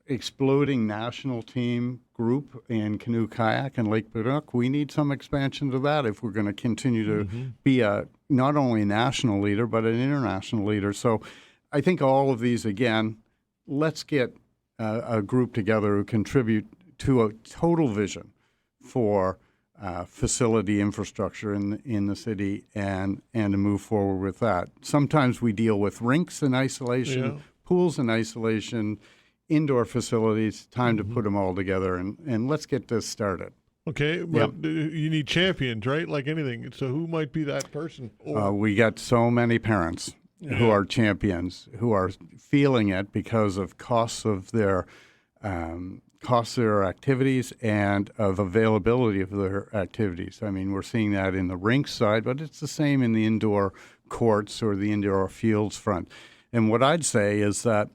C: exploding national team group in canoe kayak and Lake Veinotte. We need some expansion to that if we're going to continue to be not only a national leader, but an international leader. So I think all of these, again, let's get a group together who contribute to a total vision for facility infrastructure in the city and to move forward with that. Sometimes we deal with rinks in isolation, pools in isolation, indoor facilities, time to put them all together, and let's get this started.
A: Okay, but you need champions, right? Like anything. So who might be that person?
C: We got so many parents who are champions, who are feeling it because of costs of their activities and of availability of their activities. I mean, we're seeing that in the rink side, but it's the same in the indoor courts or the indoor fields front. And what I'd say is that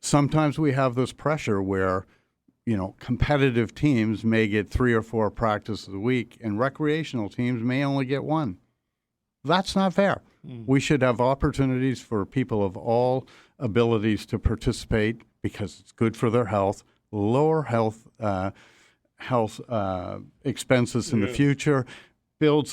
C: sometimes we have this pressure where, competitive teams may get 3 or 4 practices a week and recreational teams may only get 1. That's not fair. We should have opportunities for people of all abilities to participate because it's good for their health, lower health expenses in the future, builds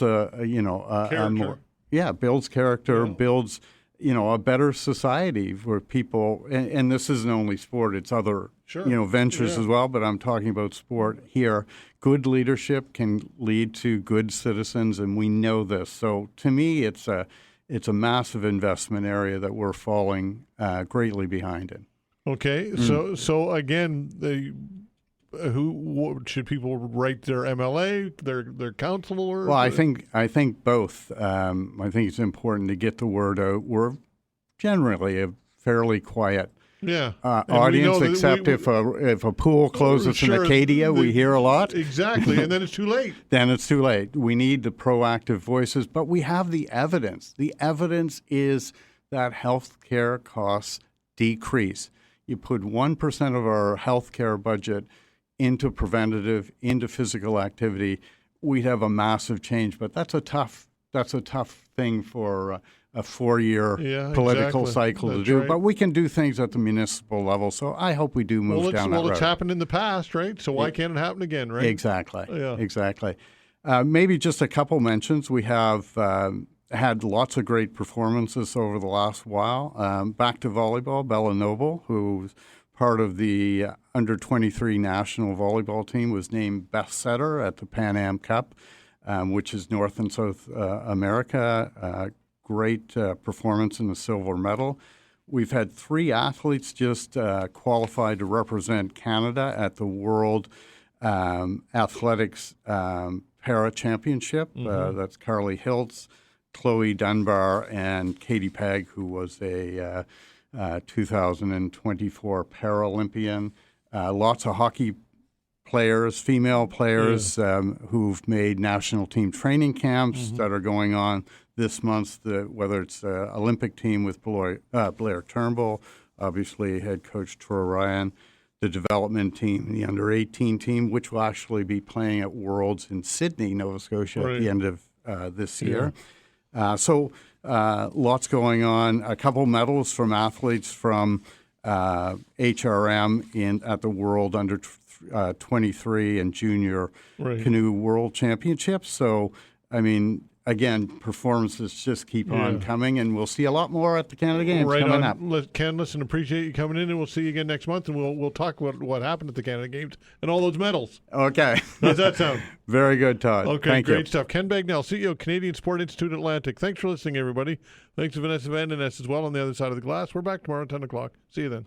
C: builds character, builds a better society for people. And this isn't only sport; it's other ventures as well. But I'm talking about sport here. Good leadership can lead to good citizens, and we know this. So to me, it's a massive investment area that we're falling greatly behind in.
A: Okay, so again, who should people write their MLA, their council? Or
C: well, I think both. I think it's important to get the word out. We're generally a fairly quiet audience, except if a pool closes in Acadia, we hear a lot.
A: Exactly, and then it's too late.
C: Then it's too late. We need the proactive voices, but we have the evidence. The evidence is that health care costs decrease. You put 1% of our health care budget into preventative, into physical activity, we'd have a massive change. But that's a tough thing for a 4-year political cycle to do. Right. But we can do things at the municipal level. So I hope we do move down that road.
A: Well, it's happened in the past, right? So why can't it happen again, right?
C: Exactly. Yeah. Exactly. Maybe just a couple mentions. We have had lots of great performances over the last while. Back to volleyball, Bella Noble, who's part of the under-23 national volleyball team, was named best setter at the Pan Am Cup, which is North and South America. Great performance in the silver medal. We've had 3 athletes just qualified to represent Canada at the World Athletics Para Championship. That's Carly Hiltz, Chloe Dunbar, and Katie Pegg, who was a 2024 Paralympian. Lots of hockey players, female players who've made national team training camps that are going on this month, whether it's the Olympic team with Blair Turnbull, obviously head coach Troy Ryan, the development team, the under-18 team, which will actually be playing at Worlds in Sydney, Nova Scotia at the end of this year. So lots going on. A couple medals from athletes from HRM at the World Under 23 and junior
A: Right.
C: canoe world championships. So, I mean, again, performances just keep on coming, and we'll see a lot more at the Canada Games coming up.
A: Ken, listen, appreciate you coming in, and we'll see you again next month, and we'll talk what happened at the Canada Games and all those medals.
C: Okay.
A: How's that sound?
C: Very good, Todd.
A: Okay,
C: Thank
A: great
C: you.
A: stuff. Ken Bagnell, CEO, Canadian Sport Institute Atlantic. Thanks for listening, everybody. Thanks to Vanessa Van Den Ness as well on the other side of the glass. We're back tomorrow at 10 o'clock. See you then.